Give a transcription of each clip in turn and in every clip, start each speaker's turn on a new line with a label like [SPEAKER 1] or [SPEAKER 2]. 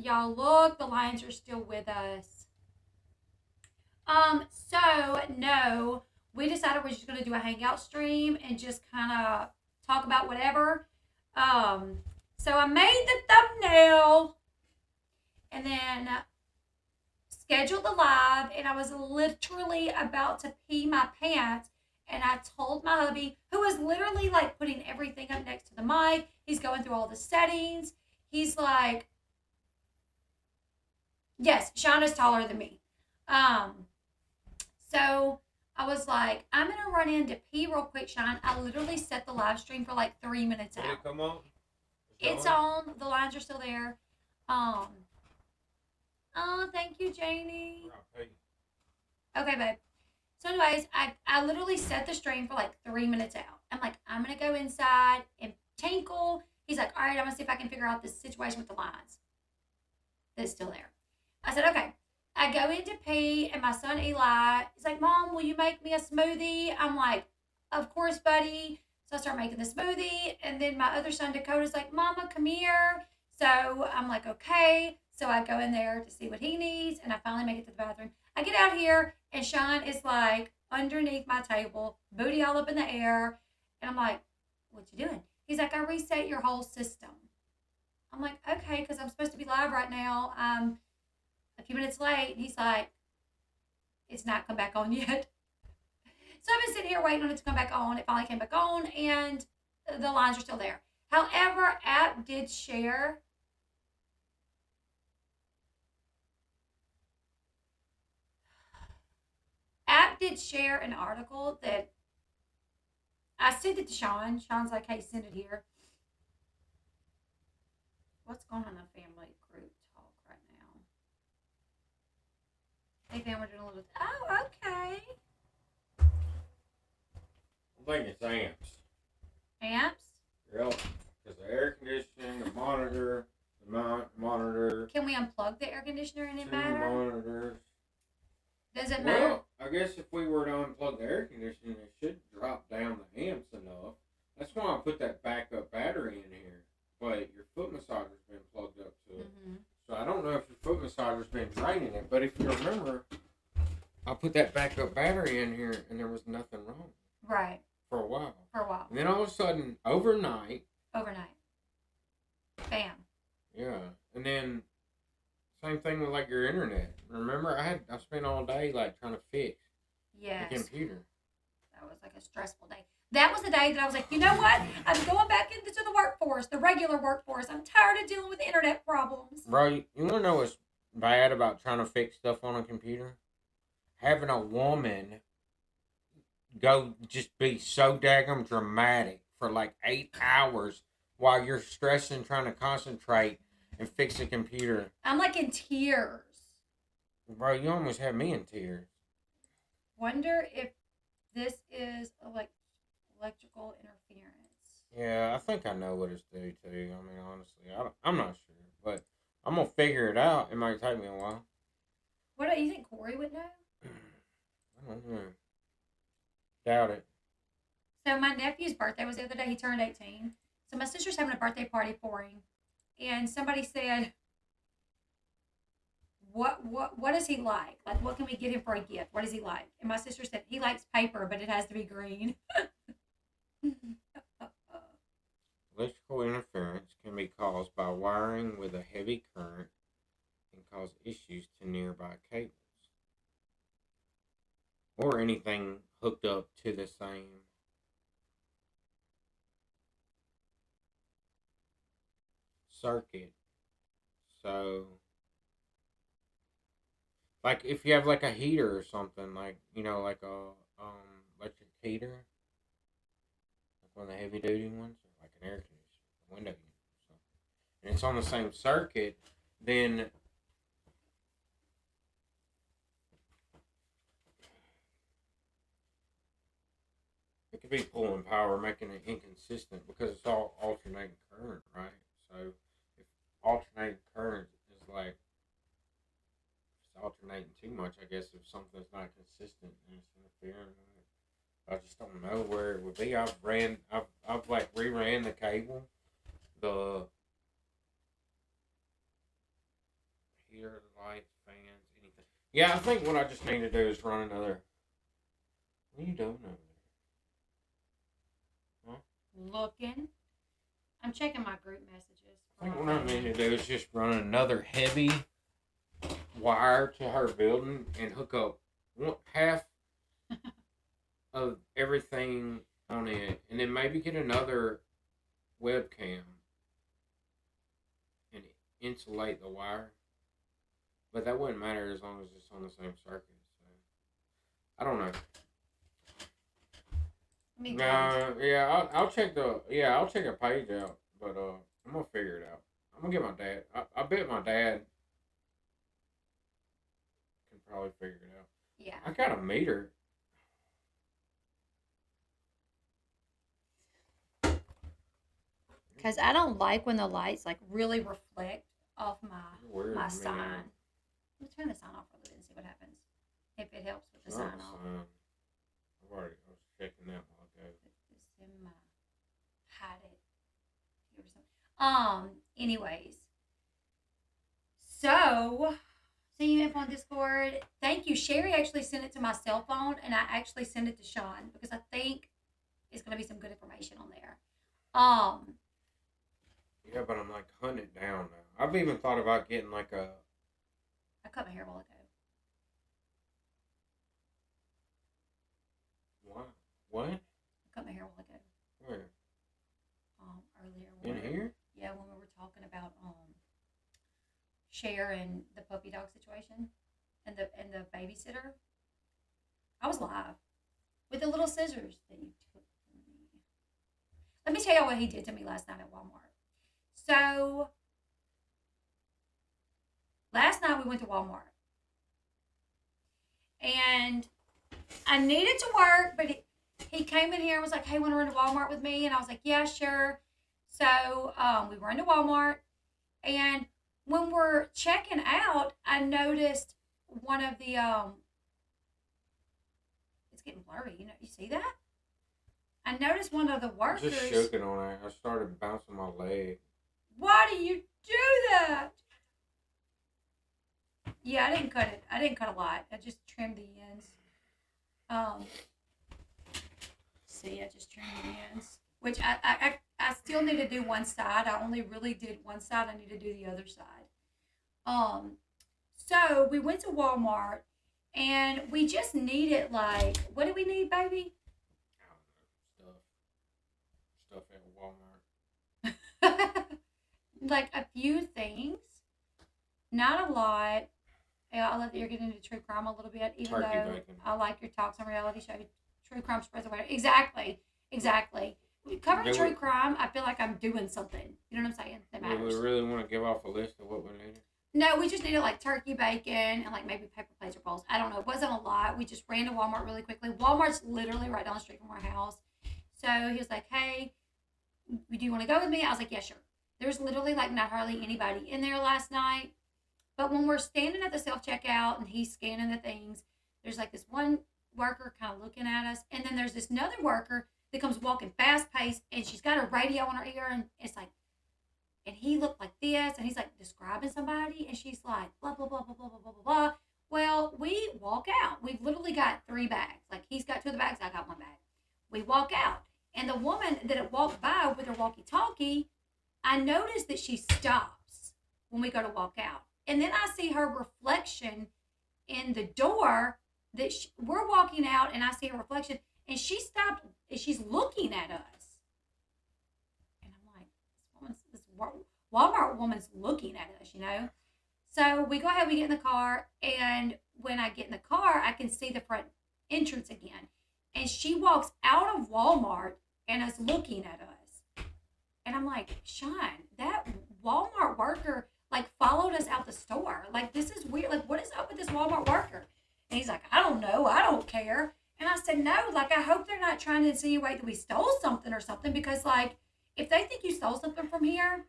[SPEAKER 1] y'all look, the lions are still with us. So no, we decided we're just gonna do a hangout stream and just kind of talk about whatever. Um, so I made the thumbnail and then scheduled the live, and I was literally about to pee my pants. And I told my hubby, who was literally like putting everything up next to the mic, he's going through all the settings. He's like, yes, Shauna's taller than me. So I was like, I'm gonna run in to pee real quick, Sean. I literally set the live stream for like 3 minutes out.
[SPEAKER 2] Did it come on?
[SPEAKER 1] It's on. The lines are still there. Oh, thank you, Janie. Okay, babe. So, anyways, I literally set the stream for like 3 minutes out. I'm like, I'm gonna go inside and tinkle. He's like, all right, I'm gonna see if I can figure out this situation with the lines. That's still there. I said, okay. I go in to pee, and my son Eli is like, Mom, will you make me a smoothie? I'm like, of course, buddy. So I start making the smoothie, and then my other son Dakota's like, Mama, come here. So I'm like, okay. So I go in there to see what he needs, and I finally make it to the bathroom. I get out here, and Sean is like underneath my table, booty all up in the air. And I'm like, what you doing? He's like, I reset your whole system. I'm like, okay, because I'm supposed to be live right now. A few minutes late, and he's like, it's not come back on yet. So I've been sitting here waiting on it to come back on. It finally came back on, and the lines are still there. However, App did share an article that I sent it to Sean. Sean's like, hey, send it here. What's going on in the family group talk right now? Hey, fam, we're doing a little. Oh, okay.
[SPEAKER 2] I think it's amps.
[SPEAKER 1] Amps?
[SPEAKER 2] Yep. Because the air conditioning, the monitor, monitor.
[SPEAKER 1] Can we unplug the air conditioner and it
[SPEAKER 2] Two
[SPEAKER 1] matter?
[SPEAKER 2] monitors.
[SPEAKER 1] Does it matter?
[SPEAKER 2] Well, I guess if we were to unplug the air conditioning, it should drop down the amps enough. That's why I put that backup battery in here. But your foot massager's been plugged up to it. Mm-hmm. So I don't know if your foot massager's been draining it. But if you remember, I put that backup battery in here and there was nothing wrong.
[SPEAKER 1] Right.
[SPEAKER 2] For a while.
[SPEAKER 1] And
[SPEAKER 2] then all of a sudden, overnight.
[SPEAKER 1] Bam.
[SPEAKER 2] Yeah. And then same thing with like your internet. Remember, I spent all day like trying to fix the computer.
[SPEAKER 1] That was like a stressful day. That was the day that I was like, you know what? I'm going back into the workforce, the regular workforce. I'm tired of dealing with internet problems.
[SPEAKER 2] Bro, you want to know what's bad about trying to fix stuff on a computer? Having a woman go just be so daggum dramatic for like 8 hours while you're stressing trying to concentrate and fix a computer.
[SPEAKER 1] I'm like in tears.
[SPEAKER 2] Bro, you almost had me in tears.
[SPEAKER 1] Wonder if this is like electrical interference.
[SPEAKER 2] Yeah, I think I know what it's due to. I mean, honestly, I'm not sure, but I'm gonna figure it out. It might take me a while.
[SPEAKER 1] What do you think Corey would know?
[SPEAKER 2] I don't know. Doubt it.
[SPEAKER 1] So my nephew's birthday was the other day. He turned 18. So my sister's having a birthday party for him, and somebody said, "What does he like? Like, what can we get him for a gift? What does he like?" And my sister said he likes paper, but it has to be green.
[SPEAKER 2] Electrical interference can be caused by wiring with a heavy current and cause issues to nearby cables or anything hooked up to the same circuit. So, like if you have like a heater or something, like like a electric heater, like one of the heavy duty ones, like an air conditioner, window unit, so, and it's on the same circuit, then it could be pulling power, making it inconsistent because it's all alternating current, right? So if alternating current is like it's alternating too much, I guess if something's not consistent and it's interfering with it, I just don't know where it would be. I've like reran the cable, the heater, lights, fans, anything. Yeah, I think what I just need to do is run another. What are you doing over there? Huh?
[SPEAKER 1] Looking. I'm checking my group messages.
[SPEAKER 2] I think what I need to do is just run another heavy wire to her building and hook up half of everything on it, and then maybe get another webcam and insulate the wire. But that wouldn't matter as long as it's on the same circuit. So I don't know. Yeah, I'll check a page out, but I'm gonna figure it out. I'm gonna get my dad. I bet my dad can probably figure it out.
[SPEAKER 1] Yeah.
[SPEAKER 2] I got a meter.
[SPEAKER 1] Because I don't like when the lights like really reflect off my sign. Let me turn the sign off a little bit and see what happens. If it helps with the sign off.
[SPEAKER 2] I was checking that while ago.
[SPEAKER 1] Put this in my hide it. Anyways. So see you on Discord. Thank you. Sherry actually sent it to my cell phone, and I actually sent it to Sean because I think it's gonna be some good information on there.
[SPEAKER 2] Yeah, but I'm like hunting it down now. I've even thought about getting like a.
[SPEAKER 1] I cut my hair a while ago.
[SPEAKER 2] What?
[SPEAKER 1] I cut my hair a while ago.
[SPEAKER 2] Where?
[SPEAKER 1] Earlier.
[SPEAKER 2] In here?
[SPEAKER 1] Yeah, when we were talking about Cher and the puppy dog situation and the babysitter. I was live with the little scissors that you took from me. Let me tell you what he did to me last night at Walmart. So last night we went to Walmart and I needed to work, but he came in here and was like, hey, want to run to Walmart with me? And I was like, yeah, sure. So we run to Walmart, and when we're checking out, I noticed one of the it's getting blurry. You see that? I noticed one of the workers.
[SPEAKER 2] Just shook it on it. I started bouncing my leg.
[SPEAKER 1] Why do you do that? Yeah, I didn't cut it. I didn't cut a lot. I just trimmed the ends. See, I just trimmed the ends. Which I still need to do one side. I only really did one side. I need to do the other side. So we went to Walmart and we just needed like, what do we need, baby?
[SPEAKER 2] I don't know. Stuff at Walmart.
[SPEAKER 1] Like a few things. Not a lot. Yeah, I love that you're getting into true crime a little bit, even
[SPEAKER 2] Turkey
[SPEAKER 1] though
[SPEAKER 2] bacon.
[SPEAKER 1] I like your talks on reality show. True crime spreads awareness. Exactly. Covering true crime, I feel like I'm doing something. You know what I'm saying? That matters.
[SPEAKER 2] Do we really want to give off a list of what we need?
[SPEAKER 1] No, we just needed like turkey bacon and like maybe paper plates or bowls. I don't know. It wasn't a lot. We just ran to Walmart really quickly. Walmart's literally right down the street from our house. So he was like, hey, do you want to go with me? I was like, yeah, sure. There's literally like not hardly anybody in there last night. But when we're standing at the self-checkout and he's scanning the things, there's like this one worker kind of looking at us. And then there's this another worker that comes walking fast-paced, and she's got a radio on her ear, and it's like, and he looked like this, and he's like describing somebody, and she's like, blah, blah, blah, blah, blah, blah, blah, blah, blah. Well, we walk out. We've literally got 3 bags. Like, he's got 2 of the bags, I got 1 bag. We walk out, and the woman that had walked by with her walkie-talkie, I noticed that she stops when we go to walk out. And then I see her reflection in the door that we're walking out, and I see her reflection, and she stopped, and she's looking at us. And I'm like, this Walmart woman's looking at us, you know? So we go ahead, we get in the car, and when I get in the car, I can see the front entrance again. And she walks out of Walmart and is looking at us. And I'm like, Sean, that Walmart worker like followed us out the store. Like, this is weird. Like, what is up with this Walmart worker? And he's like, I don't know. I don't care. And I said, no, like, I hope they're not trying to insinuate that we stole something or something, because like, if they think you stole something from here,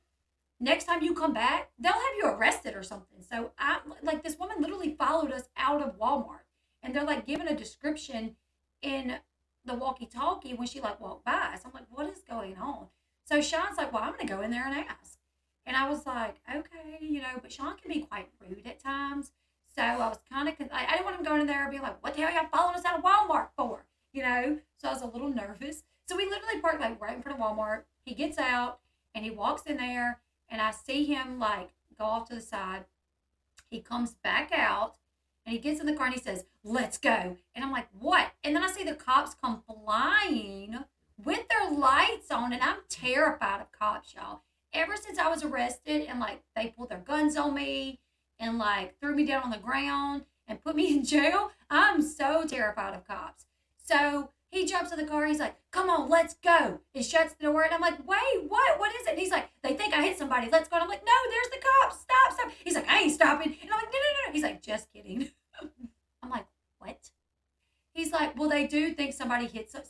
[SPEAKER 1] next time you come back, they'll have you arrested or something. So I like, this woman literally followed us out of Walmart, and they're like giving a description in the walkie-talkie when she like walked by. So I'm like, what is going on? So Sean's like, well, I'm going to go in there and ask. And I was like, okay, you know, but Sean can be quite rude at times. So I was kind of, I didn't want him going in there and being like, what the hell y'all following us out of Walmart for? You know? So I was a little nervous. So we literally parked like right in front of Walmart. He gets out and he walks in there and I see him like go off to the side. He comes back out and he gets in the car and he says, let's go. And I'm like, what? And then I see the cops come flying with their lights on and I'm terrified of cops, y'all. Ever since I was arrested and like they pulled their guns on me and like threw me down on the ground and put me in jail, I'm so terrified of cops. So he jumps in the car. He's like, come on, let's go. He shuts the door. And I'm like, wait, what? What is it? And he's like, they think I hit somebody. Let's go. And I'm like, no, there's the cops. Stop, stop. He's like, I ain't stopping. And I'm like, no, no, no. He's like, just kidding. I'm like, what? He's like, well, they do think somebody hit some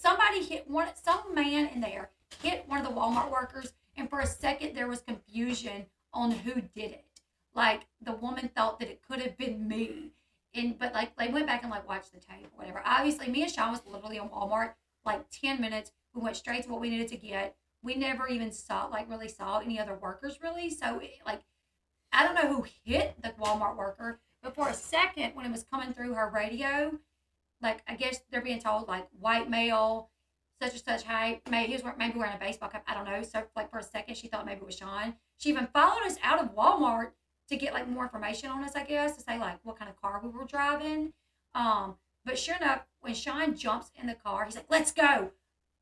[SPEAKER 1] man in there hit one of the Walmart workers. And for a second, there was confusion on who did it. Like, the woman thought that it could have been me. But like they went back and like watched the tape or whatever. Obviously, me and Sean was literally on Walmart like 10 minutes. We went straight to what we needed to get. We never even really saw any other workers really. So like I don't know who hit the Walmart worker, but for a second when it was coming through her radio, like I guess they're being told like white male, such and such height. He was maybe wearing a baseball cap. I don't know. So like for a second she thought maybe it was Sean. She even followed us out of Walmart to get like more information on us, I guess, to say like what kind of car we were driving. But sure enough, when Sean jumps in the car, he's like, let's go.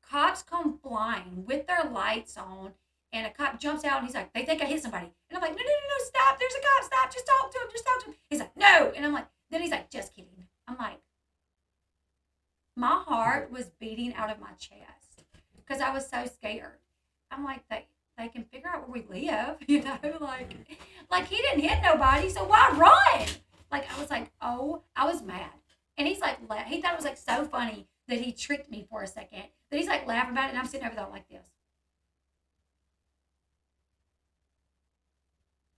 [SPEAKER 1] Cops come flying with their lights on, and a cop jumps out and he's like, they think I hit somebody. And I'm like, no, no, no, no, stop. There's a cop. Stop. Just talk to him. Just talk to him. He's like, no. And I'm like, then he's like, just kidding. I'm like, my heart was beating out of my chest because I was so scared. I'm like, they can figure out where we live, you know, like he didn't hit nobody, so why run? Like I was like, oh, I was mad. And he's like, he thought it was like so funny that he tricked me for a second. That he's like laughing about it, and I'm sitting over there like this.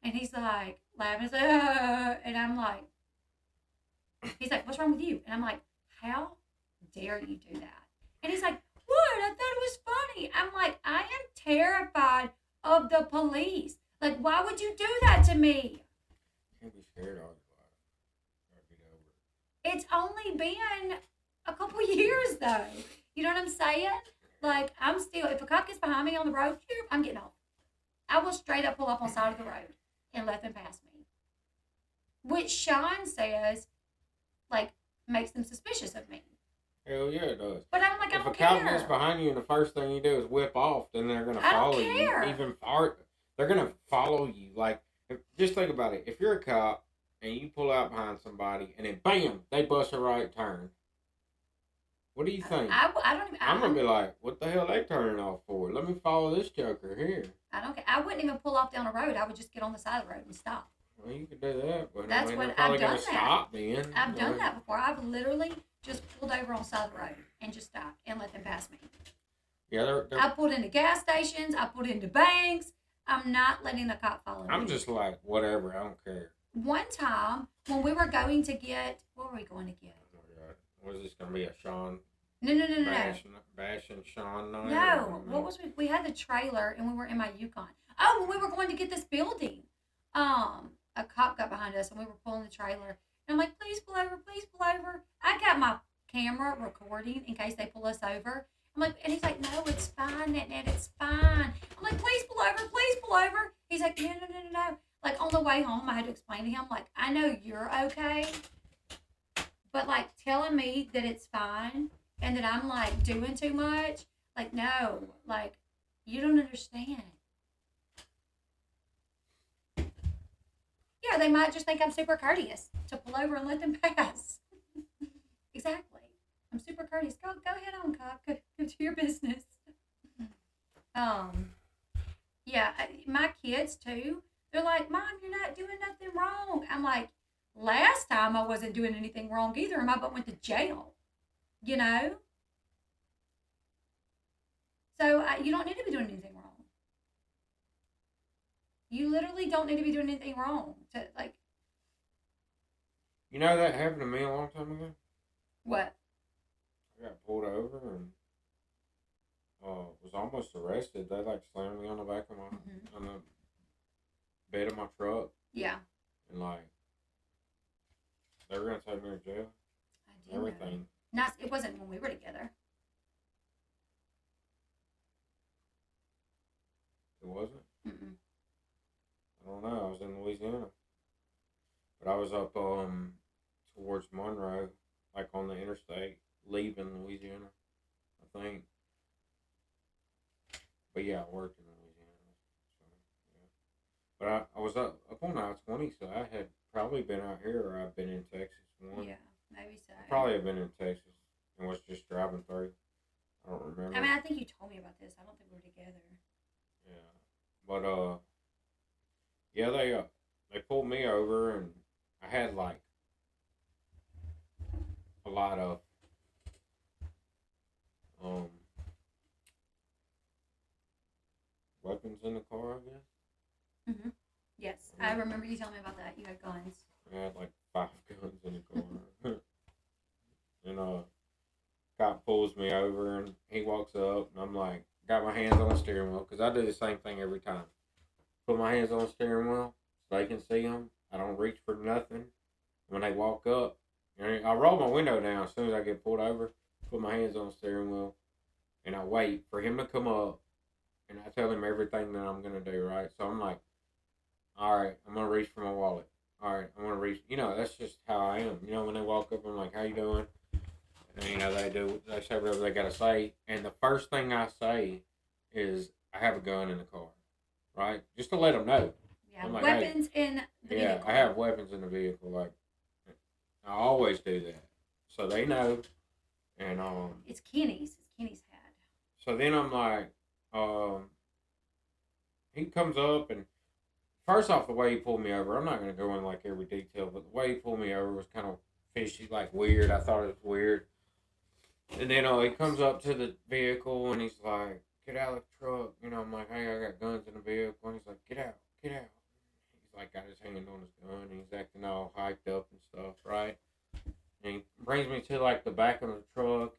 [SPEAKER 1] And he's like laughing, and I'm like, he's like, what's wrong with you? And I'm like, how dare you do that? And he's like, what? I thought it was funny. I'm like, I am terrified of the police. Like, why would you do that to me?
[SPEAKER 2] Can't be scared all your life.
[SPEAKER 1] It's only been a couple years, though. You know what I'm saying? Like, I'm still, if a cop gets behind me on the road, I'm getting off. I will straight up pull up on the side of the road and let them pass me. Which Sean says, like, makes them suspicious of me.
[SPEAKER 2] Hell yeah, it does.
[SPEAKER 1] But I'm like, I don't
[SPEAKER 2] care. If a cop
[SPEAKER 1] care.
[SPEAKER 2] gets behind you and the first thing you do is whip off, then they're going to follow you. Even farther. They're going to follow you. Like, just think about it. If you're a cop and you pull out behind somebody and then bam, they bust a right turn. What do you think? I'm going to be like, what the hell are they turning off for? Let me follow this joker here.
[SPEAKER 1] I don't care. I wouldn't even pull off down the road. I would just get on the side of the road and stop.
[SPEAKER 2] Well, you could do that, but
[SPEAKER 1] that's
[SPEAKER 2] I mean,
[SPEAKER 1] what
[SPEAKER 2] I've
[SPEAKER 1] done.
[SPEAKER 2] I've
[SPEAKER 1] done that before. I've literally just pulled over on the side of the road and just stopped and let them pass me.
[SPEAKER 2] Yeah,
[SPEAKER 1] I pulled into gas stations. I pulled into banks. I'm not letting the cop follow me.
[SPEAKER 2] I'm just like, whatever. I don't care.
[SPEAKER 1] One time when we were going to get, what were we going to get?
[SPEAKER 2] Oh my God. Was this going to be a Sean?
[SPEAKER 1] No.
[SPEAKER 2] Bashing Sean night?
[SPEAKER 1] No. What was we had the trailer and we were in my Yukon. Oh, when we were going to get this building. A cop got behind us and we were pulling the trailer. And I'm like, please pull over, please pull over. I got my camera recording in case they pull us over. I'm like, and he's like, no, it's fine, Nat, it's fine. I'm like, please pull over, please pull over. He's like, no. Like on the way home, I had to explain to him, like, I know you're okay, but like telling me that it's fine and that I'm like doing too much, like, no, like, you don't understand. Yeah, they might just think I'm super courteous to pull over and let them pass. Exactly. I'm super courteous. Go ahead on, cop. Go to your business. Yeah, my kids too. They're like, Mom, you're not doing nothing wrong. I'm like, last time I wasn't doing anything wrong either, and my butt went to jail. You know? So you don't need to be doing anything wrong. You literally don't need to be doing anything wrong.
[SPEAKER 2] You know that happened to me a long time ago?
[SPEAKER 1] What?
[SPEAKER 2] I got pulled over and was almost arrested. They like slammed me on the back of on the bed of my truck.
[SPEAKER 1] Yeah.
[SPEAKER 2] And like in Louisiana. But I was up towards Monroe, like on the interstate, leaving Louisiana, I think. But yeah, I worked in Louisiana. So, yeah. But I was up on I-20, so I had probably been out here, or I've been in Texas once.
[SPEAKER 1] Yeah, maybe so.
[SPEAKER 2] I probably have been in Texas and was just driving through. I don't remember.
[SPEAKER 1] I mean, I think you told me about this. I don't think we were together.
[SPEAKER 2] Yeah, but yeah, they pulled me over, and I had like a lot of um weapons in the car, I guess.
[SPEAKER 1] Mm-hmm. Yes, I remember you telling me about that. You had guns.
[SPEAKER 2] I had like 5 guns in the car. And cop pulls me over, and he walks up, and I'm like, got my hands on the steering wheel, because I do the same thing every time. Put my hands on the steering wheel so they can see them. I don't reach for nothing. When they walk up, I roll my window down as soon as I get pulled over, put my hands on the steering wheel, and I wait for him to come up, and I tell him everything that I'm going to do, right? So I'm like, all right, I'm going to reach for my wallet. All right, I'm going to reach. That's just how I am. When they walk up, I'm like, how you doing? And, they say whatever they got to say. And the first thing I say is, I have a gun in the car, right? Just to let them know.
[SPEAKER 1] Yeah, like, weapons in the vehicle. Yeah, I
[SPEAKER 2] have weapons in the vehicle. Like, I always do that. So they know. And,
[SPEAKER 1] it's Kenny's. It's Kenny's hat.
[SPEAKER 2] So then I'm like, he comes up, and first off, the way he pulled me over, I'm not going to go in like every detail, but the way he pulled me over was kind of fishy, like weird. I thought it was weird. And then he comes up to the vehicle, and he's like, get out of the truck. I'm like, hey, I got guns in the vehicle. And he's like, get out. He's like, got his hand on his gun, and he's acting all hyped up and stuff, right? And he brings me to like the back of the truck,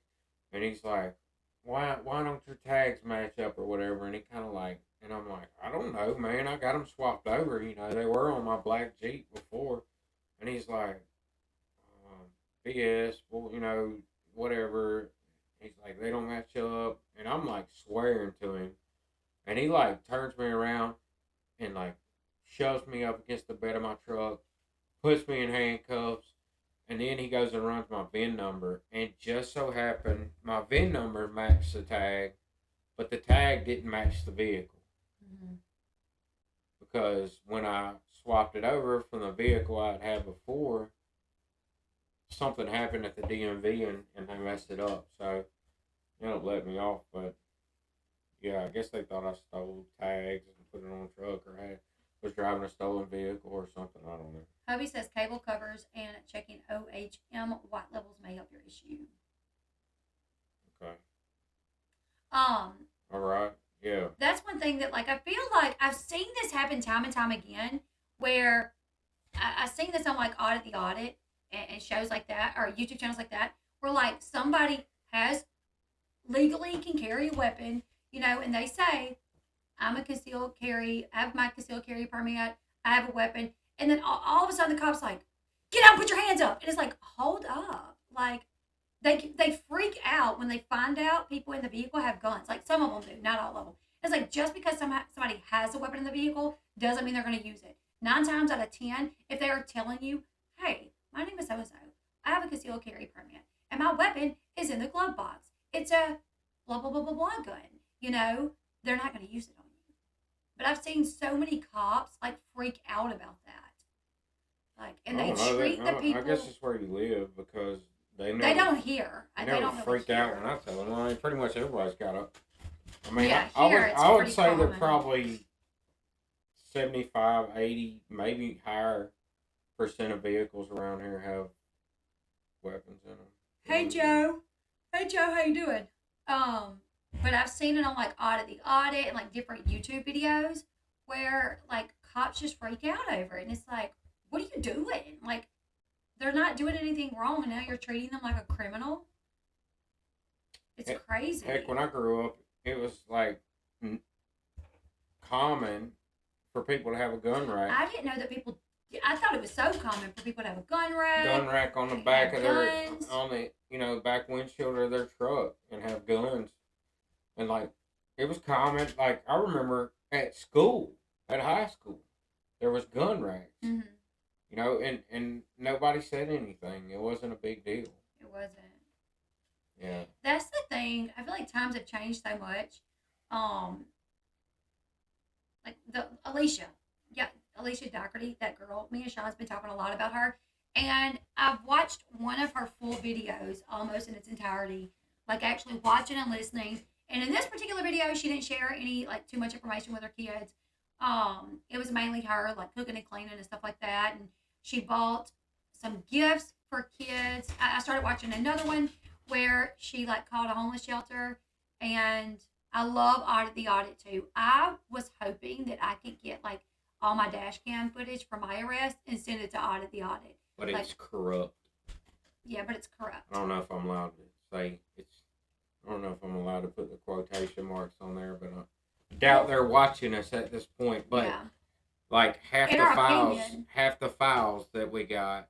[SPEAKER 2] and he's like, why don't your tags match up or whatever? And he kind of like, and I'm like, I don't know, man. I got them swapped over. They were on my black Jeep before. And he's like, BS, well, whatever. He's like, they don't match up. And I'm like swearing to him. And he like turns me around and like shoves me up against the bed of my truck, puts me in handcuffs. And then he goes and runs my VIN number. And just so happened, my VIN number matched the tag, but the tag didn't match the vehicle. Mm-hmm. Because when I swapped it over from the vehicle I'd had before, something happened at the DMV, and they messed it up. So, let me off. But, yeah, I guess they thought I stole tags and put it on a truck, or was driving a stolen vehicle or something. I don't know.
[SPEAKER 1] Hubby says cable covers and checking OHM white levels may help your issue.
[SPEAKER 2] Okay.
[SPEAKER 1] All
[SPEAKER 2] right. Yeah.
[SPEAKER 1] That's one thing that, like, I feel like I've seen this happen time and time again, where I've seen this on, like, Audit the Audit and shows like that, or YouTube channels like that, where, like, somebody legally can carry a weapon, and they say, I'm a concealed carry, I have my concealed carry permit, I have a weapon, and then all of a sudden the cop's like, get out, put your hands up. And it's like, hold up. Like, they freak out when they find out people in the vehicle have guns. Like, some of them do, not all of them. It's like, just because somebody has a weapon in the vehicle doesn't mean they're going to use it. 9 times out of 10, if they are telling you, hey, my name is so-and-so, I have a concealed carry permit, and my weapon is in the glove box. It's a blah, blah, blah, blah, blah gun. They're not going to use it on you. But I've seen so many cops, like, freak out about that. Like, and they treat the people.
[SPEAKER 2] I guess it's where you live, because they
[SPEAKER 1] don't hear.
[SPEAKER 2] They don't freak out when I tell them. I mean, pretty much everybody's got a. I mean,
[SPEAKER 1] yeah,
[SPEAKER 2] I would say common. That probably 75, 80, maybe higher % of vehicles around here have weapons in them.
[SPEAKER 1] Hey Joe, how you doing? But I've seen it on like Audit the Audit and like different YouTube videos where like cops just freak out over it, and it's like, what are you doing? Like, they're not doing anything wrong, and now you're treating them like a criminal. It's crazy.
[SPEAKER 2] Heck, when I grew up, it was like common for people to have a gun rack.
[SPEAKER 1] I didn't know that people. I thought it was so common for people to have a gun rack.
[SPEAKER 2] Gun rack on the back of their back windshield of their truck, and have guns. And like, it was common. Like, I remember at school, at high school, there was gun racks.
[SPEAKER 1] Mm-hmm.
[SPEAKER 2] You know, and nobody said anything. It wasn't a big deal.
[SPEAKER 1] It wasn't.
[SPEAKER 2] Yeah.
[SPEAKER 1] That's the thing. I feel like times have changed so much. Um, like the Alicia, yeah, Alicia Dougherty, that girl. Me and Sean's been talking a lot about her, and I've watched one of her full videos almost in its entirety, like actually watching and listening. And in this particular video, she didn't share any like too much information with her kids. It was mainly her like cooking and cleaning and stuff like that, and she bought some gifts for kids. I started watching another one where she like called a homeless shelter, and I love Audit the Audit too. I was hoping that I could get like all my dash cam footage from my arrest and send it to Audit the Audit.
[SPEAKER 2] But
[SPEAKER 1] like,
[SPEAKER 2] it's corrupt.
[SPEAKER 1] Yeah, but it's corrupt.
[SPEAKER 2] I don't know if I'm allowed to say it's. I don't know if I'm allowed to put the quotation marks on there, but I doubt they're watching us at this point. But
[SPEAKER 1] yeah.
[SPEAKER 2] like half the files that we got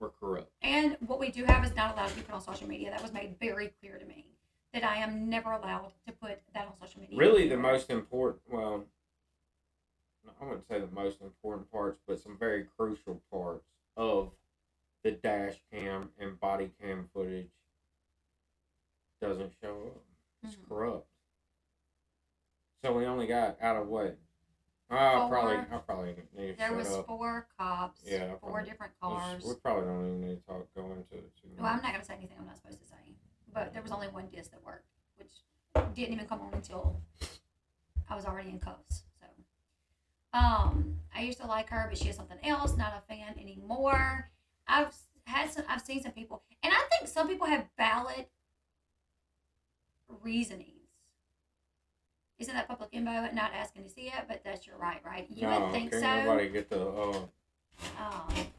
[SPEAKER 2] were corrupt.
[SPEAKER 1] And what we do have is not allowed to be put on social media. That was made very clear to me that I am never allowed to put that on social media.
[SPEAKER 2] Really, the most important, well, I wouldn't say the most important parts, but some very crucial parts of the dash cam and body cam footage doesn't show up. It's corrupt. So we only got out of what? I probably need to
[SPEAKER 1] There
[SPEAKER 2] shut
[SPEAKER 1] was
[SPEAKER 2] up.
[SPEAKER 1] 4 cops,
[SPEAKER 2] Yeah,
[SPEAKER 1] 4 different cars.
[SPEAKER 2] We probably don't even need to go into it too much.
[SPEAKER 1] Well, I'm not going to say anything I'm not supposed to say. But there was only one disc that worked, which didn't even come on until I was already in cuffs. So, I used to like her, but she has something else. Not a fan anymore. I've seen some people, and I think some people have valid reasonings. Isn't that public info? Not asking to see it, but that's your right? You would think so.
[SPEAKER 2] Nobody get the.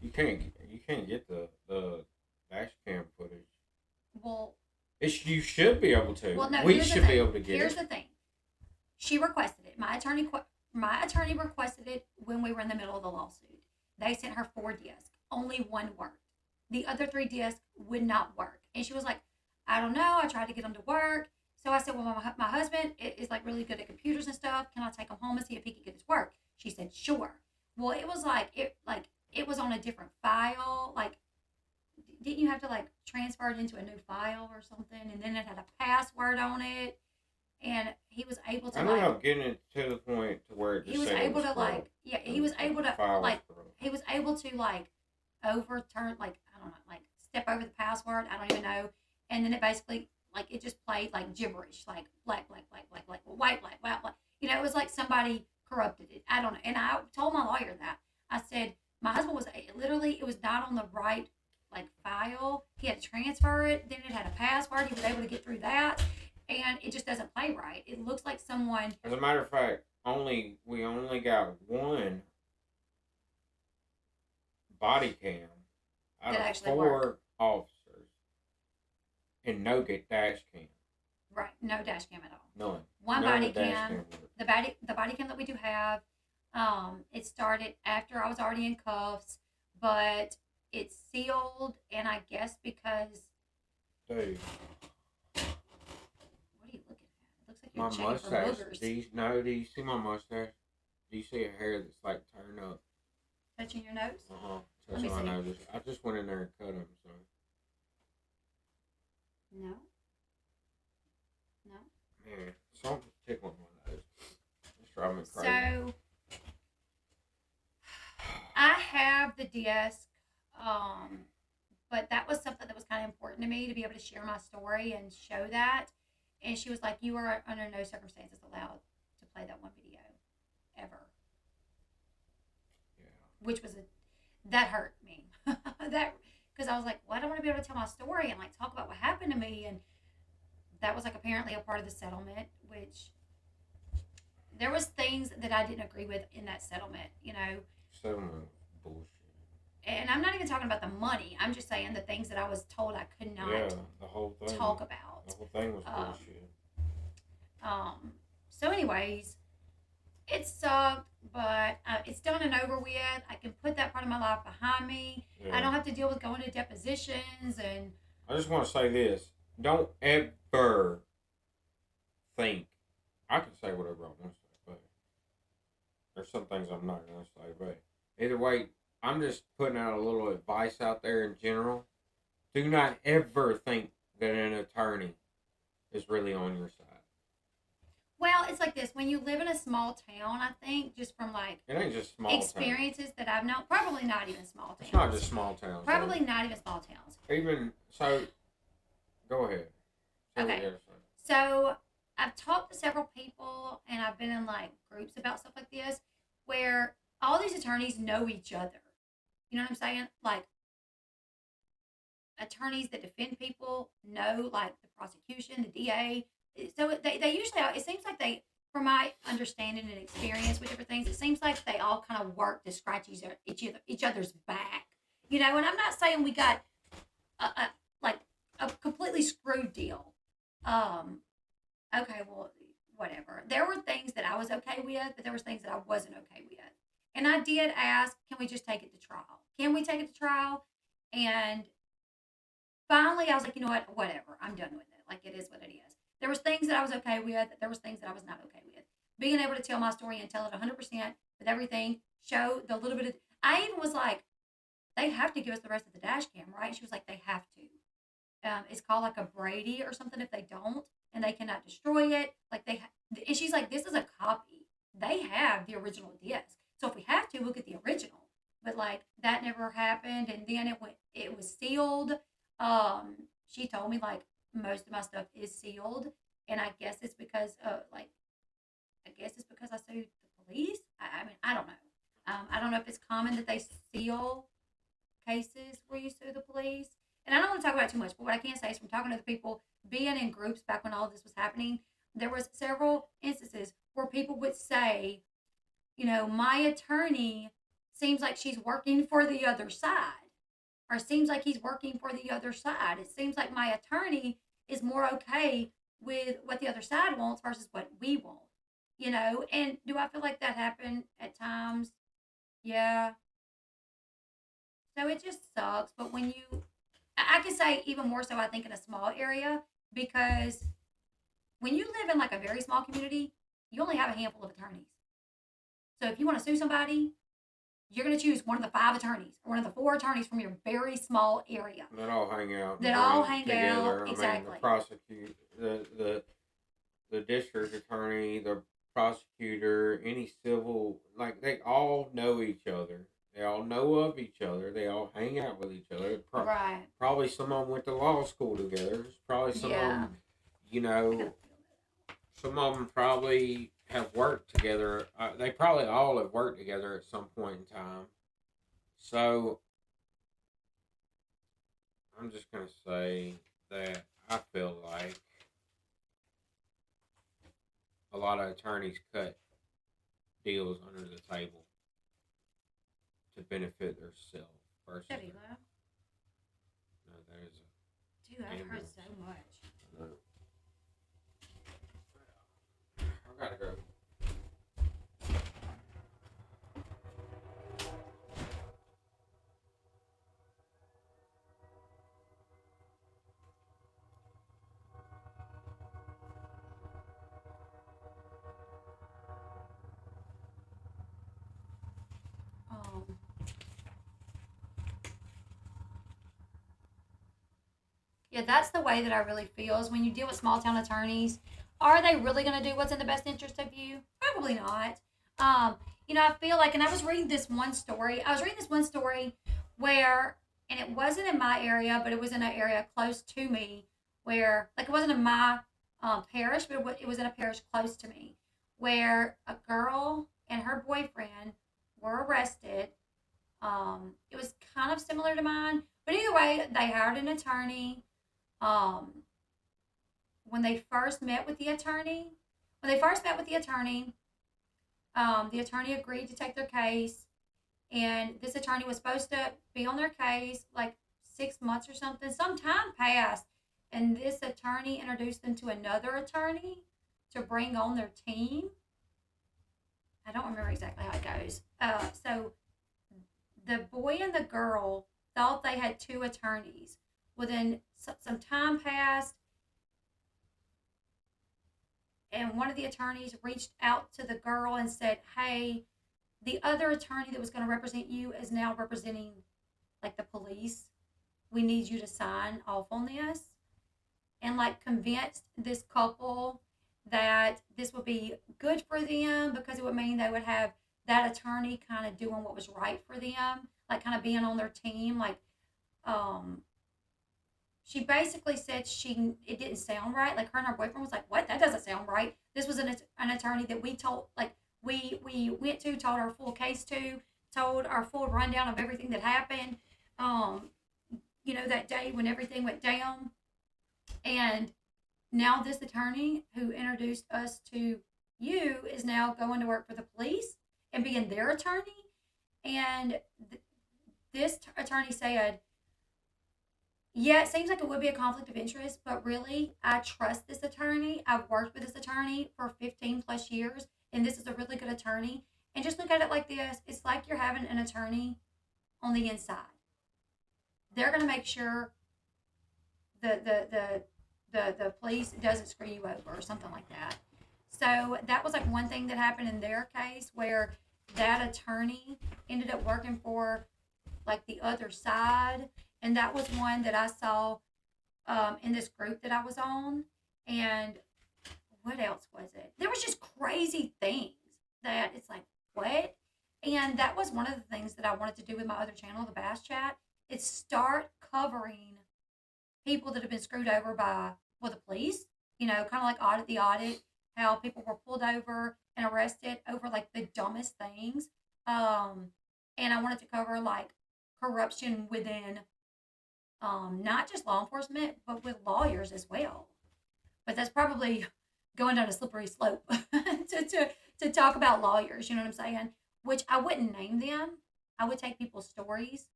[SPEAKER 2] You can't get the dash cam footage.
[SPEAKER 1] Well.
[SPEAKER 2] You should be able to.
[SPEAKER 1] Well, no,
[SPEAKER 2] we should be able to get
[SPEAKER 1] Here's the thing. She requested it. My attorney requested it when we were in the middle of the lawsuit. They sent her 4 discs. Only 1 worked. The other 3 discs would not work. And she was like, I don't know. I tried to get them to work. So I said, well, my husband is like really good at computers and stuff. Can I take him home and see if he can get his work? She said, sure. Well, it was it was on a different file. Like, didn't you have to like transfer it into a new file or something? And then it had a password on it. And he was able to
[SPEAKER 2] ended up getting it to the point to where
[SPEAKER 1] he was able to like he was able to overturn like I don't know like step over the password. I don't even know. And then it basically like it just played like gibberish, like black, white, black. You know, it was like somebody corrupted it. I don't know. And I told my lawyer that. I said my husband was literally it was not on the right like file. He had to transfer it. Then it had a password. He was able to get through that. And it just doesn't play right. It looks like someone.
[SPEAKER 2] As a matter of fact, we only got 1 body cam out of 4 officers, and no dash cam.
[SPEAKER 1] Right, no dash cam at all.
[SPEAKER 2] None.
[SPEAKER 1] One body cam. The body cam that we do have. It started after I was already in cuffs, but it's sealed, and I guess because.
[SPEAKER 2] Dude.
[SPEAKER 1] My
[SPEAKER 2] mustache. Do you see my mustache? Do you see a hair that's like turned up?
[SPEAKER 1] Touching your nose?
[SPEAKER 2] Touching my nose. I just went in there and cut him. So.
[SPEAKER 1] No.
[SPEAKER 2] Man, something's tickling my nose. It's driving me crazy.
[SPEAKER 1] So, I have the disc, but that was something that was kind of important to me to be able to share my story and show that. And she was like, you are under no circumstances allowed to play that one video ever.
[SPEAKER 2] Yeah.
[SPEAKER 1] Which was that hurt me. Because I was like, well, I don't want to be able to tell my story and like talk about what happened to me. And that was like apparently a part of the settlement, which there was things that I didn't agree with in that settlement, you know.
[SPEAKER 2] Settlement bullshit.
[SPEAKER 1] And I'm not even talking about the money. I'm just saying the things that I was told I could not
[SPEAKER 2] the whole thing.
[SPEAKER 1] talk about.
[SPEAKER 2] The whole thing was bullshit.
[SPEAKER 1] So anyways, it sucked, but it's done and over with. I can put that part of my life behind me. Yeah. I don't have to deal with going to depositions and...
[SPEAKER 2] I just want to say this. Don't ever think... I can say whatever I want to say, but... There's some things I'm not gonna say, but either way, I'm just putting out a little advice out there in general. Do not ever think that an attorney is really on your side.
[SPEAKER 1] Well, it's like this. When you live in a small town, I think just from like
[SPEAKER 2] It ain't just small towns.
[SPEAKER 1] experiences that I've known, probably not even small towns.
[SPEAKER 2] It's not just small towns.
[SPEAKER 1] Probably not even small towns.
[SPEAKER 2] Even so, go ahead.
[SPEAKER 1] Okay. So I've talked to several people, and I've been in like groups about stuff like this, where all these attorneys know each other. You know what I'm saying? Like attorneys that defend people know like the prosecution, the DA. So they usually, it seems like they, from my understanding and experience with different things, it seems like they all kind of work to scratch each other's back. You know, and I'm not saying we got a like a completely screwed deal. Okay, well, whatever. There were things that I was okay with, but there was things that I wasn't okay with. And I did ask, can we just take it to trial? Can we take it to trial? And finally, I was like, you know what? Whatever. I'm done with it. Like, it is what it is. There was things that I was okay with. There was things that I was not okay with. Being able to tell my story and tell it 100% with everything, show the little bit of. I even was like, they have to give us the rest of the dash cam, right? She was like, they have to. It's called like a Brady or something if they don't, and they cannot destroy it. Like and she's like, this is a copy. They have the original disc, so if we have to, we'll get the original. But like that never happened, and then it was sealed. She told me like most of my stuff is sealed, and I guess it's because I sued the police. I mean, I don't know. I don't know if it's common that they seal cases where you sue the police. And I don't want to talk about it too much, but what I can say is from talking to the people, being in groups back when all of this was happening, there was several instances where people would say, you know, my attorney seems like she's working for the other side, or seems like he's working for the other side. It seems like my attorney is more okay with what the other side wants versus what we want, you know? And do I feel like that happened at times? Yeah. So it just sucks. But when I can say even more so, I think, in a small area, because when you live in like a very small community, you only have a handful of attorneys. So if you want to sue somebody, you're going to choose one of the 5 attorneys or one of the 4 attorneys from your very small area.
[SPEAKER 2] That all hang out.
[SPEAKER 1] That all hang
[SPEAKER 2] together.
[SPEAKER 1] out. Exactly.
[SPEAKER 2] I mean, the district attorney, the prosecutor, any civil, like they all know each other. They all know of each other. They all hang out with each other.
[SPEAKER 1] Right.
[SPEAKER 2] Probably some of them went to law school together. Probably some of them, you know, some of them probably have worked together. They probably all have worked together at some point in time. So I'm just going to say that I feel like a lot of attorneys cut deals under the table to benefit themselves versus. No, that is a.
[SPEAKER 1] Dude, I've heard so much.
[SPEAKER 2] I know. I gotta go.
[SPEAKER 1] Yeah, that's the way that I really feel is when you deal with small town attorneys, are they really going to do what's in the best interest of you? Probably not. You know, I feel like, and I was reading this one story. Where, and it wasn't in my area, but it was in an area close to me where, like, it wasn't in my parish, but it was in a parish close to me where a girl and her boyfriend were arrested. It was kind of similar to mine, but either way, they hired an attorney. When they first met with the attorney, the attorney agreed to take their case, and this attorney was supposed to be on their case like 6 months or something. Some time passed, and this attorney introduced them to another attorney to bring on their team. I don't remember exactly how it goes. So the boy and the girl thought they had 2 attorneys. Well, then some time passed, and one of the attorneys reached out to the girl and said, hey, the other attorney that was going to represent you is now representing like the police. We need you to sign off on this, and like convinced this couple that this would be good for them because it would mean they would have that attorney kind of doing what was right for them, like kind of being on their team. Like, um, she basically said it didn't sound right. Like her and her boyfriend was like, "What? That doesn't sound right." This was an attorney that we told, like we went to, told our full case to, told our full rundown of everything that happened. Um, that day when everything went down, and now this attorney who introduced us to you is now going to work for the police and being their attorney. And this attorney said, yeah, it seems like it would be a conflict of interest, but really, I trust this attorney. I've worked with this attorney for 15 plus years, and this is a really good attorney. And just look at it like this, it's like you're having an attorney on the inside. They're going to make sure the police doesn't screw you over or something like that. So that was like one thing that happened in their case where that attorney ended up working for like the other side, and that was one that I saw in this group that I was on. And what else was it? There was just crazy things that it's like, what? And that was one of the things that I wanted to do with my other channel, the Bass Chat, is start covering people that have been screwed over by, well, the police, kind of like audit, how people were pulled over and arrested over like the dumbest things. And I wanted to cover like corruption within not just law enforcement, but with lawyers as well. But that's probably going down a slippery slope to talk about lawyers, you know what I'm saying? Which I wouldn't name them. I would take people's stories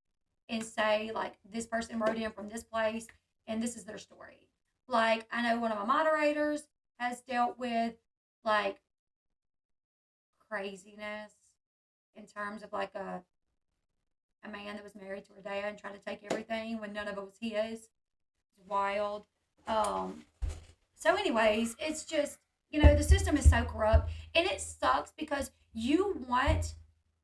[SPEAKER 1] and say, like, this person wrote in from this place and this is their story. Like, I know one of my moderators has dealt with like craziness in terms of like a man that was married to her dad and tried to take everything when none of it was his. It's wild. So, anyways, it's just, the system is so corrupt, and it sucks because you want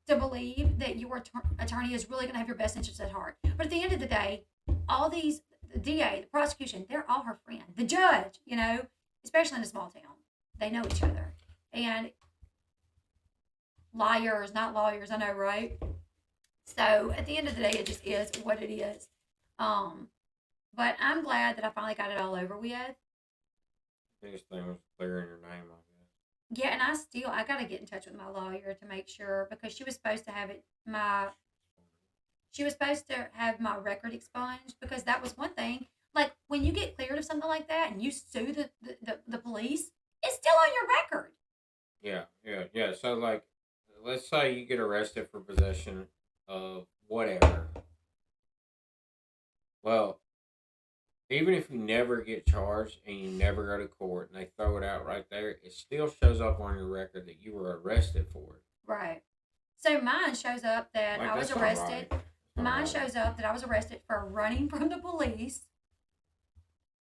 [SPEAKER 1] to believe that your attorney is really going to have your best interests at heart. But at the end of the day, all these, the DA, the prosecution, they're all her friend. The judge, especially in a small town, they know each other. And liars, not lawyers, I know, right? So at the end of the day, it just is what it is. But I'm glad that I finally got it all over with.
[SPEAKER 2] Biggest thing was clearing your name, I guess.
[SPEAKER 1] Yeah, and I gotta get in touch with my lawyer to make sure, because she was supposed to have my record expunged, because that was one thing. Like when you get cleared of something like that and you sue the police, it's still on your record.
[SPEAKER 2] Yeah. So like, let's say you get arrested for possession of whatever. Well, even if you never get charged and you never go to court and they throw it out right there, it still shows up on your record that you were arrested for it.
[SPEAKER 1] Right. So mine shows up that
[SPEAKER 2] Like,
[SPEAKER 1] I was
[SPEAKER 2] that's not
[SPEAKER 1] arrested.
[SPEAKER 2] right.
[SPEAKER 1] Mine shows up that I was arrested for running from the police,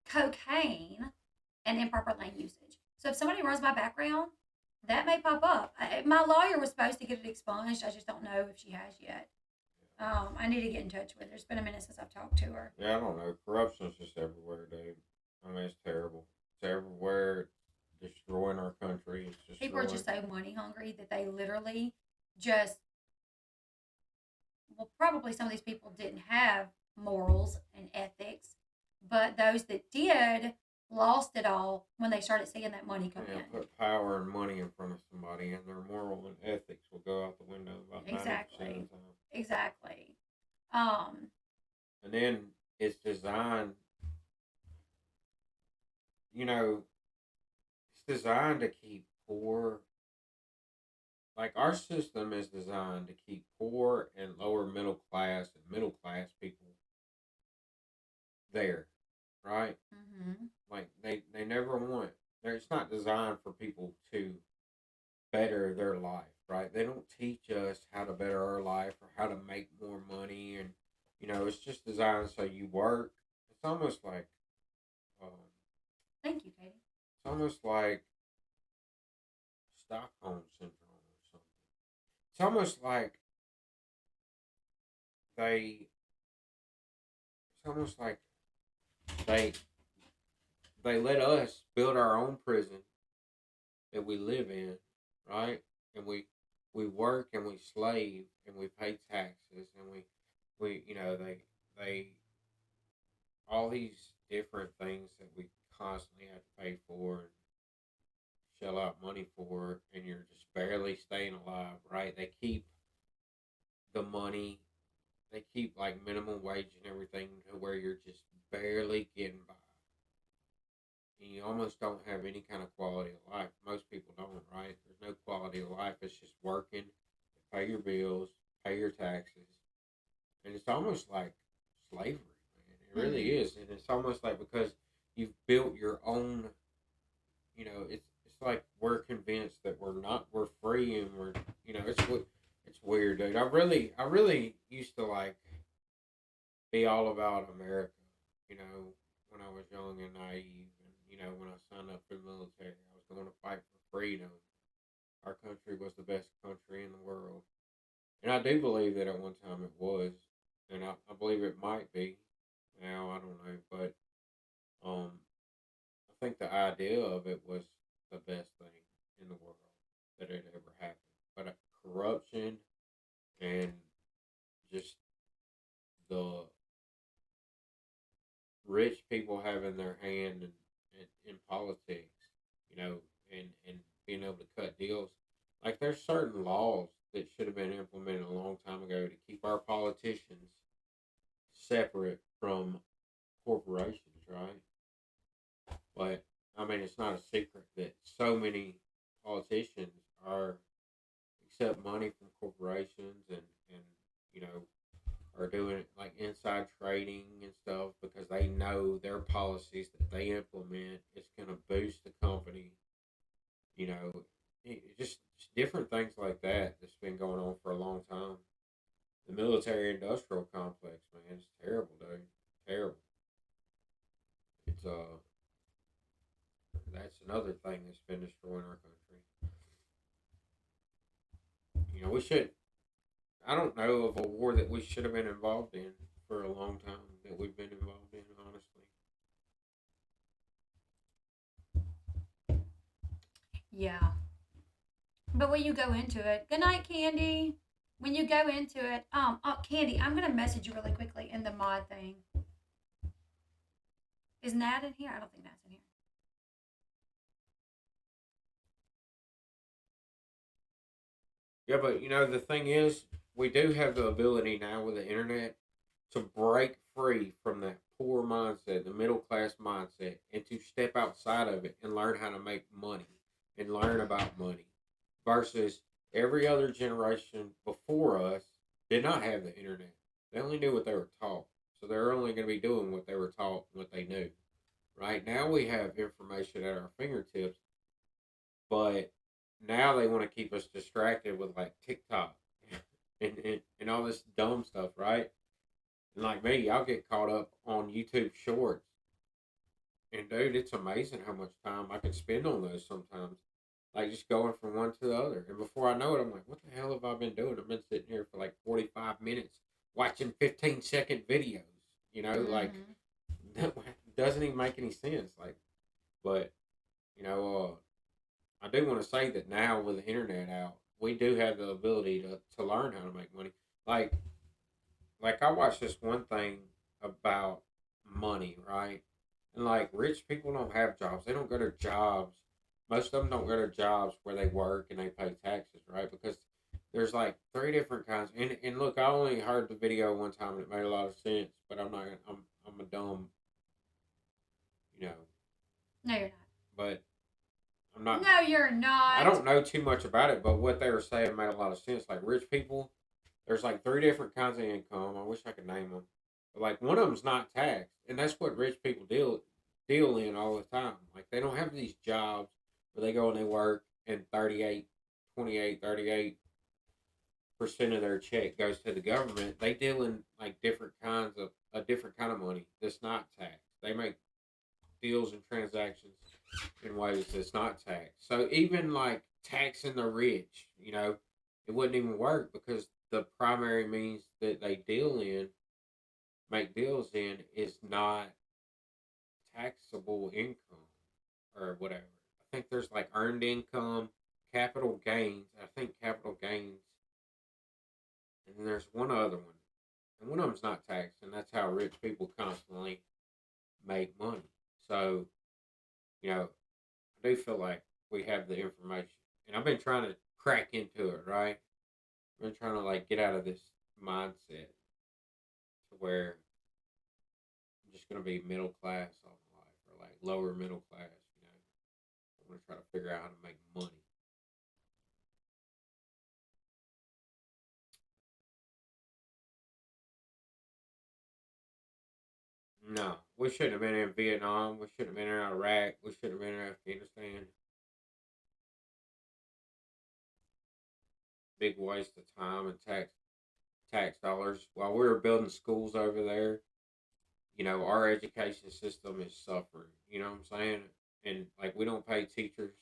[SPEAKER 1] cocaine, and improper land usage. So if somebody runs my background, that may pop up. My lawyer was supposed to get it expunged. I just don't know if she has yet. I need to get in touch with her. It's been a minute since I've talked to her.
[SPEAKER 2] Yeah, I don't know. Corruption's just everywhere, dude. I mean, it's terrible. It's everywhere. It's destroying our country. It's just
[SPEAKER 1] People are just so money hungry that they literally just, well, probably some of these people didn't have morals and ethics, but those that did lost it all when they started seeing that money come in.
[SPEAKER 2] Put power and money in front of somebody, and their moral and ethics will go out the window about 90% of the time.
[SPEAKER 1] Exactly.
[SPEAKER 2] And then it's designed, it's designed to keep poor. Like, our system is designed to keep poor and lower middle class and middle class people there, right?
[SPEAKER 1] Mm-hmm.
[SPEAKER 2] Like, they never want, it's not designed for people to better their life, right? They don't teach us how to better our life or how to make more money, and it's just designed so you work. It's almost like,
[SPEAKER 1] thank you, Katie.
[SPEAKER 2] It's almost like Stockholm syndrome or something. it's almost like they it's almost like they they let us build our own prison that we live in, right? And we work and we slave and we pay taxes and we they all these different things that we constantly have to pay for and shell out money for, and you're just barely staying alive, right? The money they keep like minimum wage and everything to where you're just barely getting by. And you almost don't have any kind of quality of life. Most people don't, right? There's no quality of life. It's just working, pay your bills, pay your taxes. And it's almost like slavery, man. It really
[SPEAKER 1] Mm-hmm.
[SPEAKER 2] is. And it's almost like because you've built your own, it's like we're convinced that we're free and it's weird, dude. I really used to like be all about America, when I was young and naive. And, when I signed up for the military, I was going to fight for freedom. Our country was the best country in the world. And I do believe that at one time it was. And I believe it might be. Now, I don't know. But I think the idea of it was the best thing in the world that had ever happened. But corruption and just the rich people having their hand in politics, and being able to cut deals. Like there's certain laws that should have been implemented a long time ago to keep our politicians separate from corporations, right? But I mean, it's not a secret that so many politicians are accept money from corporations and you know are doing like inside trading and stuff because they know their policies that they implement is going to boost the company. You know, just different things like that that's been going on for a long time. The military industrial complex, man, it's terrible, dude. Terrible. It's that's another thing that's been destroying our country. We should. I don't know of a war that we should have been involved in for a long time that we've been involved in. Honestly,
[SPEAKER 1] Yeah. But when you go into it, good night, Candy. When you go into it, oh, Candy, I'm gonna message you really quickly in the mod thing. Is Nat in here? I don't think Nat's in here.
[SPEAKER 2] yeah, but the thing is, we do have the ability now with the internet to break free from that poor mindset, the middle class mindset, and to step outside of it and learn how to make money and learn about money. Versus every other generation before us did not have the internet. They only knew what they were taught. So they're only going to be doing what they were taught and what they knew. Right now we have information at our fingertips, but now they want to keep us distracted with like TikTok and all this dumb stuff, right? And like me, I'll get caught up on YouTube shorts. And dude, it's amazing how much time I can spend on those sometimes. Like just going from one to the other. And before I know it, I'm like, what the hell have I been doing? I've been sitting here for like 45 minutes watching 15-second videos. Like
[SPEAKER 1] Mm-hmm.
[SPEAKER 2] that doesn't even make any sense. Like, but, you know, I do want to say that now with the internet out, we do have the ability to learn how to make money. Like, like I watched this one thing about money, right? And like rich people don't have jobs. They don't go to jobs. Most of them don't go to jobs where they work and they pay taxes, right? Because there's like three different kinds. And look, I only heard the video one time and it made a lot of sense, but I'm not. I'm a dumb, you know.
[SPEAKER 1] No, you're
[SPEAKER 2] But I'm
[SPEAKER 1] not.
[SPEAKER 2] not.
[SPEAKER 1] No, you're
[SPEAKER 2] I
[SPEAKER 1] not.
[SPEAKER 2] don't know too much about it, but what they were saying made a lot of sense. Like rich people, there's like three different kinds of income. I wish I could name them. But like one of them's not taxed, and that's what rich people deal in all the time. Like they don't have these jobs where they go and they work and 38% of their check goes to the government. They deal in like different kinds of a different kind of money that's not taxed. They make deals and transactions in ways that's not taxed. So even like taxing the rich, wouldn't even work because the primary means that they make deals in, is not taxable income or whatever. I think there's like earned income, capital gains. I think capital gains, and then there's one other one, and one of them's not taxed, and that's how rich people constantly make money. So, I do feel like we have the information, and I've been trying to crack into it. Right, I've been trying to like get out of this mindset to where I'm just gonna be middle class all my life, or like lower middle class. I'm gonna try to figure out how to make money. No, we shouldn't have been in Vietnam. We shouldn't have been in Iraq. We shouldn't have been in Afghanistan. Big waste of time and tax dollars. While we were building schools over there, our education system is suffering. You know what I'm saying? And like we don't pay teachers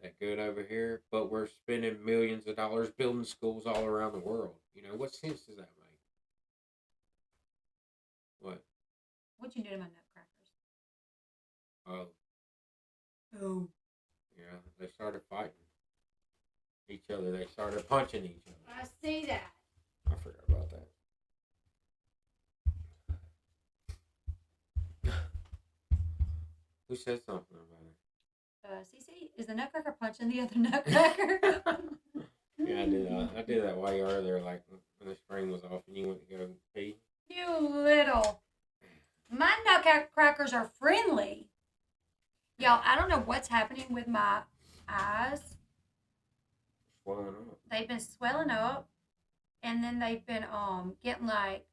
[SPEAKER 2] that good over here, but we're spending millions of dollars building schools all around the world. What sense does that make? What?
[SPEAKER 1] What'd you do to my nutcrackers?
[SPEAKER 2] Oh,
[SPEAKER 1] Oh.
[SPEAKER 2] yeah, they started fighting each other. They started punching each other.
[SPEAKER 1] I see that.
[SPEAKER 2] I forgot about that. Who said something about it?
[SPEAKER 1] Cece, is the nutcracker punching the other nutcracker?
[SPEAKER 2] Yeah, I did. I did that way earlier, like when the screen was off and you went to go pee.
[SPEAKER 1] You little. My nutcrackers are friendly. Y'all, I don't know what's happening with my eyes.
[SPEAKER 2] Swelling up.
[SPEAKER 1] They've been swelling up, and then they've been getting like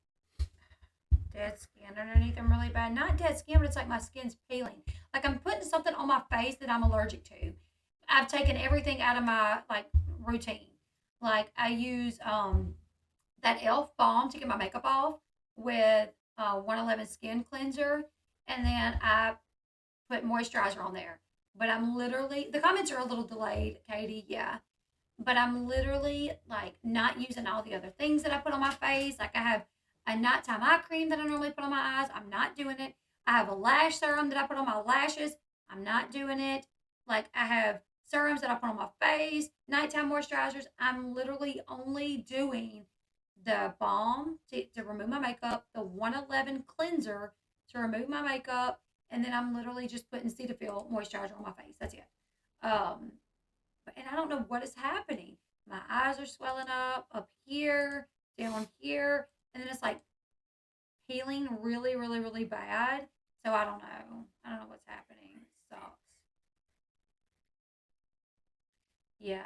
[SPEAKER 1] dead skin underneath them really bad. Not dead skin, but it's like my skin's peeling. Like I'm putting something on my face that I'm allergic to. I've taken everything out of my like routine. Like I use that Elf balm to get my makeup off with 111 skin cleanser, and then I put moisturizer on there. But I'm literally, the comments are a little delayed, Katie, yeah. But I'm literally like not using all the other things that I put on my face. Like I have a nighttime eye cream that I normally put on my eyes. I'm not doing it. I have a lash serum that I put on my lashes. I'm not doing it. Like I have serums that I put on my face, nighttime moisturizers. I'm literally only doing the balm to remove my makeup, the 111 cleanser to remove my makeup, and then I'm literally just putting Cetaphil moisturizer on my face. That's it. Um, and I don't know what is happening. My eyes are swelling up here, down here, and then it's like peeling really, really, really bad. So I don't know. I don't know what's happening. It sucks. Yeah.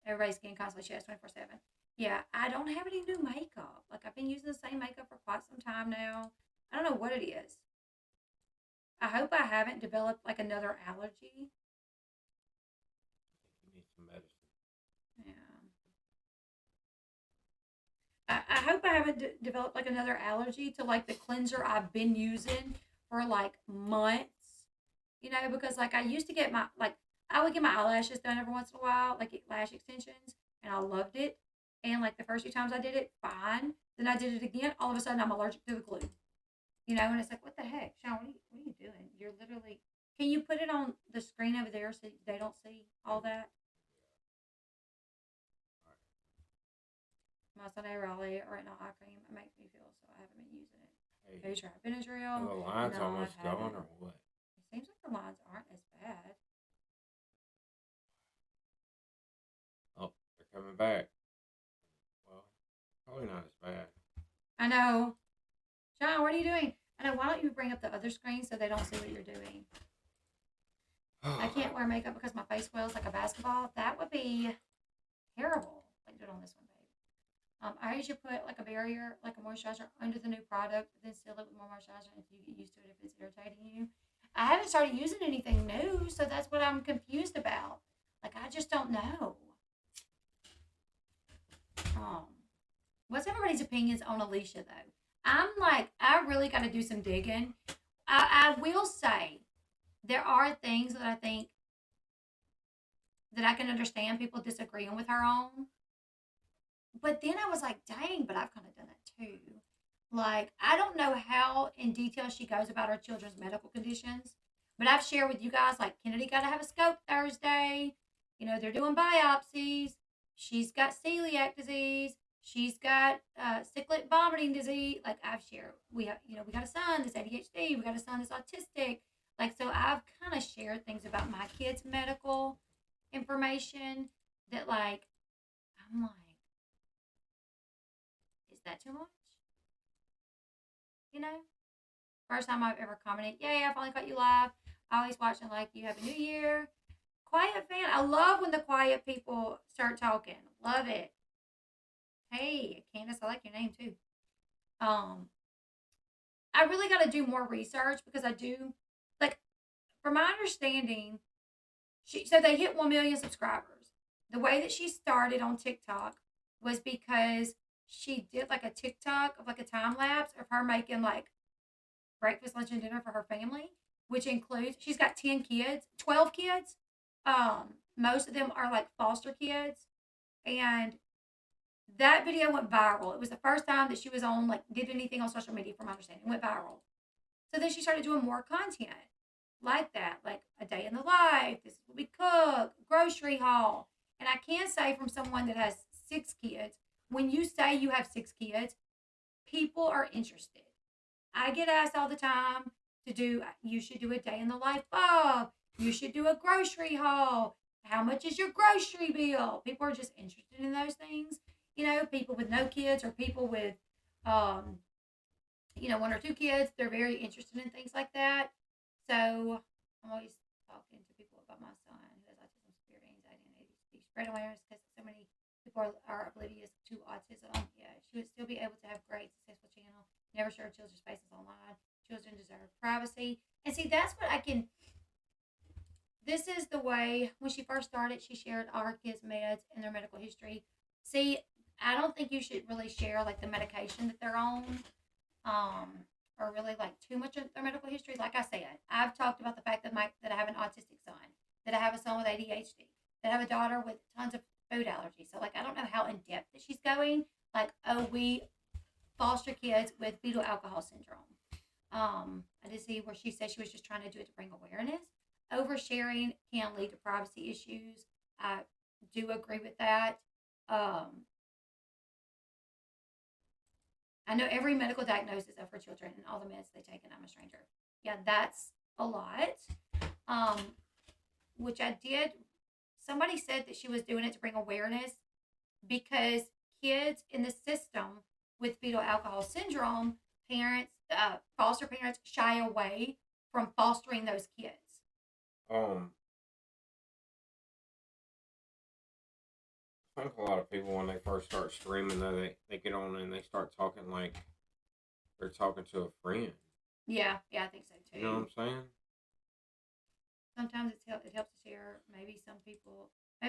[SPEAKER 1] Everybody's getting constantly stressed 24/7. Yeah, I don't have any new makeup. Like I've been using the same makeup for quite some time now. I don't know what it is. I hope I haven't developed like another allergy.
[SPEAKER 2] You need some medicine.
[SPEAKER 1] Yeah. I hope I haven't developed like another allergy to like the cleanser I've been using for like months. Because like I used to get my like I would get my eyelashes done every once in a while, like lash extensions, and I loved it. And like the first few times I did it, fine. Then I did it again. All of a sudden, I'm allergic to the glue. And it's like, what the heck, Sean? What are you doing? You're literally. Can you put it on the screen over there so they don't see all that? My Sunday Raleigh or retinol eye cream. It makes me feel so I haven't been using it.
[SPEAKER 2] Hey,
[SPEAKER 1] Have you tried Benadryl?
[SPEAKER 2] are the lines
[SPEAKER 1] No, I
[SPEAKER 2] almost gone
[SPEAKER 1] haven't.
[SPEAKER 2] or what?
[SPEAKER 1] It seems like the lines aren't as bad.
[SPEAKER 2] Oh, they're coming back. Well, probably not as bad.
[SPEAKER 1] I know. Sean, what are you doing? I know. Why don't you bring up the other screen so they don't see what you're doing? I can't wear makeup because my face swells like a basketball. That would be terrible. Like, do it on this one, babe. I usually put like a barrier, like a moisturizer under the new product, then seal it with more moisturizer until you get used to it if it's irritating you. I haven't started using anything new, so that's what I'm confused about. Like, I just don't know. What's everybody's opinions on Alicia, though? I'm like, I really got to do some digging. I will say there are things that I think that I can understand people disagreeing with her on. but then I was like, dang, but I've kind of done that too. Like, I don't know how in detail she goes about her children's medical conditions, but I've shared with you guys, like, Kennedy got to have a scope Thursday. You know, they're doing biopsies. She's got celiac disease. She's got cyclic vomiting disease. Like, I've shared, we have, you know, we got a son that's ADHD. We got a son that's autistic. Like, so I've kind of shared things about my kids' medical information that, like, I'm like, is that too much? You know? First time I've ever commented, yay, I finally caught you live. I always watch and like you. Happy New Year. Quiet fan. I love when the quiet people start talking. Love it. Hey, Candace, I like your name too. Um, I really got to do more research because I do, like, from my understanding, so they hit 1 million subscribers. The way that she started on TikTok was because she did like a TikTok of like a time lapse of her making like breakfast, lunch, and dinner for her family, which includes she's got 10 kids, 12 kids. Most of them are like foster kids, and that video went viral. It was the first time that she was on like did anything on social media, from my understanding. It went viral. So then she started doing more content like that, like a day in the life. This is what we cook, grocery haul. And I can say from someone that has 6 kids, when you say you have 6 kids, people are interested. I get asked all the time to do, you should do a day in the life of, you should do a grocery haul. How much is your grocery bill? People are just interested in those things. You know, people with no kids or people with, um, 1 or 2 kids, they're very interested in things like that. So I'm always talking to people about my son who has autism, severe anxiety, and ADHD. Spread awareness because so many people are oblivious to autism. Yeah, she would still be able to have great, successful channel. Never share children's faces online. Children deserve privacy. And see, that's what I can. This is the way, when she first started, she shared all her kids' meds and their medical history. See, I don't think you should really share like the medication that they're on, or really like too much of their medical history. Like I said, I've talked about the fact that I have an autistic son, that I have a son with ADHD, that I have a daughter with tons of food allergies. So like I don't know how in depth that she's going. Like, oh, we foster kids with fetal alcohol syndrome. I did see where she said she was just trying to do it to bring awareness. Oversharing can lead to privacy issues. I do agree with that. Um, I know every medical diagnosis of her children and all the meds they take, and I'm a stranger. Yeah, that's a lot. Um, which I did. Somebody said that she was doing it to bring awareness because kids in the system with fetal alcohol syndrome, parents, foster parents shy away from fostering those kids.
[SPEAKER 2] Um, I think a lot of people when they first start streaming, though, they get on and they start talking like they're talking to a friend.
[SPEAKER 1] Yeah, I think so too.
[SPEAKER 2] You know what I'm saying?
[SPEAKER 1] Sometimes it helps to share. Maybe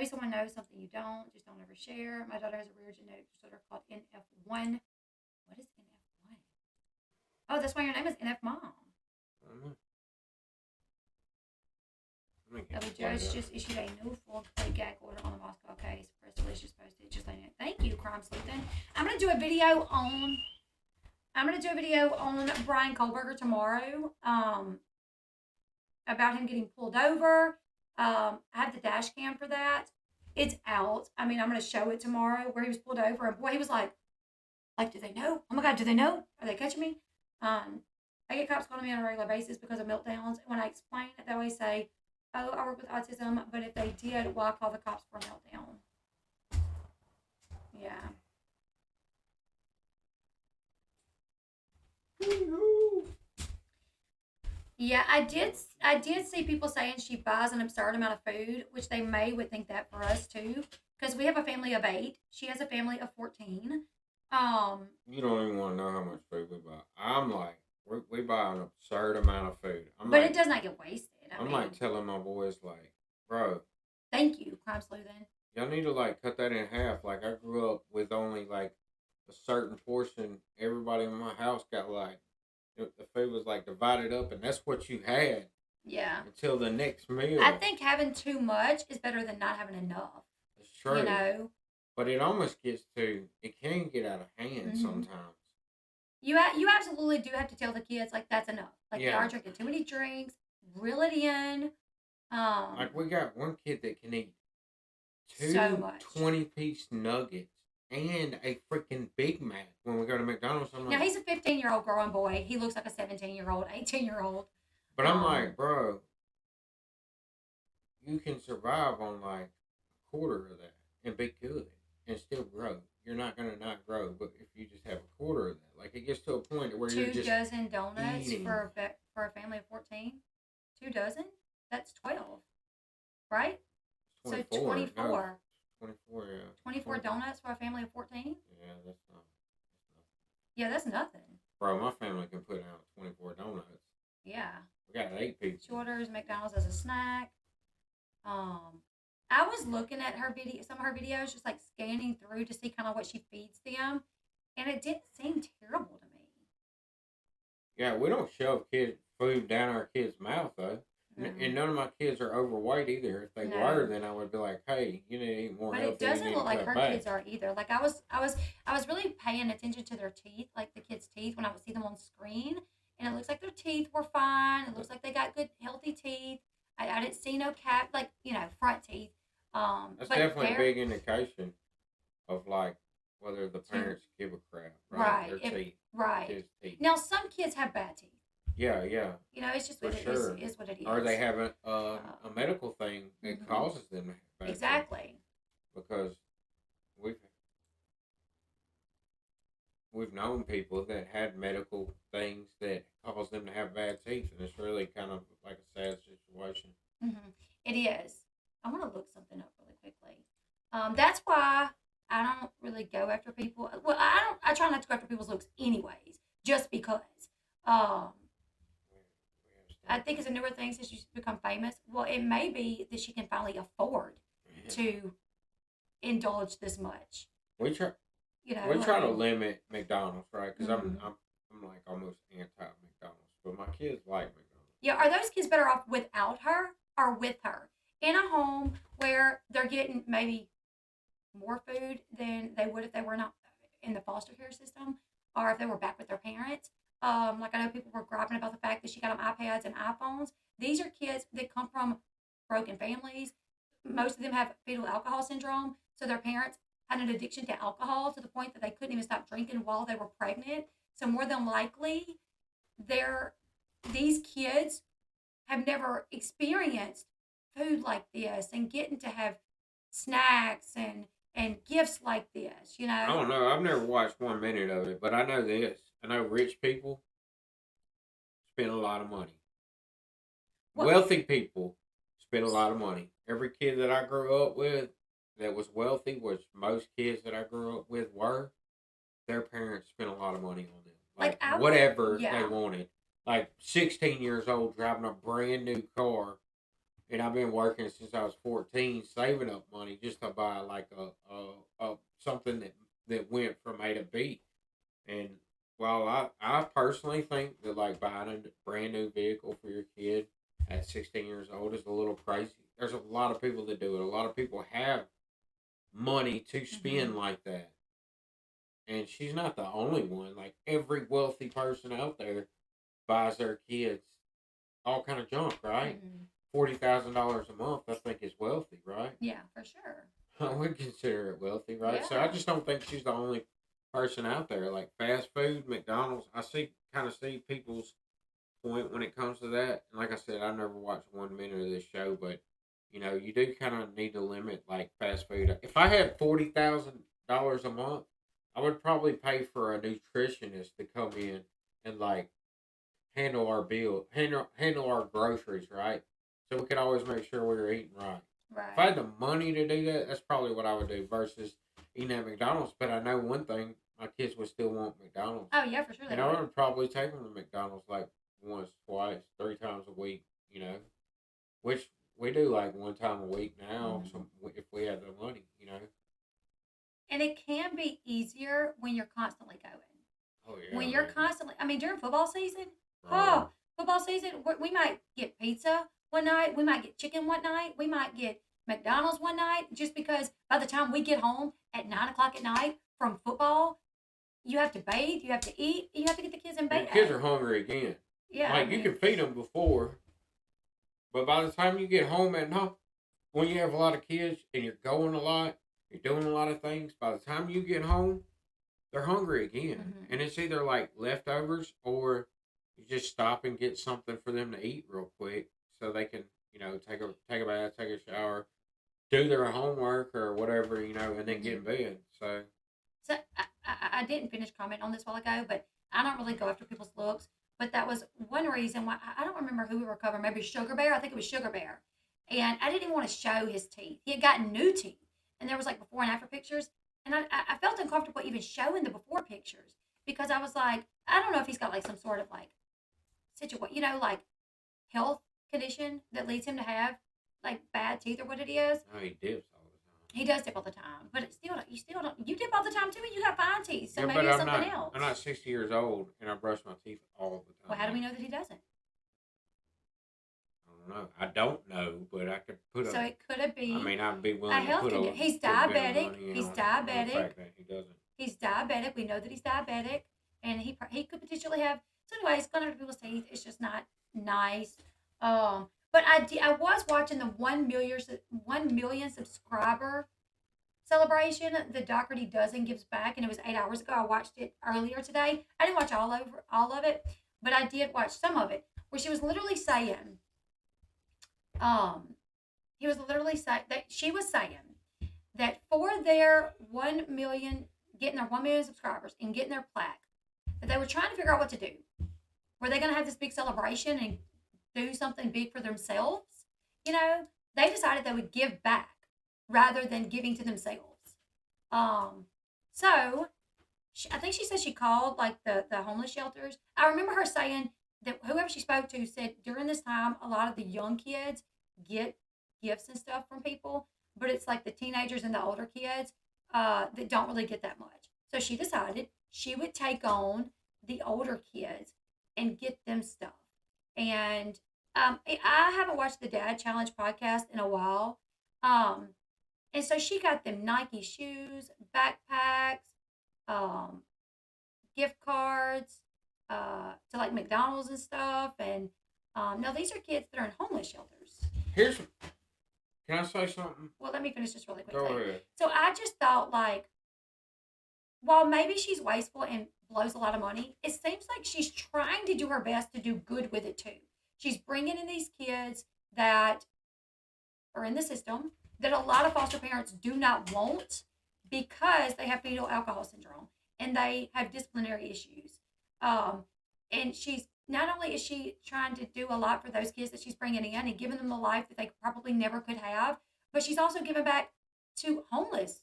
[SPEAKER 1] someone knows something you don't. Just don't ever share. My daughter has a rare genetic disorder called NF1. What is NF1? Oh, that's why your name is NF Mom.
[SPEAKER 2] I don't know.
[SPEAKER 1] The judge just issued a new full plea gag order on the Moscow case. Press release just posted. Just letting it. Thank you, Crime Sleuthing. I'm gonna do a video on Brian Kohlberger tomorrow. About him getting pulled over. I have the dash cam for that. It's out. I mean, I'm gonna show it tomorrow where he was pulled over, and boy, he was like, do they know? Oh my God, do they know? Are they catching me? I get cops calling me on a regular basis because of meltdowns. When I explain it, they always say, oh, I work with autism, but if they did, why call the cops for a meltdown? Yeah. Yeah, I did see people saying she buys an absurd amount of food, which they would think that for us too, because we have a family of 8. She has a family of 14.
[SPEAKER 2] You don't even want to know how much food we buy. I'm like, we buy an absurd amount of food.
[SPEAKER 1] But it does not get wasted.
[SPEAKER 2] I'm like telling my boys, like, bro.
[SPEAKER 1] Thank you, Crime Sleuthing.
[SPEAKER 2] Y'all need to like cut that in half. Like I grew up with only like a certain portion. Everybody in my house got like the food was like divided up, and that's what you had.
[SPEAKER 1] Yeah.
[SPEAKER 2] Until the next meal.
[SPEAKER 1] I think having too much is better than not having enough.
[SPEAKER 2] It's true.
[SPEAKER 1] You know,
[SPEAKER 2] But it almost gets to, it can get out of hand
[SPEAKER 1] Mhm.
[SPEAKER 2] sometimes.
[SPEAKER 1] You absolutely do have to tell the kids like that's enough. Like you
[SPEAKER 2] Yeah.
[SPEAKER 1] are drinking too many drinks. Reel it in.
[SPEAKER 2] Like we got one kid that can eat
[SPEAKER 1] So
[SPEAKER 2] two
[SPEAKER 1] much.
[SPEAKER 2] 20-piece nuggets and a freaking Big Mac when we go to McDonald's. I'm
[SPEAKER 1] Now
[SPEAKER 2] like,
[SPEAKER 1] he's a 15-year-old growing boy. He looks like a 17-year-old, 18-year-old.
[SPEAKER 2] but I'm like, bro, you can survive on like a quarter of that and be good and still grow. You're not gonna not grow, but if you just have a quarter of that, like it gets to a point where you're
[SPEAKER 1] 2
[SPEAKER 2] just
[SPEAKER 1] dozen donuts
[SPEAKER 2] eating.
[SPEAKER 1] for a family of 14. 2 dozen? That's 12, right?
[SPEAKER 2] 24.
[SPEAKER 1] So 24.
[SPEAKER 2] No, 24, yeah.
[SPEAKER 1] 24 donuts for a family of 14?
[SPEAKER 2] Yeah, that's not.
[SPEAKER 1] Yeah, that's nothing.
[SPEAKER 2] Bro, my family can put out 24 donuts.
[SPEAKER 1] Yeah.
[SPEAKER 2] We got 8 people.
[SPEAKER 1] She orders McDonald's as a snack. I was looking at some of her videos, just like scanning through to see kind of what she feeds them, and it didn't seem terrible to me.
[SPEAKER 2] Yeah, we don't shove food down our kids' mouth though. And none of my kids are overweight either. If they were, then I would be like, "Hey, you need to eat more healthy."
[SPEAKER 1] But it doesn't look like her kids are either. Like I was really paying attention to their teeth, like the kids' teeth, when I would see them on screen, and it looks like their teeth were fine. It looks like they got good, healthy teeth. I didn't see no cap, like front teeth.
[SPEAKER 2] That's definitely a big indication of like whether the parents give a crap, right? Their teeth,
[SPEAKER 1] right.
[SPEAKER 2] Kids' teeth.
[SPEAKER 1] Now some kids have bad teeth.
[SPEAKER 2] Yeah.
[SPEAKER 1] It's just what it is what it is.
[SPEAKER 2] Or they have a medical thing that causes them to have bad
[SPEAKER 1] exactly.
[SPEAKER 2] Teeth. Because we've known people that had medical things that cause them to have bad teeth, and it's really kind of like a sad situation.
[SPEAKER 1] Mm-hmm. It is. I want to look something up really quickly. That's why I don't really go after people. Well, I try not to go after people's looks anyways, just because. I think it's a newer thing since she's become famous. Well, it may be that she can finally afford to indulge this much.
[SPEAKER 2] We try. We try to limit McDonald's, right? Because I'm like almost anti McDonald's, but my kids like McDonald's.
[SPEAKER 1] Yeah, are those kids better off without her or with her in a home where they're getting maybe more food than they would if they were not in the foster care system or if they were back with their parents? Like I know people were griping about the fact that she got them iPads and iPhones. These are kids that come from broken families. Most of them have fetal alcohol syndrome, so their parents had an addiction to alcohol to the point that they couldn't even stop drinking while they were pregnant. So more than likely, these kids have never experienced food like this and getting to have snacks and gifts like this.
[SPEAKER 2] I don't know. I've never watched 1 minute of it, but I know this. I know rich people spend a lot of money. Wealthy people spend a lot of money. Every kid that I grew up with that was wealthy, which most kids that I grew up with were, their parents spent a lot of money on them. Like whatever they wanted. Like 16 years old driving a brand new car. And I've been working since I was 14, saving up money just to buy like a something that went from A to B. And while I personally think that like buying a brand new vehicle for your kid at 16 years old is a little crazy. There's a lot of people that do it. A lot of people have money to spend like that. And she's not the only one. Like every wealthy person out there buys their kids all kind of junk, right? $40,000 a month, I think, is wealthy, right?
[SPEAKER 1] Yeah, for sure.
[SPEAKER 2] I would consider it wealthy, right?
[SPEAKER 1] Yeah.
[SPEAKER 2] So I just don't think she's the only person out there. Like fast food, McDonald's, I kind of see people's point when it comes to that. And like I said, I never watched 1 minute of this show, but you do kind of need to limit like fast food. If I had $40,000 a month, I would probably pay for a nutritionist to come in and like handle our bill, handle our groceries, right? So we could always make sure we were eating right.
[SPEAKER 1] Right.
[SPEAKER 2] If I had the money to do that, that's probably what I would do versus eating at McDonald's. But I know one thing, my kids would still want McDonald's.
[SPEAKER 1] Oh, yeah, for sure.
[SPEAKER 2] And I would probably take them to McDonald's like once, twice, 3 times a week, which we do like 1 time a week now if we have the money,
[SPEAKER 1] And it can be easier when you're constantly going.
[SPEAKER 2] Oh, yeah.
[SPEAKER 1] When you're constantly, during football season, we might get pizza one night, we might get chicken one night, we might get McDonald's one night, just because by the time we get home, at 9 o'clock at night from football. You have to bathe, you have to eat, you have to get the kids in bed.
[SPEAKER 2] And the kids are hungry again.
[SPEAKER 1] Yeah,
[SPEAKER 2] like you can feed them before, but by the time you get home at night, when you have a lot of kids and you're going a lot, you're doing a lot of things. By the time you get home, they're hungry again, and it's either like leftovers or you just stop and get something for them to eat real quick, so they can take a bath, take a shower, do their homework or whatever, and then get in bed. So
[SPEAKER 1] I didn't finish comment on this a while ago, but I don't really go after people's looks. But that was one reason why I don't remember who we were covering. Maybe Sugar Bear. I think it was Sugar Bear. And I didn't even want to show his teeth. He had gotten new teeth, and there was like before and after pictures. And I felt uncomfortable even showing the before pictures because I was like, I don't know if he's got like some sort of like situation, like health condition that leads him to have like bad teeth or what it is.
[SPEAKER 2] no, he dips all the time.
[SPEAKER 1] He does dip all the time, but it's still don't. You dip all the time too, and you got fine teeth, so
[SPEAKER 2] Yeah,
[SPEAKER 1] maybe
[SPEAKER 2] but
[SPEAKER 1] it's
[SPEAKER 2] I'm
[SPEAKER 1] something
[SPEAKER 2] not.
[SPEAKER 1] else.
[SPEAKER 2] I'm not 60 years old, and I brush my teeth all the time.
[SPEAKER 1] Well, how do we know that he doesn't?
[SPEAKER 2] I don't know. I don't know, but I could put
[SPEAKER 1] So it could be.
[SPEAKER 2] I mean, I'd be willing
[SPEAKER 1] a
[SPEAKER 2] to
[SPEAKER 1] health
[SPEAKER 2] put
[SPEAKER 1] condition. He's
[SPEAKER 2] put a bit of
[SPEAKER 1] diabetic.
[SPEAKER 2] money
[SPEAKER 1] He's
[SPEAKER 2] on
[SPEAKER 1] diabetic.
[SPEAKER 2] the fact that he doesn't.
[SPEAKER 1] He's diabetic. We know that he's diabetic, and he could potentially have. So, anyways, going after people's teeth, it's just not nice. But I was watching the 1 million subscriber celebration. The Dougherty Dozen gives back, and it was 8 hours ago. I watched it earlier today. I didn't watch all of it, but I did watch some of it, where she was literally saying, he was literally saying that she was saying that for their 1 million, getting their 1 million subscribers and getting their plaque, that they were trying to figure out what to do. Were they going to have this big celebration and do something big for themselves? They decided they would give back rather than giving to themselves. So I think she said she called like the homeless shelters. I remember her saying that whoever she spoke to said during this time, a lot of the young kids get gifts and stuff from people, but it's like the teenagers and the older kids that don't really get that much. So she decided she would take on the older kids and get them stuff. And I haven't watched the Dad Challenge podcast in a while. And so she got them Nike shoes, backpacks, gift cards to like McDonald's and stuff. And now these are kids that are in homeless shelters.
[SPEAKER 2] Can I say something?
[SPEAKER 1] Well, let me finish this really quick.
[SPEAKER 2] Go ahead.
[SPEAKER 1] So I just thought like, while maybe she's wasteful and blows a lot of money, it seems like she's trying to do her best to do good with it too. She's bringing in these kids that are in the system that a lot of foster parents do not want because they have fetal alcohol syndrome and they have disciplinary issues. And she's not only is she trying to do a lot for those kids that she's bringing in and giving them the life that they probably never could have, but she's also giving back to homeless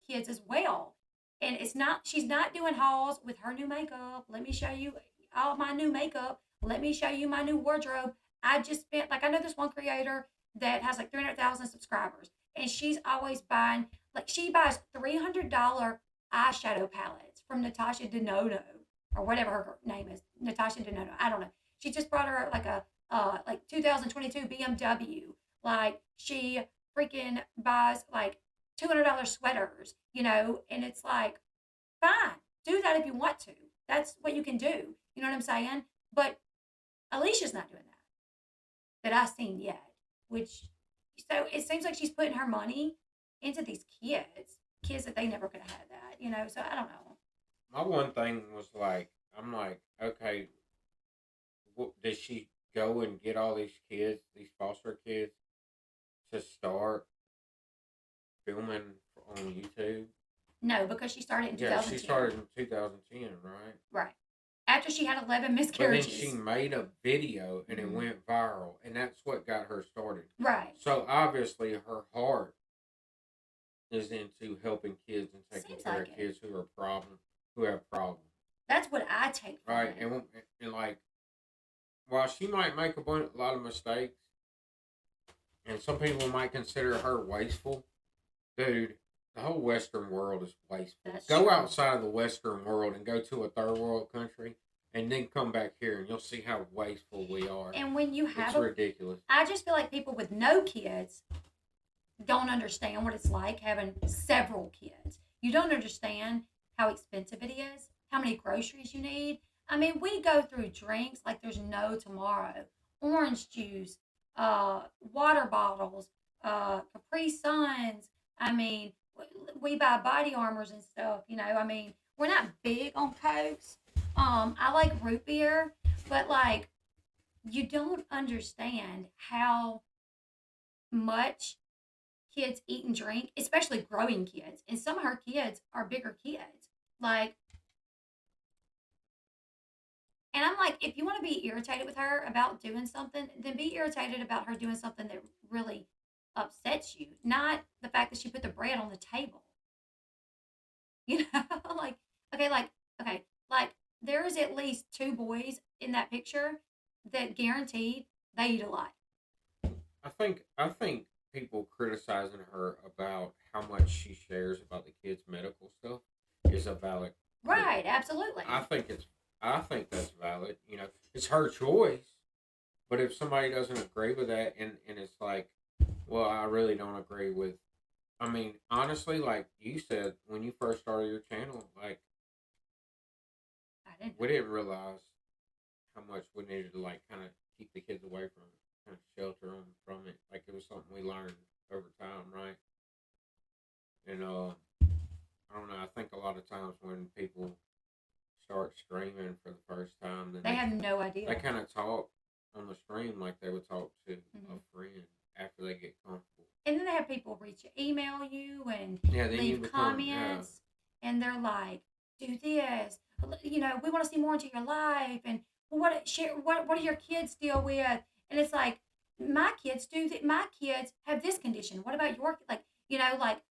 [SPEAKER 1] kids as well. And she's not doing hauls with her new makeup. Let me show you all my new makeup. Let me show you my new wardrobe. I just spent, like, I know this one creator that has like 300,000 subscribers, and she's always buying, like, she buys $300 eyeshadow palettes from Natasha Denono, or whatever her name is, Natasha Denono. I don't know. She just brought her like a 2022 BMW. Like, she freaking buys like $200 sweaters, and it's like, fine, do that if you want to. That's what you can do. You know what I'm saying? But Alicia's not doing that I've seen yet. So it seems like she's putting her money into these kids that they never could have had that, so I don't know.
[SPEAKER 2] My one thing was like, I'm like, okay, did she go and get all these kids, these foster kids, to start filming on YouTube?
[SPEAKER 1] No, because she started in 2010.
[SPEAKER 2] Yeah, she started in 2010, right?
[SPEAKER 1] Right. After she had 11 miscarriages.
[SPEAKER 2] But then she made a video and it went viral, and that's what got her started.
[SPEAKER 1] Right.
[SPEAKER 2] So obviously her heart is into helping kids and taking care of kids who have problems.
[SPEAKER 1] That's what I take from
[SPEAKER 2] right.
[SPEAKER 1] it.
[SPEAKER 2] And like, while she might make a lot of mistakes, and some people might consider her wasteful, dude, the whole Western world is wasteful. Go outside of the Western world and go to a third world country, and then come back here, and you'll see how wasteful we are.
[SPEAKER 1] And when you have
[SPEAKER 2] it's ridiculous.
[SPEAKER 1] I just feel like people with no kids don't understand what it's like having several kids. You don't understand how expensive it is, how many groceries you need. I mean, we go through drinks like there's no tomorrow. Orange juice, water bottles, Capri Suns. I mean, we buy body armors and stuff. I mean, we're not big on cokes. I like root beer, but like you don't understand how much kids eat and drink, especially growing kids. And some of her kids are bigger kids. Like, and I'm like, if you want to be irritated with her about doing something, then be irritated about her doing something that really upsets you, not the fact that she put the bread on the table. You know, like, okay, like, okay, like, there is at least two boys in that picture that guaranteed they eat a lot.
[SPEAKER 2] I think people criticizing her about how much she shares about the kids' medical stuff is a valid.
[SPEAKER 1] Right, absolutely.
[SPEAKER 2] I think it's. I think that's valid. It's her choice. But if somebody doesn't agree with that, and it's like, well, I really don't agree with. I mean, honestly, like you said when you first started your channel, like
[SPEAKER 1] I didn't.
[SPEAKER 2] we didn't realize how much we needed to like kind of keep the kids away from it, kind of shelter them from it. Like it was something we learned over time, right? And I don't know. I think a lot of times when people start streaming for the first time, then
[SPEAKER 1] They have no idea.
[SPEAKER 2] they kind of talk on the stream like they would talk to
[SPEAKER 1] Mhm.
[SPEAKER 2] a friend after they get comfortable.
[SPEAKER 1] And then they have people email you and
[SPEAKER 2] Yeah, then you
[SPEAKER 1] leave
[SPEAKER 2] become yeah.
[SPEAKER 1] comments, and they're like, "Do this, we want to see more into your life, and what do your kids deal with?" And it's like, my kids do that. My kids have this condition. What about your like? Like,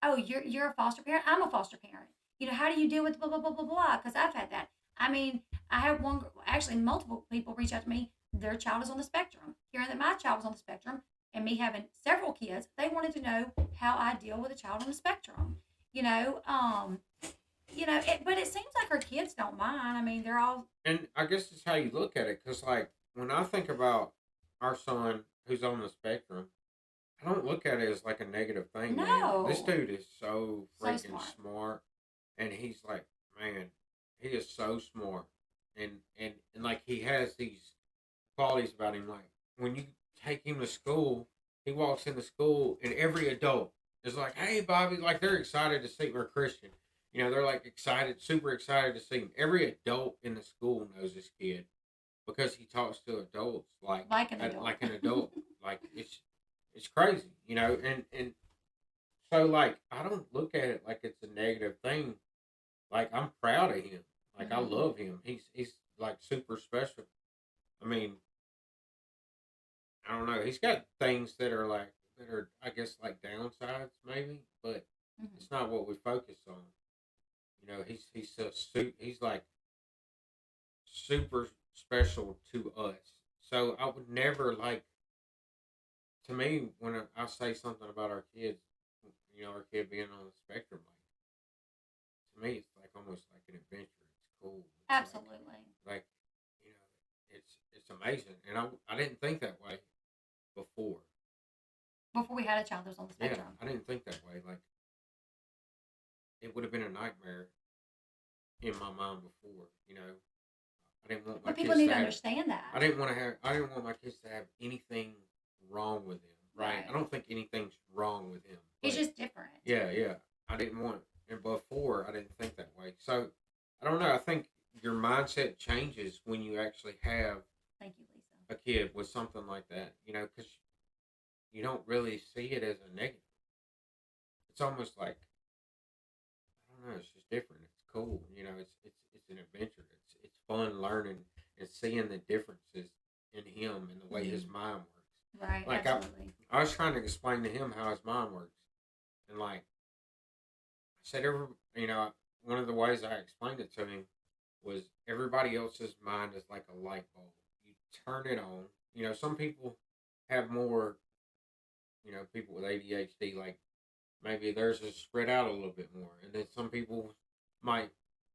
[SPEAKER 1] oh, you're a foster parent. I'm a foster parent. How do you deal with blah blah blah blah blah? Because I've had that. I mean, I have actually multiple people reach out to me. Their child is on the spectrum. Hearing that my child was on the spectrum, and me having several kids, they wanted to know how I deal with a child on the spectrum. You know, um, but it seems like her kids don't mind. I mean, they're all
[SPEAKER 2] And I guess it's how you look at it, because like when I think about our son who's on the spectrum, I don't look at it as like a negative thing, man. This
[SPEAKER 1] no,
[SPEAKER 2] dude is so
[SPEAKER 1] so
[SPEAKER 2] freaking
[SPEAKER 1] smart.
[SPEAKER 2] smart, and he's like, man, he is so smart, and like he has these qualities about him. Like when you take him to school, he walks into school, and every adult is like, "Hey, Bobby!" Like they're excited to see him. Or Christian, they're like excited, super excited to see him. Every adult in the school knows this kid because he talks to adults
[SPEAKER 1] Like an adult.
[SPEAKER 2] like an adult. Like it's crazy, and so like I don't look at it like it's a negative thing. Like I'm proud of him. Like I
[SPEAKER 1] Mhm.
[SPEAKER 2] love him. He's like super special. I mean, I don't know. He's got things that are I guess like downsides maybe, but
[SPEAKER 1] Mhm.
[SPEAKER 2] it's not what we focus on. He's like super special to us. So I would never like to me when I say something about our kids, our kid being on the spectrum, like to me it's like almost like an adventure. It's cool. It's
[SPEAKER 1] Absolutely.
[SPEAKER 2] like you know, it's amazing, and I didn't think that way before.
[SPEAKER 1] Before we had a child that was on the
[SPEAKER 2] Yeah,
[SPEAKER 1] spectrum.
[SPEAKER 2] I didn't think that way. Like it would have been a nightmare in my mind before. I didn't want my
[SPEAKER 1] But people
[SPEAKER 2] kids
[SPEAKER 1] need
[SPEAKER 2] to
[SPEAKER 1] to
[SPEAKER 2] have.
[SPEAKER 1] understand that.
[SPEAKER 2] I didn't want my kids to have anything wrong with him. Right.
[SPEAKER 1] Right.
[SPEAKER 2] I don't think anything's wrong with him.
[SPEAKER 1] He's
[SPEAKER 2] But
[SPEAKER 1] just different.
[SPEAKER 2] yeah, yeah. I didn't want, and before I didn't think that way. So I don't know. I think your mindset changes when you actually have
[SPEAKER 1] Thank you, Lisa.
[SPEAKER 2] a kid with something like that. Because you don't really see it as a negative. It's almost like I don't know. It's just different. It's cool. It's an adventure. It's fun learning and seeing the differences in him and the way his
[SPEAKER 1] Mhm.
[SPEAKER 2] mind works.
[SPEAKER 1] Right,
[SPEAKER 2] Like
[SPEAKER 1] absolutely.
[SPEAKER 2] I was trying to explain to him how his mind works, and like I said, one of the ways I explained it to him was everybody else's mind is like a light bulb. You turn it on. Some people have more. People with ADHD, like maybe theirs is spread out a little bit more, and then some people might,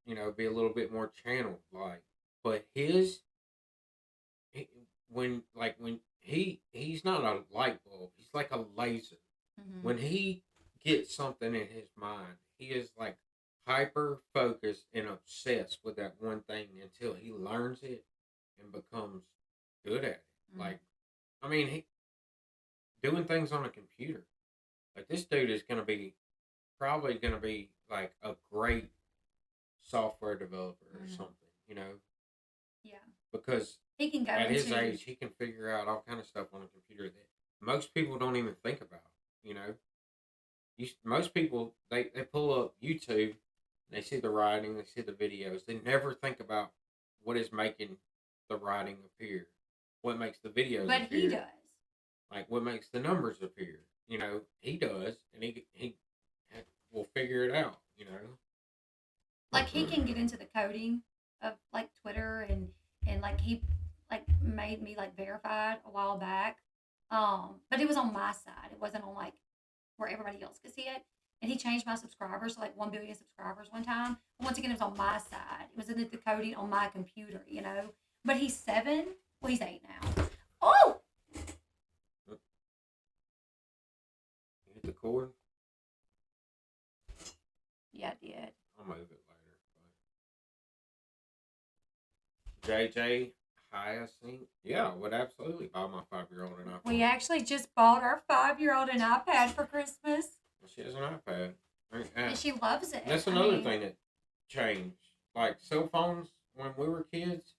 [SPEAKER 2] be a little bit more channeled, like. But he, when he's not a light bulb, he's like a laser.
[SPEAKER 1] Mm-hmm.
[SPEAKER 2] When he gets something in his mind, he is like hyper focused and obsessed with that one thing until he learns it and becomes good at it.
[SPEAKER 1] Mm-hmm.
[SPEAKER 2] Like, I mean, he doing things on a computer. Like this dude is gonna be probably gonna be like a great software developer or
[SPEAKER 1] Mm-hmm.
[SPEAKER 2] something, you know,
[SPEAKER 1] Yeah.
[SPEAKER 2] because
[SPEAKER 1] He can go
[SPEAKER 2] at his
[SPEAKER 1] into.
[SPEAKER 2] age he can figure out all kind of stuff on a computer that most people don't even think about. You know, most people they pull up YouTube, they see the writing, they see the videos, they never think about what is making the writing appear, what makes the videos
[SPEAKER 1] But he
[SPEAKER 2] appear,
[SPEAKER 1] does.
[SPEAKER 2] like what makes the numbers appear. You know, he does, and he will figure it out. You know,
[SPEAKER 1] Like he can get into the coding of like Twitter and like he like made me like verified a while back. But it was on my side. It wasn't on like where everybody else could see it. And he changed my subscribers to like 1 billion subscribers one time. But once again, it was on my side. It was in the coding on my computer, you know. But he's 7. Well, he's 8 now. Oh,
[SPEAKER 2] you hit the cord.
[SPEAKER 1] yeah, I did.
[SPEAKER 2] I'll move it later. But JJ Hyacinth, yeah, I would absolutely buy my 5-year-old an iPhone.
[SPEAKER 1] We actually just bought our 5-year-old an iPad for Christmas.
[SPEAKER 2] She has an iPad.
[SPEAKER 1] And she loves it.
[SPEAKER 2] That's another thing that changed. Like cell phones when we were kids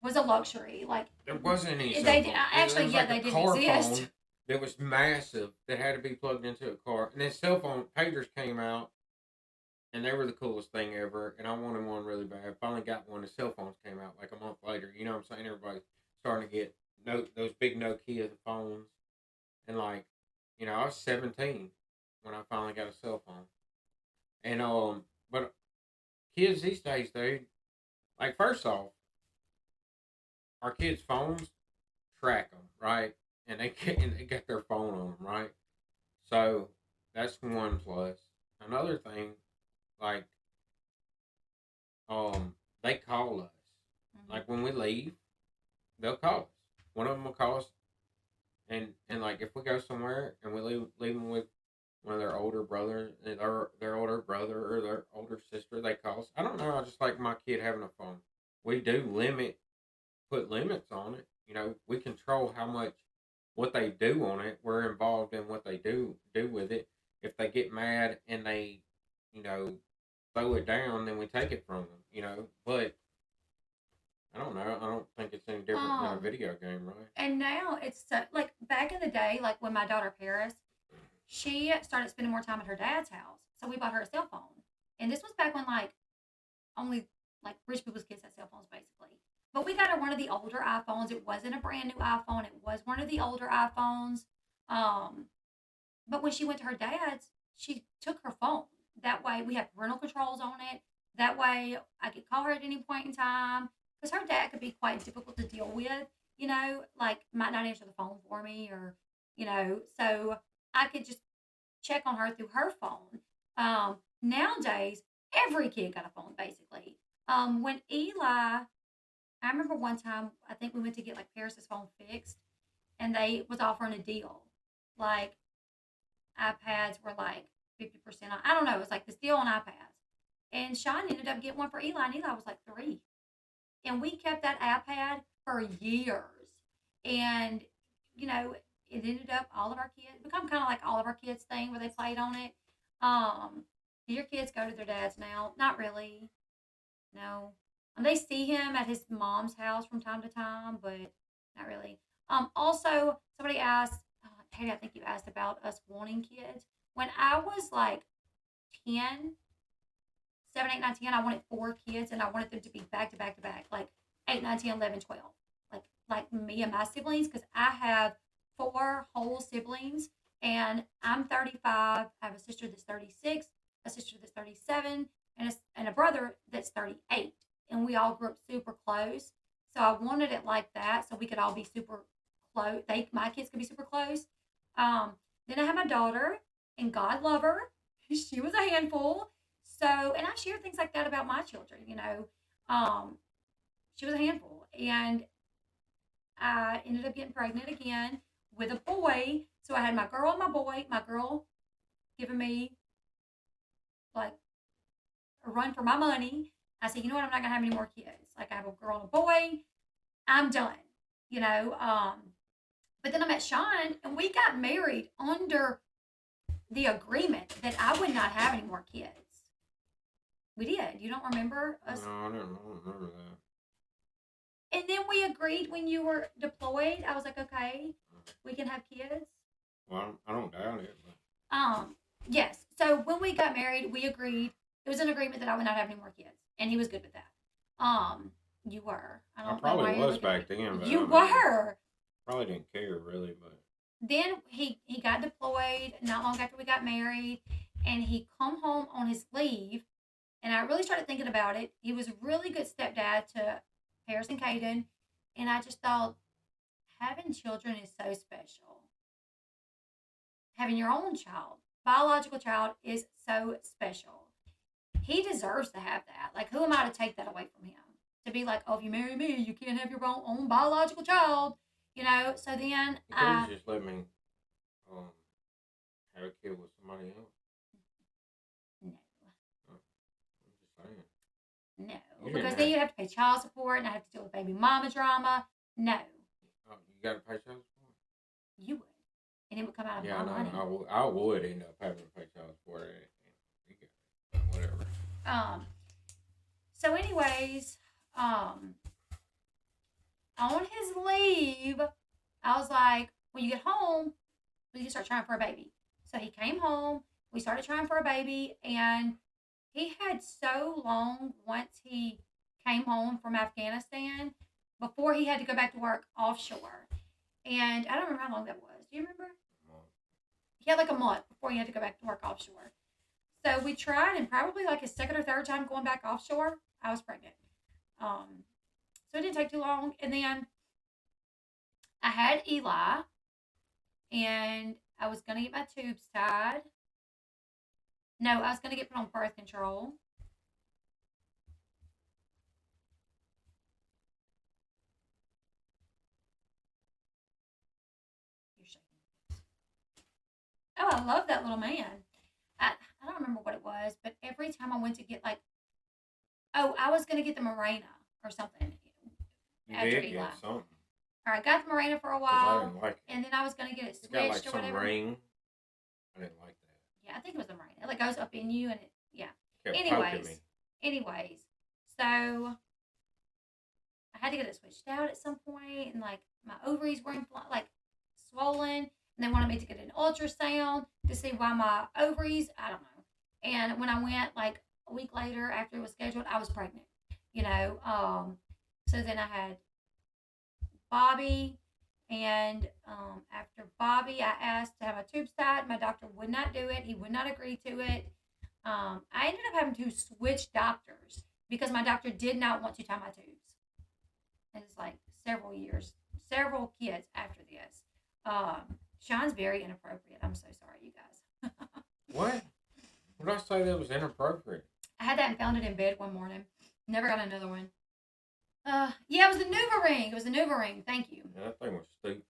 [SPEAKER 1] was a luxury. Like
[SPEAKER 2] there wasn't any.
[SPEAKER 1] They did, actually, yeah,
[SPEAKER 2] like
[SPEAKER 1] they
[SPEAKER 2] a
[SPEAKER 1] didn't
[SPEAKER 2] car
[SPEAKER 1] exist.
[SPEAKER 2] phone that was massive that had to be plugged into a car, and then cell phone pagers came out, and they were the coolest thing ever. And I wanted one really bad. I finally got one. The cell phones came out like a month later. You know what I'm saying? Everybody's starting to get those big Nokia phones, and like, you know, I was 17 when I finally got a cell phone. And but kids these days, dude, like first off, our kids' phones track them, right? And they get their phone on them, right? So that's one plus. Another thing, like they call us.
[SPEAKER 1] Mm-hmm.
[SPEAKER 2] Like when we leave, they'll call us. One of them will call us, and like if we go somewhere and we leave them with one of their older brothers, their older brother or their older sister, they call us. I don't know. I just like my kid having a phone. We do put limits on it. You know, we control how much what they do on it. We're involved in what they do with it. If they get mad and they, you know, throw it down, then we take it from them. You know, but I don't know. I don't think it's any different than a video game, right?
[SPEAKER 1] And now it's so, like back in the day, like when my daughter Paris, she started spending more time at her dad's house, so we bought her a cell phone. And this was back when like only like rich people's kids had cell phones, basically. But we got her one of the older iPhones. It wasn't a brand new iPhone. It was one of the older iPhones. Um, but when she went to her dad's, she took her phone. That way we had parental controls on it. That way I could call her at any point in time. Because her dad could be quite difficult to deal with, you know, like might not answer the phone for me or, you know, so I could just check on her through her phone. Nowadays, every kid got a phone basically. When Eli, I remember one time, I think we went to get like Paris's phone fixed and they was offering a deal. Like iPads were like 50% off. I don't know. It was like this deal on iPads. And Sean ended up getting one for Eli, and Eli was like 3. And we kept that iPad for years. And, you know, it ended up all of our kids, become kind of like all of our kids' thing where they played on it. Do your kids go to their dad's now? Not really. No. They see him at his mom's house from time to time, but not really. Also, somebody asked, Katie, I think you asked about us wanting kids. When I was like 10, 7, 8, 9, 10, I wanted 4 kids and I wanted them to be back to back to back, like 8, 9, 10, 11, 12. Like me and my siblings, because I have 4 whole siblings and I'm 35. I have a sister that's 36, a sister that's 37, and a brother that's 38. And we all grew up super close. So I wanted it like that so we could all be super close. My kids could be super close. Then I had my daughter, and God love her. She was a handful. So, and I share things like that about my children, you know. She was a handful. And I ended up getting pregnant again with a boy. So I had my girl and my boy. My girl giving me like a run for my money. I said, you know what? I'm not gonna have any more kids. Like I have a girl and a boy. I'm done. You know. But then I met Sean, and we got married under the agreement that I would not have any more kids. We did. You don't remember us?
[SPEAKER 2] No, I don't remember that.
[SPEAKER 1] And then we agreed when you were deployed. I was like, okay, we can have kids.
[SPEAKER 2] Well, I don't doubt it. But...
[SPEAKER 1] Yes. So when we got married, we agreed. It was an agreement that I would not have any more kids, and he was good with that. You were.
[SPEAKER 2] I probably was back then. But
[SPEAKER 1] you were.
[SPEAKER 2] Probably didn't care really, but.
[SPEAKER 1] Then he got deployed not long after we got married, and he come home on his leave, and I really started thinking about it. He was a really good stepdad to Paris and Caden, and I just thought having children is so special. Having your own child, biological child, is so special. He deserves to have that. Like, who am I to take that away from him? To be like, oh, if you marry me, you can't have your own biological child. You know, so then
[SPEAKER 2] you just let me have a kid with somebody else.
[SPEAKER 1] No.
[SPEAKER 2] I'm just saying.
[SPEAKER 1] No, because then you have to pay child support, and I have to deal with baby mama drama. No.
[SPEAKER 2] Oh, you got to pay child support?
[SPEAKER 1] You would, and it would come out of my money.
[SPEAKER 2] I would end up having to pay child support. Whatever.
[SPEAKER 1] So, anyways, on his leave, I was like, when you get home, we can start trying for a baby. So he came home, we started trying for a baby, and he had so long once he came home from Afghanistan before he had to go back to work offshore. And I don't remember how long that was. Do you remember? He had like a month before he had to go back to work offshore. So we tried, and probably like his second or third time going back offshore, I was pregnant. So it didn't take too long. And then I had Eli, and I was going to get my tubes tied. No, I was going to get put on birth control. You're shaking. Oh, I love that little man. I don't remember what it was, but every time I went to get I was going to get the Morena or something.
[SPEAKER 2] You did get something.
[SPEAKER 1] All right, got the Morena for a while.
[SPEAKER 2] I didn't like it.
[SPEAKER 1] And then I was going to get it switched
[SPEAKER 2] got like
[SPEAKER 1] or
[SPEAKER 2] some
[SPEAKER 1] whatever.
[SPEAKER 2] ring. I didn't like that.
[SPEAKER 1] Yeah, I think it was the Morena. It like goes up in you, and it, yeah.
[SPEAKER 2] Kept
[SPEAKER 1] Anyways, so I had to get it switched out at some point, and like my ovaries were like swollen, and they wanted me to get an ultrasound to see why my ovaries, I don't know. And when I went like a week later after it was scheduled, I was pregnant. You know, so then I had Bobby, and after Bobby, I asked to have my tubes tied. My doctor would not do it. He would not agree to it. I ended up having to switch doctors because my doctor did not want to tie my tubes. And it's like several kids after this. Sean's very inappropriate. I'm so sorry, you guys.
[SPEAKER 2] What? What did I say that was inappropriate?
[SPEAKER 1] I had that and found it in bed one morning. Never got another one. Yeah, it was the Nuva ring. It was the Nuva ring. Thank you.
[SPEAKER 2] Yeah, that thing was stupid.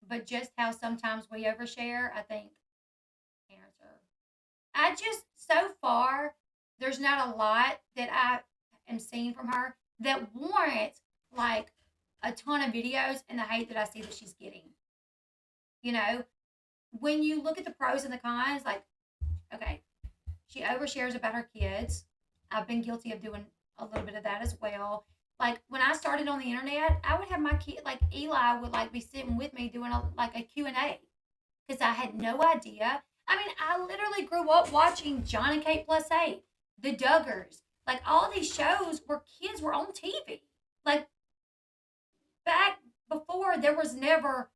[SPEAKER 1] But just how sometimes we overshare, I think parents are. I just, so far, there's not a lot that I am seeing from her that warrants like a ton of videos and the hate that I see that she's getting. You know, when you look at the pros and the cons, like, okay, she overshares about her kids. I've been guilty of doing a little bit of that as well. Like when I started on the internet, I would have my kid, like Eli would like be sitting with me doing a Q&A because I had no idea. I mean, I literally grew up watching John and Kate Plus 8, The Duggars, like all these shows where kids were on TV. Like back before, there was never,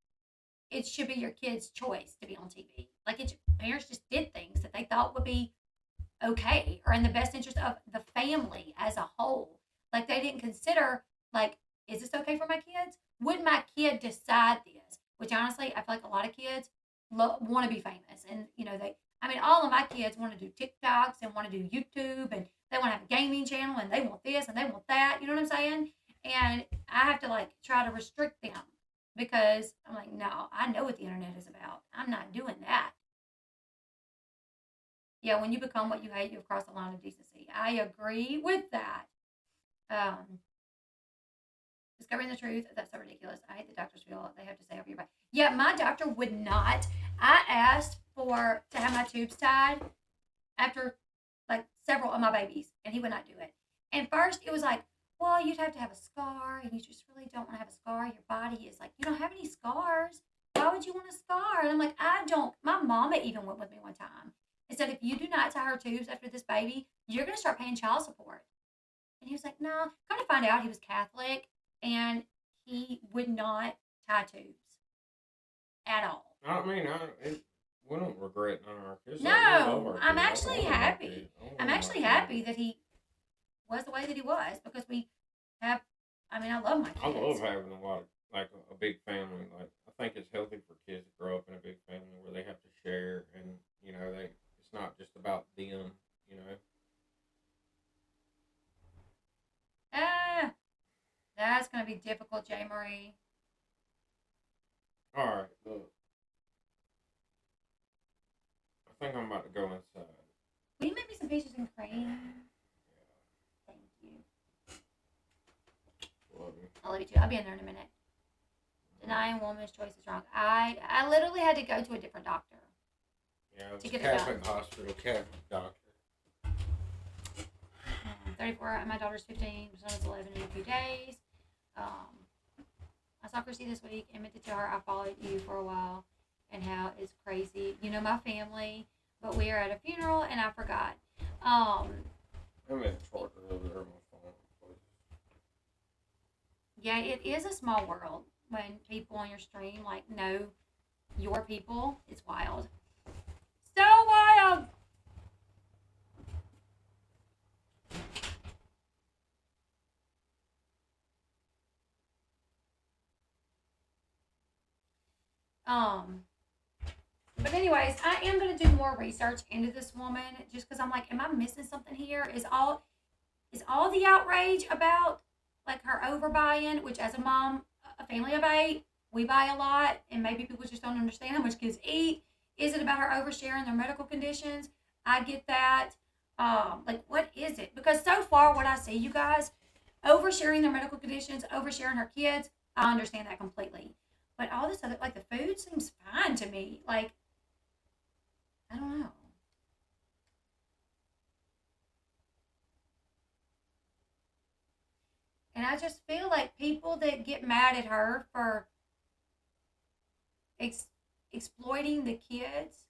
[SPEAKER 1] it should be your kid's choice to be on TV. Like parents just did things that they thought would be okay or in the best interest of the family as a whole. Like they didn't consider, like, is this okay for my kids? Would my kid decide this? Which honestly, I feel like a lot of kids want to be famous. And, you know, all of my kids want to do TikToks and want to do YouTube and they want to have a gaming channel and they want this and they want that. You know what I'm saying? And try to restrict them because I'm like, no, I know what the internet is about. I'm not doing that. Yeah, when you become what you hate, you've crossed the line of decency. I agree with that. Um, Discovering the truth, that's so ridiculous. I hate the doctors feel what they have to say over your body. Yeah, my doctor would not. I asked to have my tubes tied after like several of my babies, and he would not do it. And first, it was like, well, you'd have to have a scar, and you just really don't want to have a scar. Your body is like, you don't have any scars. Why would you want a scar? And I'm like, I don't. My mama even went with me one time and said, if you do not tie her tubes after this baby, you're going to start paying child support. And he was like, no. Come to find out, he was Catholic, and he would not tie tubes at all.
[SPEAKER 2] I mean, we don't regret none of our kids.
[SPEAKER 1] No, I'm actually happy. I'm actually happy that he was the way that he was because we have. I mean, I love my kids.
[SPEAKER 2] I love having a lot of like a big family. Like I think it's healthy for kids to grow up in a big family where they have to share, and it's not just about them.
[SPEAKER 1] That's gonna be difficult, J. Marie.
[SPEAKER 2] All right, look. I think I'm about to go inside.
[SPEAKER 1] Will you make me some peaches and cream? Thank you.
[SPEAKER 2] Love you.
[SPEAKER 1] I'll leave you to. I'll be in there in a minute. Denying woman's choice is wrong. I literally had to go to a different doctor.
[SPEAKER 2] Yeah, it's
[SPEAKER 1] to
[SPEAKER 2] a
[SPEAKER 1] get
[SPEAKER 2] Catholic
[SPEAKER 1] it done.
[SPEAKER 2] hospital, Catholic doctor.
[SPEAKER 1] 34. My daughter's 15. My son is 11 in a few days. I saw Chrissy this week and meant to tell her I followed you for a while and how it's crazy. You know my family, but we are at a funeral and I forgot.
[SPEAKER 2] I'm in charge over there on my phone. Please.
[SPEAKER 1] Yeah, it is a small world when people on your stream like know your people. It's wild. So wild. But anyways, I am gonna do more research into this woman just because I'm like, am I missing something here? Is all the outrage about like her overbuying, which as a mom, a family of 8, we buy a lot, and maybe people just don't understand how much kids eat. Is it about her oversharing their medical conditions? I get that. Like what is it? Because so far what I see, you guys, oversharing their medical conditions, oversharing her kids, I understand that completely. But all this other, like the food seems fine to me. Like, I don't know. And I just feel like people that get mad at her for exploiting the kids,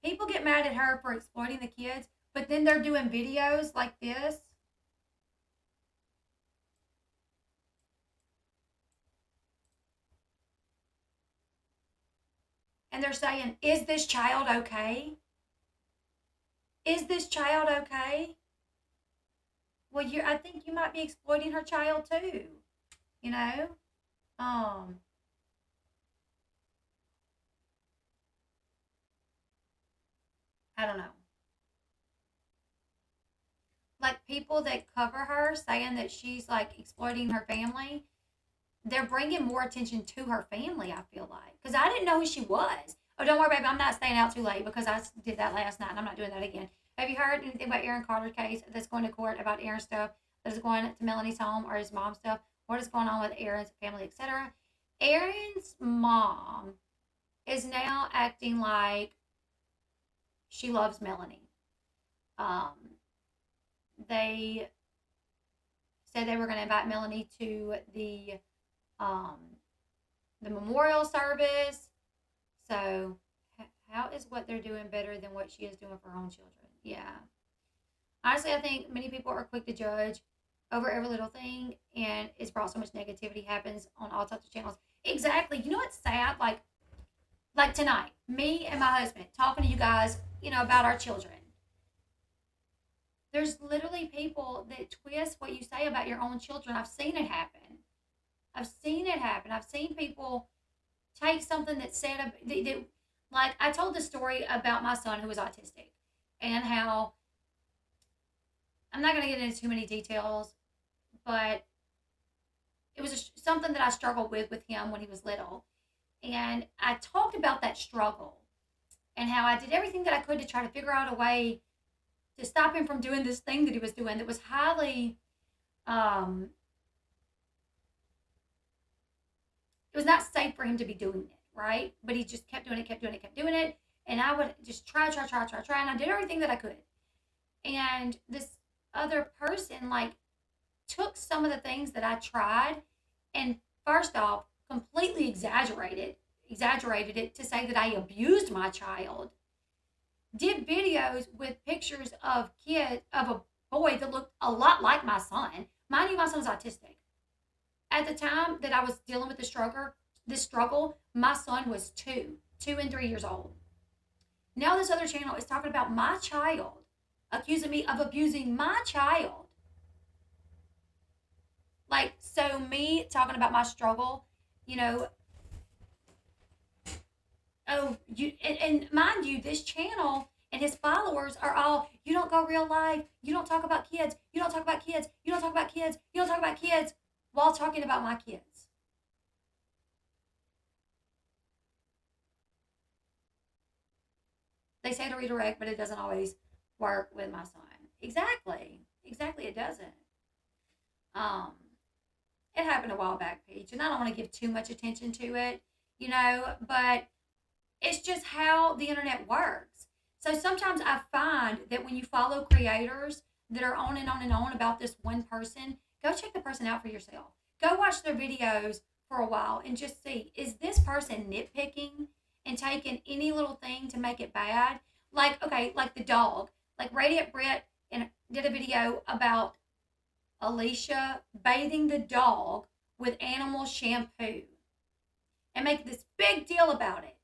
[SPEAKER 1] people get mad at her for exploiting the kids, but then they're doing videos like this. And they're saying, is this child okay? Is this child okay? Well, I think you might be exploiting her child too. You know? I don't know. Like people that cover her saying that she's like exploiting her family, they're bringing more attention to her family, I feel like. Because I didn't know who she was. Oh, don't worry, baby. I'm not staying out too late because I did that last night and I'm not doing that again. Have you heard anything about Aaron Carter's case that's going to court about Aaron stuff that is going to Melanie's home or his mom's stuff? What is going on with Aaron's family, etc.? Aaron's mom is now acting like she loves Melanie. They said they were going to invite Melanie to the memorial service. So how is what they're doing better than what she is doing for her own children? Yeah. Honestly, I think many people are quick to judge over every little thing, and it's brought so much negativity happens on all types of channels. Exactly. You know what's sad? Like tonight, me and my husband talking to you guys, about our children. There's literally people that twist what you say about your own children. I've seen it happen. I've seen people take something that's said, like I told the story about my son who was autistic and how I'm not going to get into too many details, but it was something that I struggled with him when he was little. And I talked about that struggle and how I did everything that I could to try to figure out a way to stop him from doing this thing that he was doing that was highly, um, it was not safe for him to be doing it, right? But he just kept doing it, kept doing it, kept doing it. And I would just try. And I did everything that I could. And this other person, like, took some of the things that I tried and first off, completely exaggerated it to say that I abused my child. Did videos with pictures of a boy that looked a lot like my son. Mind you, my son's autistic. At the time that I was dealing with this struggle, my son was 2 and 3 years old. Now this other channel is talking about my child, accusing me of abusing my child. Like, so me talking about my struggle, you know, oh, and mind you, this channel and his followers are all, you don't go real life, you don't talk about kids, you don't talk about kids, you don't talk about kids, you don't talk about kids, while talking about my kids. They say to redirect, but it doesn't always work with my son. Exactly, it doesn't. Um, it happened a while back, Peach, and I don't want to give too much attention to it, but it's just how the internet works. So sometimes I find that when you follow creators that are on and on and on about this one person, go check the person out for yourself. Go watch their videos for a while and just see, is this person nitpicking and taking any little thing to make it bad? Like, okay, like the dog. Like Radiant Brett did a video about Alicia bathing the dog with animal shampoo and make this big deal about it.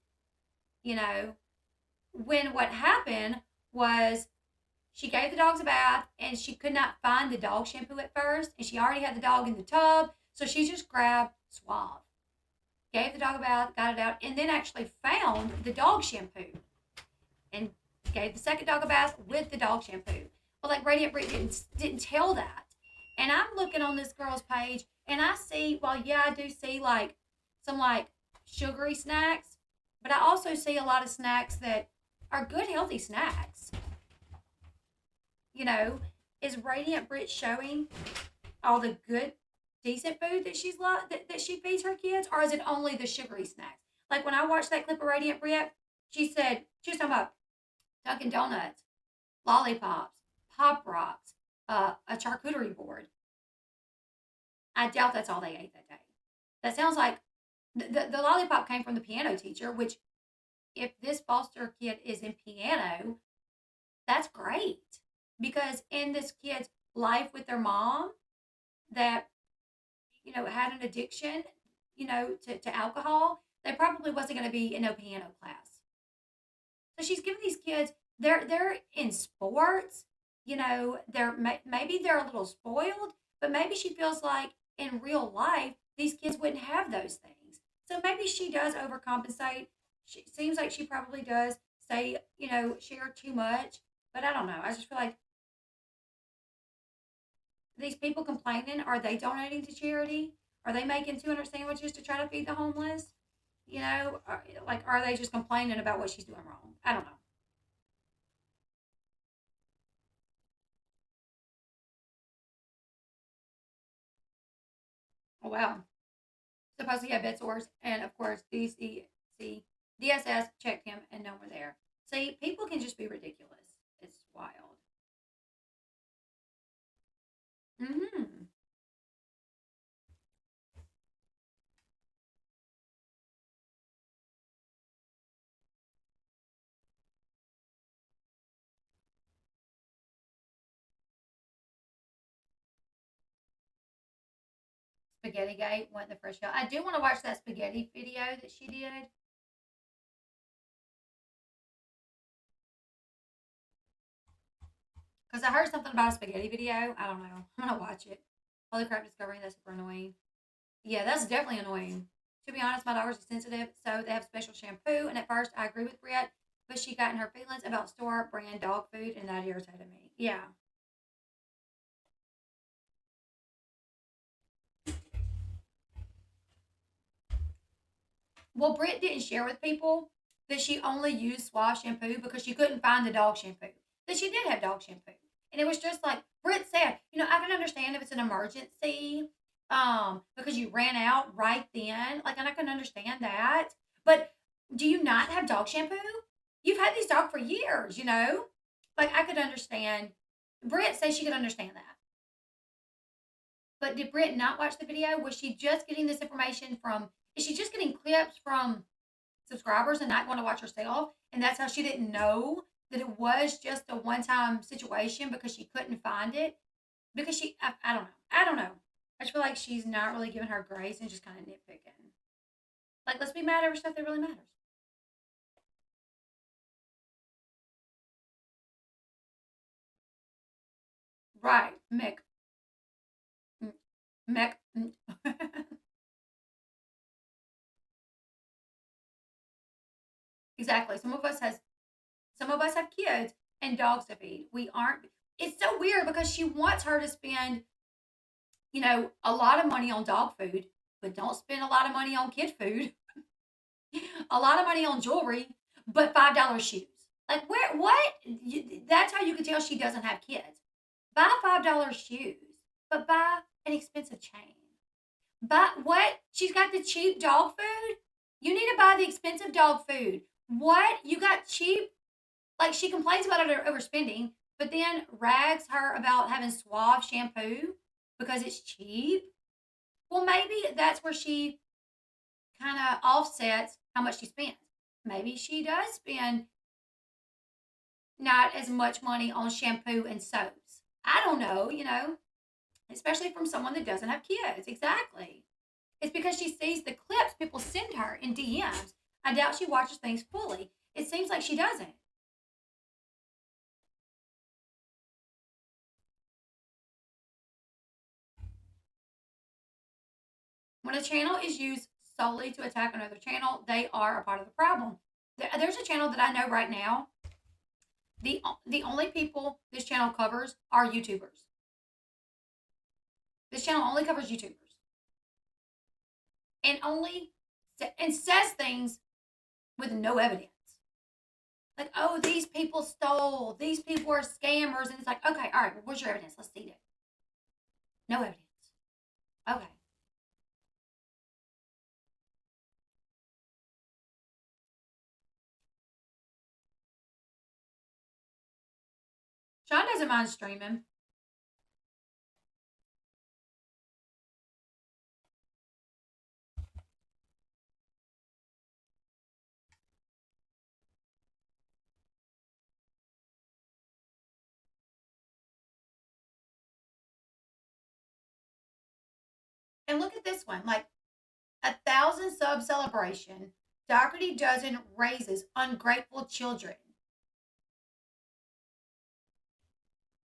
[SPEAKER 1] When what happened was she gave the dogs a bath and she could not find the dog shampoo at first, and she already had the dog in the tub, so she just grabbed Suave, gave the dog a bath, got it out, and then actually found the dog shampoo and gave the second dog a bath with the dog shampoo. Well, like Radiant Brit didn't tell that. And I'm looking on this girl's page and I see, well, yeah, I do see like some like sugary snacks, but I also see a lot of snacks that are good, healthy snacks. You know, is Radiant Brit showing all the good, decent food that that she feeds her kids, or is it only the sugary snacks? Like when I watched that clip of Radiant Brit, she was talking about Dunkin' Donuts, lollipops, Pop Rocks, a charcuterie board. I doubt that's all they ate that day. That sounds like the lollipop came from the piano teacher, which, if this foster kid is in piano, that's great. Because in this kid's life with their mom that, had an addiction, to alcohol, they probably wasn't going to be in no piano class. So she's giving these kids, they're in sports, maybe they're a little spoiled, but maybe she feels like in real life these kids wouldn't have those things. So maybe she does overcompensate. She seems like she probably does say, share too much, but I don't know. I just feel like these people complaining, are they donating to charity? Are they making 200 sandwiches to try to feed the homeless? Are they just complaining about what she's doing wrong? I don't know. Oh, wow. Supposedly he had bed sores, and of course, DSS checked him and no one there. See, people can just be ridiculous. It's wild. Mm-hmm. Spaghetti Gate went the first show. I do want to watch that spaghetti video that she did. Because I heard something about a spaghetti video. I don't know. I'm going to watch it. Holy crap, discovering that's super annoying. Yeah, that's definitely annoying. To be honest, my daughters are sensitive, so they have special shampoo. And at first, I agree with Briette, but she got in her feelings about store brand dog food, and that irritated me. Yeah. Well, Britt didn't share with people that she only used Suave shampoo because she couldn't find the dog shampoo. That she did have dog shampoo. And it was just like Britt said, I can understand if it's an emergency, because you ran out right then. Like, and I can understand that. But do you not have dog shampoo? You've had these dogs for years. Like, I could understand. Britt says she could understand that. But did Britt not watch the video? Was she just getting this information is she just getting clips from subscribers and not going to watch herself? And that's how she didn't know that it was just a one time situation because she couldn't find it? Because I don't know. I don't know. I just feel like she's not really giving her grace and just kind of nitpicking. Like, let's be mad over stuff that really matters. Right, Mick. Mick. Exactly. Some of us have kids and dogs to feed. We aren't. It's so weird because she wants her to spend, a lot of money on dog food, but don't spend a lot of money on kid food. A lot of money on jewelry, but $5 shoes. Like, where? What? That's how you can tell she doesn't have kids. Buy $5 shoes, but buy an expensive chain. But what? She's got the cheap dog food? You need to buy the expensive dog food. What? You got cheap? Like, she complains about her overspending, but then rags her about having Suave shampoo because it's cheap. Well, maybe that's where she kind of offsets how much she spends. Maybe she does spend not as much money on shampoo and soaps. I don't know, especially from someone that doesn't have kids. Exactly. It's because she sees the clips people send her in DMs. I doubt she watches things fully. It seems like she doesn't. When a channel is used solely to attack another channel, they are a part of the problem. There's a channel that I know right now. The only people this channel covers are YouTubers. This channel only covers YouTubers. And says things with no evidence. Like, oh, these people stole, these people are scammers. And it's like, okay, all right, well, where's your evidence? Let's see it. No evidence. Okay. Sean doesn't mind streaming. And look at this one, like 1,000 sub celebration. Dougherty Dozen raises ungrateful children.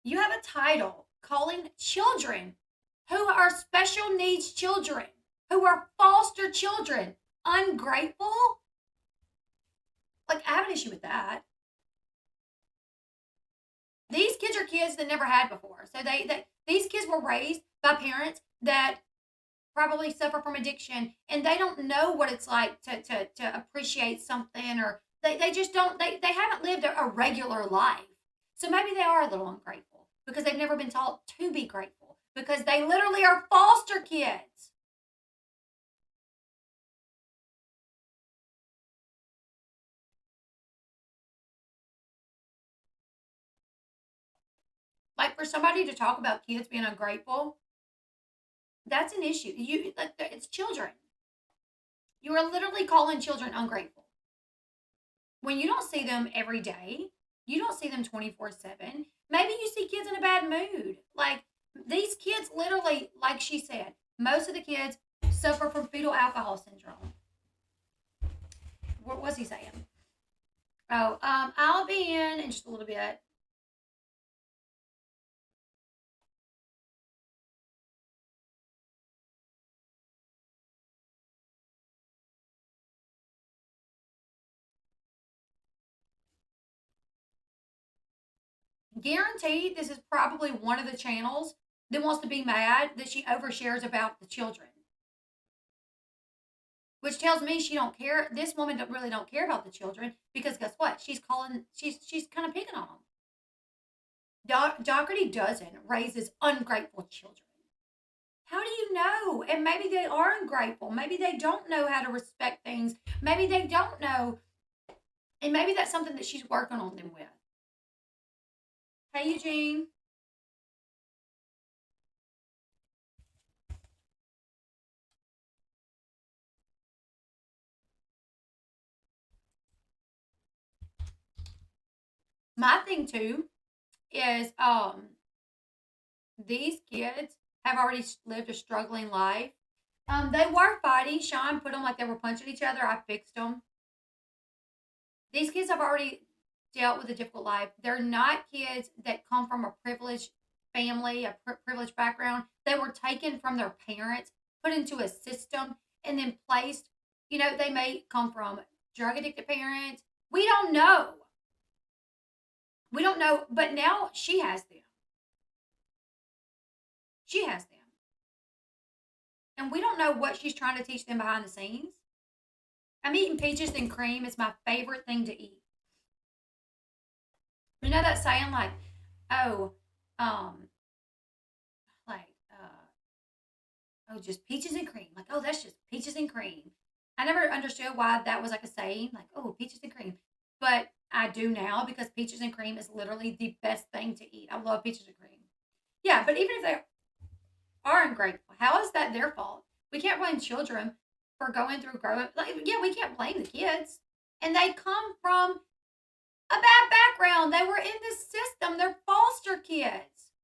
[SPEAKER 1] You have a title calling children who are special needs children, who are foster children, ungrateful. Like, I have an issue with that. These kids are kids that never had before. So these kids were raised by parents that probably suffer from addiction, and they don't know what it's like to appreciate something, or they just don't, they haven't lived a regular life. So maybe they are a little ungrateful because they've never been taught to be grateful, because they literally are foster kids. Like, for somebody to talk about kids being ungrateful, that's an issue. It's children. You are literally calling children ungrateful when you don't see them every day. You don't see them 24/7. Maybe you see kids in a bad mood. Like, these kids literally, like she said, most of the kids suffer from fetal alcohol syndrome. What was he saying? Oh, I'll be in just a little bit. Guaranteed, this is probably one of the channels that wants to be mad that she overshares about the children. which tells me she don't care. This woman really don't care about the children because guess what? She's kind of picking on them. Dougherty Dozen raises ungrateful children. How do you know? And maybe they are ungrateful. Maybe they don't know how to respect things. Maybe they don't know. And maybe that's something that she's working on them with. Hey, Eugene. My thing too is these kids have already lived a struggling life. They were fighting. Sean put them like they were punching each other. I fixed them. These kids have already dealt with a difficult life. They're not kids that come from a privileged family, a privileged background. They were taken from their parents, put into a system, and then placed. They may come from drug addicted parents. We don't know. We don't know, but now she has them. She has them. And we don't know what she's trying to teach them behind the scenes. I'm eating peaches and cream. It's my favorite thing to eat. You know that saying like, oh, like, just peaches and cream. Like, oh, that's just peaches and cream. I never understood why that was like a saying, like, oh, peaches and cream. But I do now because peaches and cream is literally the best thing to eat. I love peaches and cream. Yeah, but even if they are ungrateful, how is that their fault? We can't blame children for going through growing. Like, yeah, we can't blame the kids. And they come from a bad background. They were in the system. They're foster kids.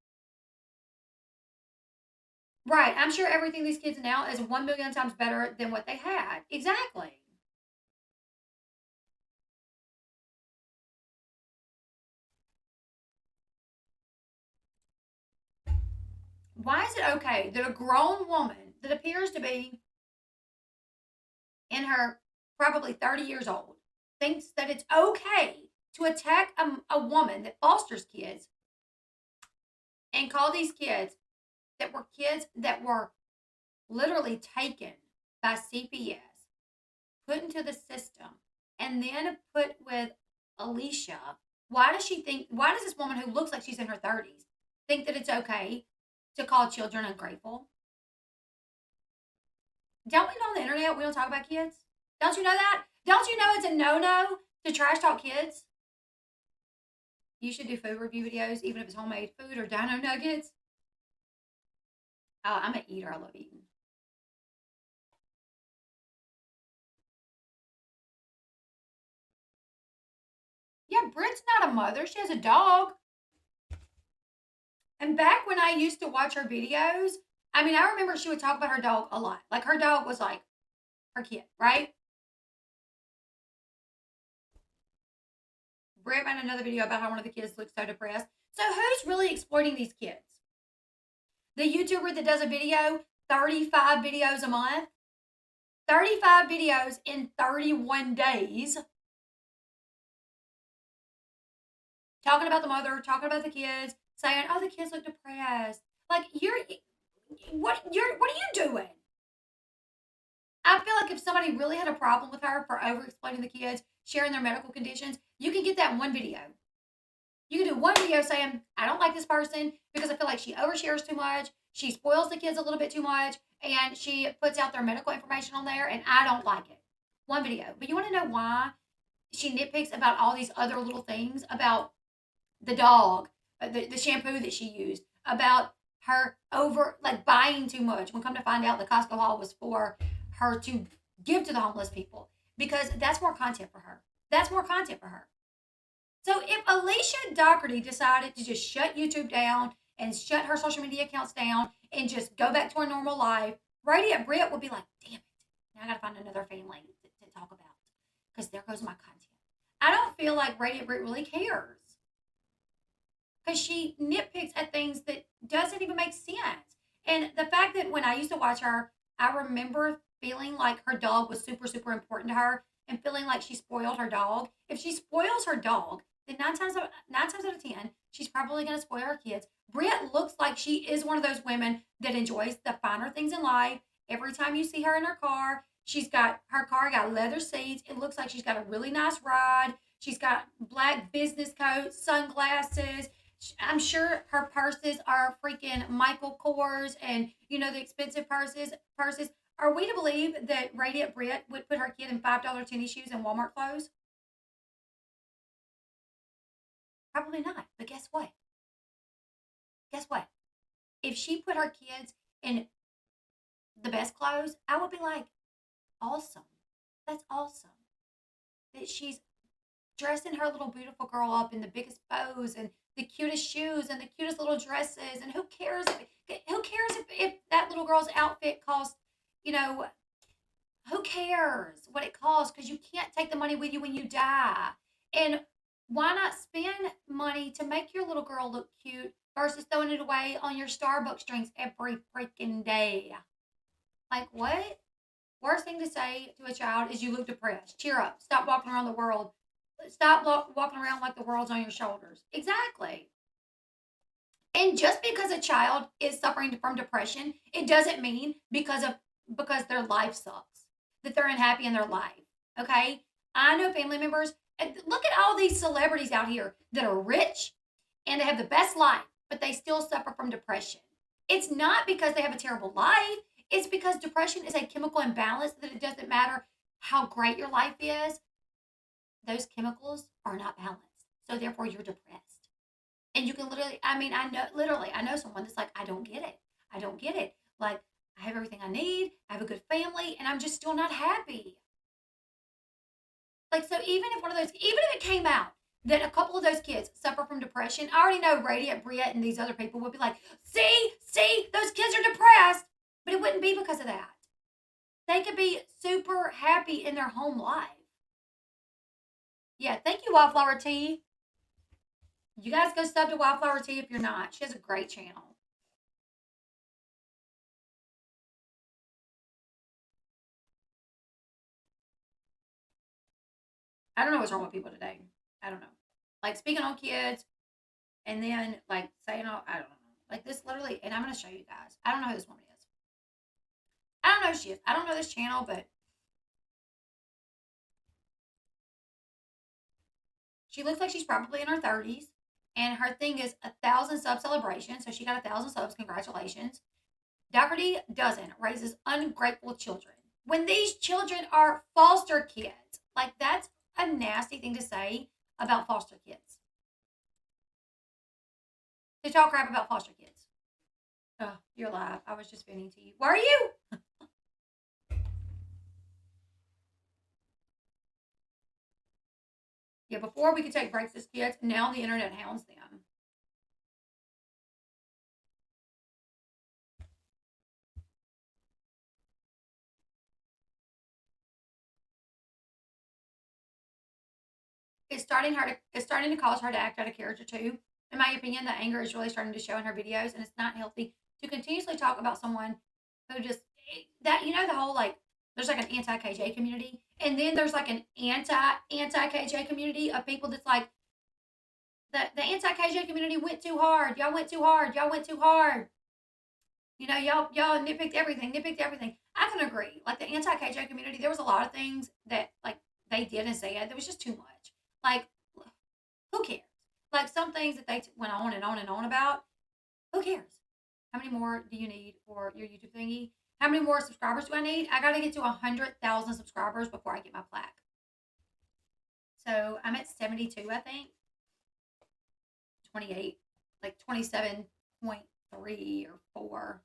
[SPEAKER 1] Right. I'm sure everything these kids now is 1 million times better than what they had. Exactly. Why is it okay that a grown woman that appears to be in her probably 30 years old thinks that it's okay to attack a woman that fosters kids and call these kids that were literally taken by CPS, put into the system, and then put with Alicia? Why does this woman who looks like she's in her 30s think that it's okay to call children ungrateful? Don't we know on the internet we don't talk about kids? Don't you know that? Don't you know it's a no-no to trash talk kids? You should do food review videos, even if it's homemade food or dino nuggets. Oh, I'm an eater. I love eating. Yeah, Britt's not a mother. She has a dog. And back when I used to watch her videos, I mean, I remember she would talk about her dog a lot. Like her dog was like her kid, right? Britt made another video about how one of the kids looked so depressed. So who's really exploiting these kids? The YouTuber that does a video, 35 videos a month, 35 videos in 31 days, talking about the mother, talking about the kids, saying, "Oh, the kids look depressed." Like what are you doing? I feel like if somebody really had a problem with her for over exploiting the kids, sharing their medical conditions, you can get that in one video. You can do one video saying, "I don't like this person because I feel like she overshares too much. She spoils the kids a little bit too much, and she puts out their medical information on there, and I don't like it." One video. But you want to know why she nitpicks about all these other little things about the dog, the shampoo that she used, about her over like buying too much. When come to find out, the Costco haul was for her to give to the homeless people because that's more content for her. That's more content for her. So if Alicia Dougherty decided to just shut YouTube down and shut her social media accounts down and just go back to her normal life, Radiant Brit would be like, "Damn it, now I gotta find another family to talk about because there goes my content." I don't feel like Radiant Brit really cares because she nitpicks at things that doesn't even make sense. And the fact that when I used to watch her, I remember feeling like her dog was super, super important to her and feeling like she spoiled her dog. If she spoils her dog, then nine times out of 10, she's probably going to spoil her kids. Britt looks like she is one of those women that enjoys the finer things in life. Every time you see her in her car, She's got her car got leather seats. It looks like she's got a really nice ride. She's got black business coat, sunglasses. I'm sure her purses are freaking Michael Kors and the expensive purses. Purses. Are we to believe that Radiant Brit would put her kid in $5 tennis shoes and Walmart clothes? Probably not. But guess what? Guess what? If she put her kids in the best clothes, I would be like, awesome. That's awesome. That she's dressing her little beautiful girl up in the biggest bows and the cutest shoes and the cutest little dresses. And who cares if that little girl's outfit costs, you know, who cares what it costs? Because you can't take the money with you when you die. And why not spend money to make your little girl look cute versus throwing it away on your Starbucks drinks every freaking day? Like, what? Worst thing to say to a child is you look depressed. Cheer up. Stop walking around the world. Stop walking around like the world's on your shoulders. Exactly. And just because a child is suffering from depression, it doesn't mean because their life sucks, that they're unhappy in their life. Okay? I know family members. And look at all these celebrities out here that are rich and they have the best life, but they still suffer from depression. It's not because they have a terrible life. It's because depression is a chemical imbalance that it doesn't matter how great your life is. Those chemicals are not balanced. So therefore you're depressed. And you can I know someone that's like, I don't get it. I don't get it. Like, I have everything I need. I have a good family and I'm just still not happy. Like, so even if it came out that a couple of those kids suffer from depression, I already know Radiant Bria and these other people would be like, see, those kids are depressed. But it wouldn't be because of that. They could be super happy in their home life. Yeah, thank you, Wildflower Tea. You guys go sub to Wildflower Tea if you're not. She has a great channel. I don't know what's wrong with people today. I don't know. Like speaking on kids and then like saying all, I don't know. Like this literally, and I'm going to show you guys. I don't know who this woman is. I don't know who she is. I don't know this channel, but she looks like she's probably in her 30s. And her thing is 1,000 sub celebration. So she got 1,000 subs. Congratulations. Dougherty Dozen raises ungrateful children. When these children are foster kids, like that's a nasty thing to say about foster kids. To talk crap about foster kids. Oh, you're live. I was just venting to you. Where are you? Yeah, before we could take breaks as kids, now the internet hounds them. It's starting to cause her to act out of character too. In my opinion, the anger is really starting to show in her videos, and it's not healthy to continuously talk about someone who just that the whole like there's like an anti KJ community, and then there's like an anti KJ community of people that's like the anti KJ community went too hard. Y'all went too hard. Y'all went too hard. Y'all nitpicked everything. Nitpicked everything. I can agree. Like the anti KJ community, there was a lot of things that like they did and said that was just too much. Like, who cares? Like some things that they went on and on and on about. Who cares? How many more do you need for your YouTube thingy? How many more subscribers do I need? I got to get to 100,000 subscribers before I get my plaque. So I'm at 72, I think. 28, like 27.3 or 4.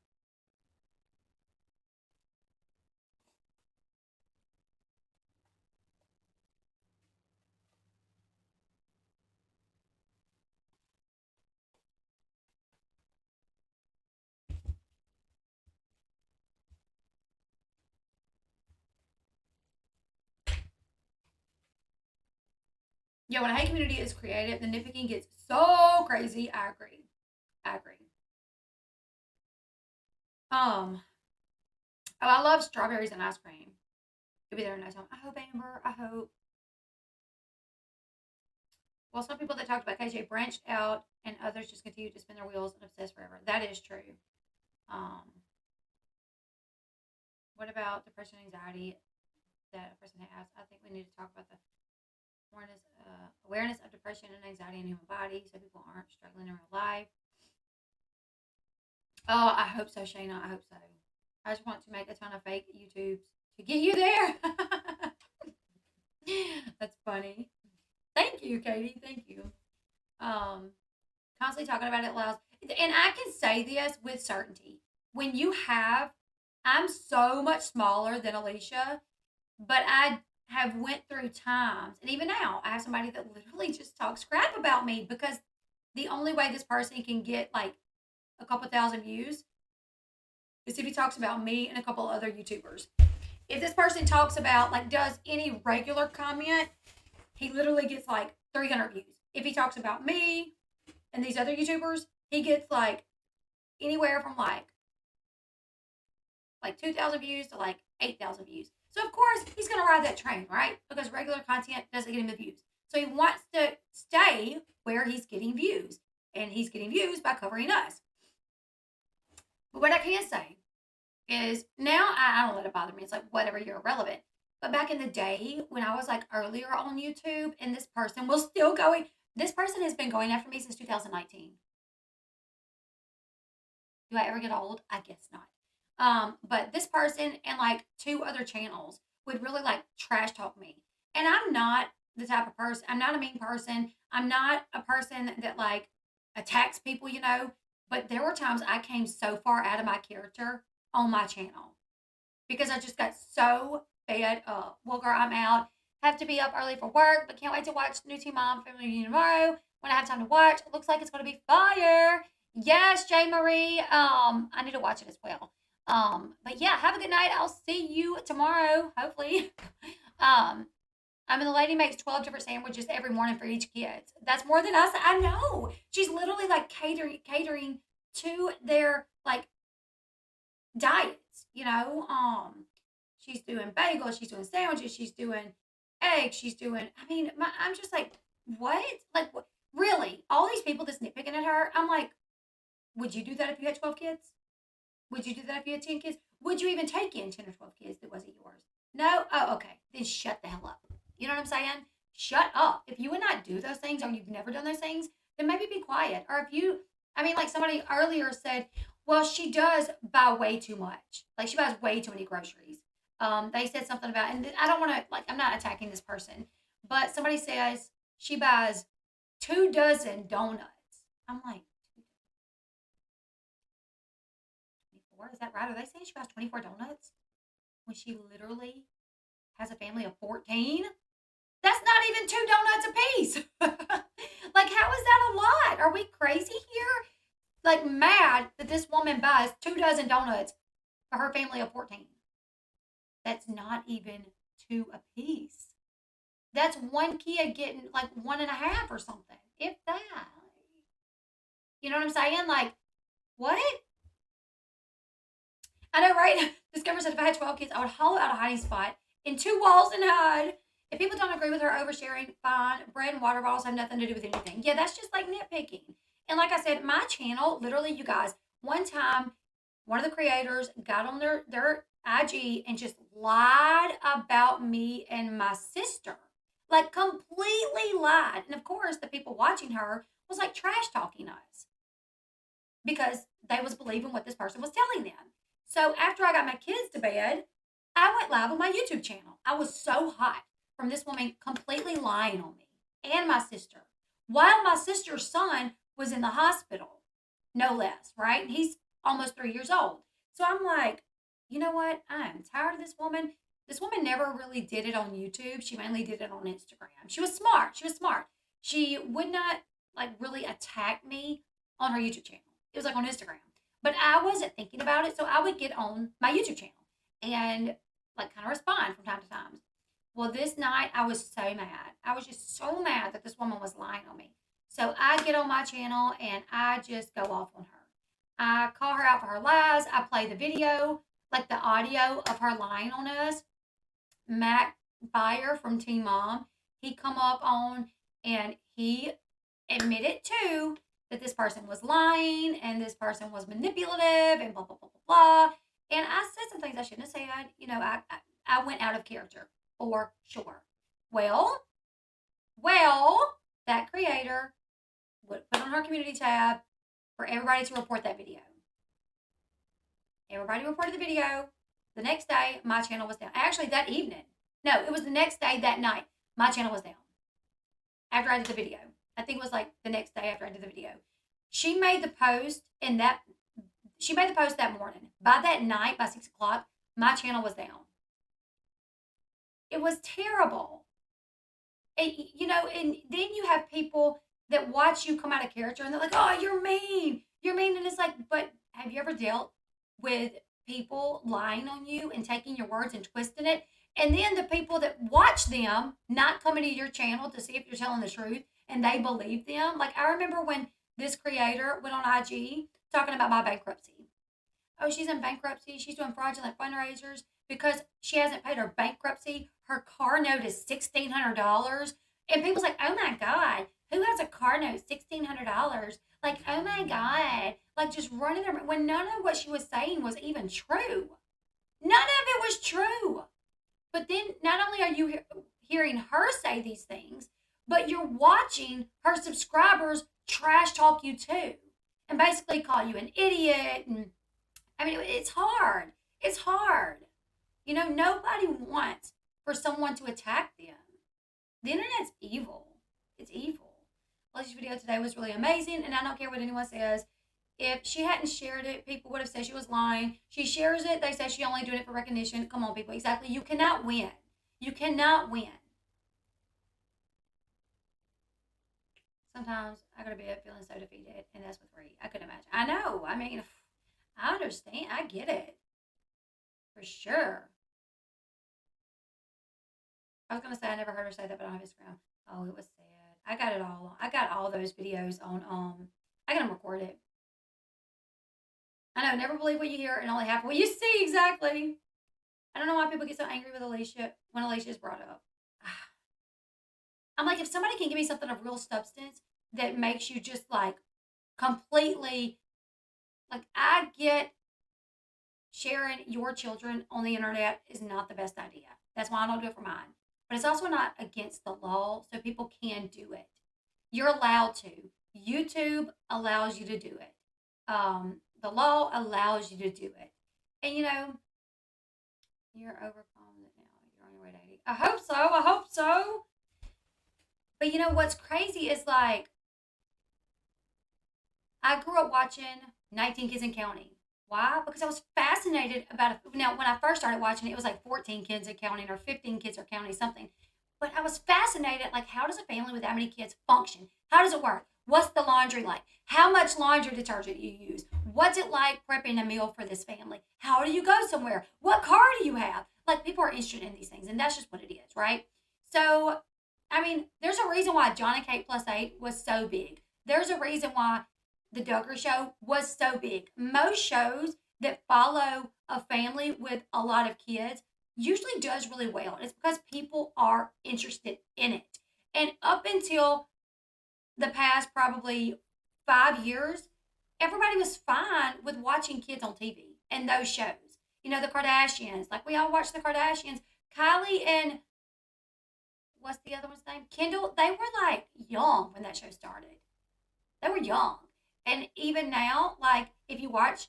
[SPEAKER 1] Yeah, when a hate community is created, the nitpicking gets so crazy. I agree. I agree. Oh, I love strawberries and ice cream. It'll be there in no time. I hope, Amber. I hope. Well, some people that talked about KJ branched out, and others just continue to spin their wheels and obsess forever. That is true. Um, what about depression, anxiety? that a person has. I think we need to talk about the awareness of depression and anxiety in the human body so people aren't struggling in real life. Oh, I hope so, Shayna. I hope so. I just want to make a ton of fake YouTubes to get you there. That's funny. Thank you, Katie. Thank you. Constantly talking about it loud. And I can say this with certainty. When you have, I'm so much smaller than Alicia, but I have went through times, and even now, I have somebody that literally just talks crap about me because the only way this person can get like a couple thousand views is if he talks about me and a couple other YouTubers. If this person talks about, like, does any regular comment, he literally gets like 300 views. If he talks about me and these other YouTubers, he gets like anywhere from like 2,000 views to like 8,000 views. So of course he's gonna ride that train, right? Because regular content doesn't get him the views. So he wants to stay where he's getting views, and he's getting views by covering us. But what I can say is now I don't let it bother me. It's like, whatever, you're irrelevant. But back in the day when I was like earlier on YouTube and this person was still going, this person has been going after me since 2019. Do I ever get old? I guess not. But this person and like 2 other channels would really like trash talk me. And I'm not the type of person, I'm not a mean person. I'm not a person that like attacks people, you know. But there were times I came so far out of my character on my channel because I just got so fed up. Well, girl, I'm out. Have to be up early for work, but can't wait to watch New Teen Mom Family Reunion tomorrow when I have time to watch. It looks like it's going to be fire. Yes, J. Marie. I need to watch it as well. But yeah, have a good night. I'll see you tomorrow, hopefully. I mean, the lady makes 12 different sandwiches every morning for each kid. That's more than us. I know. She's literally like catering to their like diets, you know. She's doing bagels, she's doing sandwiches, she's doing eggs, she's doing. I mean, I'm just like, what? Like, what? Really? All these people that's nitpicking at her. I'm like, would you do that if you had 12 kids? Would you do that if you had 10 kids? Would you even take in 10 or 12 kids that wasn't yours? No? Oh, okay. Then shut the hell up. You know what I'm saying? Shut up. If you would not do those things or you've never done those things, then maybe be quiet. Or if you, I mean, like somebody earlier said, well, she does buy way too much. Like she buys way too many groceries. They said something about, and I don't want to, like, I'm not attacking this person, but somebody says she buys 2 dozen donuts. I'm like, 24? Is that right? Are they saying she buys 24 donuts when she literally has a family of 14? That's not even 2 donuts a piece. Like, how is that a lot? Are we crazy here? Like, mad that this woman buys 2 dozen donuts for her family of 14. That's not even 2 a piece. That's one kid getting like 1.5 or something, if that. You know what I'm saying? Like, what? I know, right? Discover said if I had 12 kids, I would hollow out a hiding spot in 2 walls and hide. If people don't agree with her oversharing, fine. Bread and water bottles have nothing to do with anything. Yeah, that's just like nitpicking. And like I said, my channel, literally, you guys, one time, one of the creators got on their IG and just lied about me and my sister. Like, completely lied. And of course, the people watching her was like trash talking us because they was believing what this person was telling them. So after I got my kids to bed, I went live on my YouTube channel. I was so hot from this woman completely lying on me and my sister while my sister's son was in the hospital, no less, right? And he's almost 3 years old. So I'm like, you know what? I'm tired of this woman. This woman never really did it on YouTube. She mainly did it on Instagram. She was smart. She would not like really attack me on her YouTube channel. It was like on Instagram. But I wasn't thinking about it, so I would get on my YouTube channel and like kind of respond from time to time. Well, this night I was so mad. I was just so mad that this woman was lying on me. So I get on my channel and I just go off on her. I call her out for her lies. I play the video, like the audio of her lying on us. Mac Buyer from Teen Mom, he come up on and he admitted too that this person was lying and this person was manipulative and blah, blah, blah, blah, blah. And I said some things I shouldn't have said. You know, I went out of character. for sure. Well, that creator would put on her community tab for everybody to report that video. Everybody reported the video. The next day, my channel was down. Actually, that evening. No, it was the next day, that night, my channel was down. After I did the video. I think it was like the next day after I did the video. She made the post that morning. By that night, by 6 o'clock, my channel was down. It was terrible. And then you have people that watch you come out of character and they're like, oh, you're mean. You're mean. And it's like, but have you ever dealt with people lying on you and taking your words and twisting it? And then the people that watch them not coming to your channel to see if you're telling the truth and they believe them. Like, I remember when this creator went on IG talking about my bankruptcy. Oh, she's in bankruptcy. She's doing fraudulent fundraisers because she hasn't paid her bankruptcy. Her car note is $1,600. And people's like, oh my God, who has a car note, $1,600? Like, oh my God. Like, just running there when none of what she was saying was even true. None of it was true. But then not only are you hearing her say these things, but you're watching her subscribers trash talk you too. And basically call you an idiot. And I mean, it's hard. It's hard. Nobody wants for someone to attack them. The internet's evil. It's evil. Alicia's video today was really amazing, and I don't care what anyone says. If she hadn't shared it, people would have said she was lying. She shares it. They say she's only doing it for recognition. Come on, people. Exactly. You cannot win. You cannot win. Sometimes I go to bed feeling so defeated, and that's with Reed. I couldn't imagine. I know. I mean, I understand. I get it. For sure. I was going to say I never heard her say that, but on Instagram. Oh, it was sad. I got it all. I got all those videos on, I got them recorded. I know, never believe what you hear and only half what you see, exactly. I don't know why people get so angry with Alicia when Alicia is brought up. I'm like, if somebody can give me something of real substance that makes you just like completely, like, I get sharing your children on the internet is not the best idea. That's why I don't do it for mine. But it's also not against the law, so people can do it. You're allowed to. YouTube allows you to do it. The law allows you to do it. And you're overcome it now. You're on your way to 80. I hope so. I hope so. But what's crazy is like, I grew up watching 19 Kids and Counting. Why? Because I was fascinated about it. Now, when I first started watching it, it was like 14 kids are counting or 15 kids are counting something. But I was fascinated, like, how does a family with that many kids function? How does it work? What's the laundry like? How much laundry detergent do you use? What's it like prepping a meal for this family? How do you go somewhere? What car do you have? Like, people are interested in these things, and that's just what it is, right? So, I mean, there's a reason why John and Kate Plus 8 was so big. There's a reason why the Dougherty Show was so big. Most shows that follow a family with a lot of kids usually does really well. It's because people are interested in it. And up until the past probably 5 years, everybody was fine with watching kids on TV and those shows. The Kardashians. Like, we all watch the Kardashians. Kylie and what's the other one's name? Kendall. They were like young when that show started. They were young. And even now, like, if you watch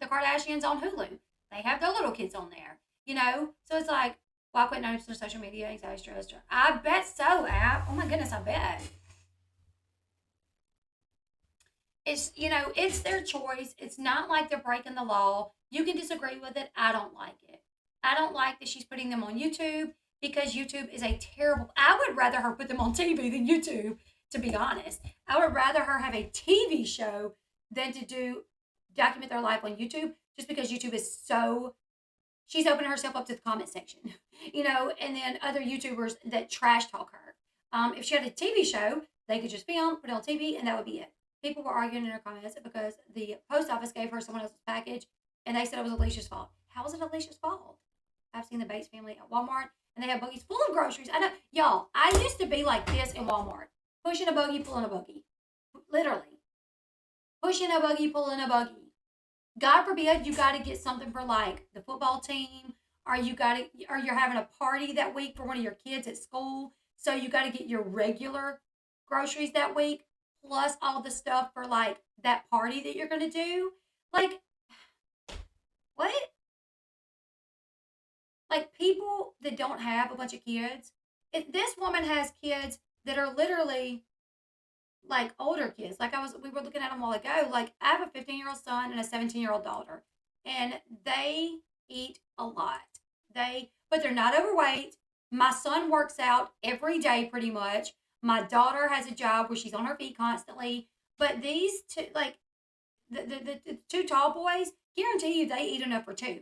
[SPEAKER 1] the Kardashians on Hulu, they have their little kids on there, So it's like, well, I quit 90% of social media, anxiety, stress. I bet so, App. Oh my goodness, I bet. It's, it's their choice. It's not like they're breaking the law. You can disagree with it. I don't like it. I don't like that she's putting them on YouTube because YouTube is a terrible, I would rather her put them on TV than YouTube. To be honest, I would rather her have a TV show than to document their life on YouTube, just because YouTube is so, she's opening herself up to the comment section, and then other YouTubers that trash talk her. If she had a TV show, they could just film, put it on TV, and that would be it. People were arguing in her comments because the post office gave her someone else's package, and they said it was Alicia's fault. How is it Alicia's fault? I've seen the Bates family at Walmart, and they have buggies full of groceries. I know, y'all, I used to be like this in Walmart. Pushing a buggy, pulling a buggy. Literally. Pushing a buggy, pulling a buggy. God forbid you got to get something for like the football team or you're having a party that week for one of your kids at school, so you got to get your regular groceries that week plus all the stuff for like that party that you're going to do. Like what? Like people that don't have a bunch of kids. If this woman has kids that are literally like older kids. Like we were looking at them a while ago. Like I have a 15-year-old son and a 17-year-old daughter, and they eat a lot. But they're not overweight. My son works out every day pretty much. My daughter has a job where she's on her feet constantly. But these two, like the two tall boys, guarantee you they eat enough for two.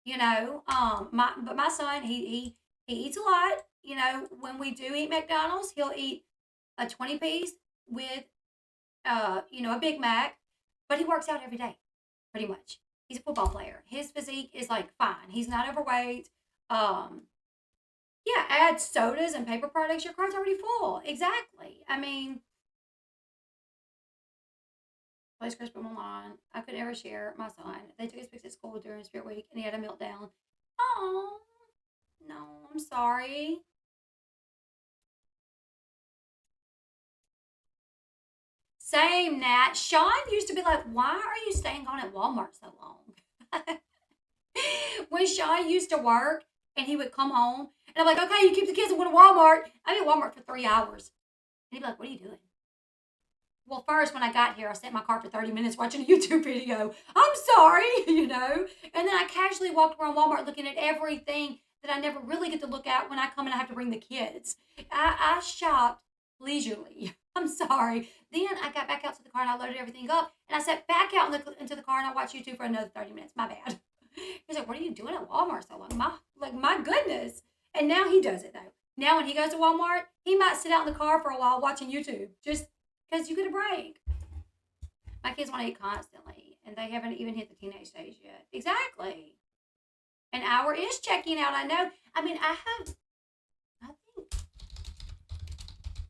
[SPEAKER 1] My son he eats a lot. When we do eat McDonald's, he'll eat a 20 piece with a Big Mac, but he works out every day, pretty much. He's a football player. His physique is like fine. He's not overweight. Um, yeah, add sodas and paper products, your cart's already full. Exactly. I mean, place Crispin online. I could never share my son. They took his pics at school during Spirit Week and he had a meltdown. Oh, no, I'm sorry. Same, Nat. Sean used to be like, why are you staying on at Walmart so long? When Sean used to work and he would come home, and I'm like, okay, you keep the kids and go to Walmart. I'm at Walmart for 3 hours. And he'd be like, what are you doing? Well, first, when I got here, I sat in my car for 30 minutes watching a YouTube video. I'm sorry, And then I casually walked around Walmart looking at everything that I never really get to look at when I come and I have to bring the kids. I shopped leisurely. I'm sorry. Then I got back out to the car and I loaded everything up. And I sat back out into the car and I watched YouTube for another 30 minutes. My bad. He's like, what are you doing at Walmart so long? My goodness. And now he does it, though. Now when he goes to Walmart, he might sit out in the car for a while watching YouTube. Just because you get a break. My kids want to eat constantly, and they haven't even hit the teenage stage yet. Exactly. An hour is checking out, I know. I mean,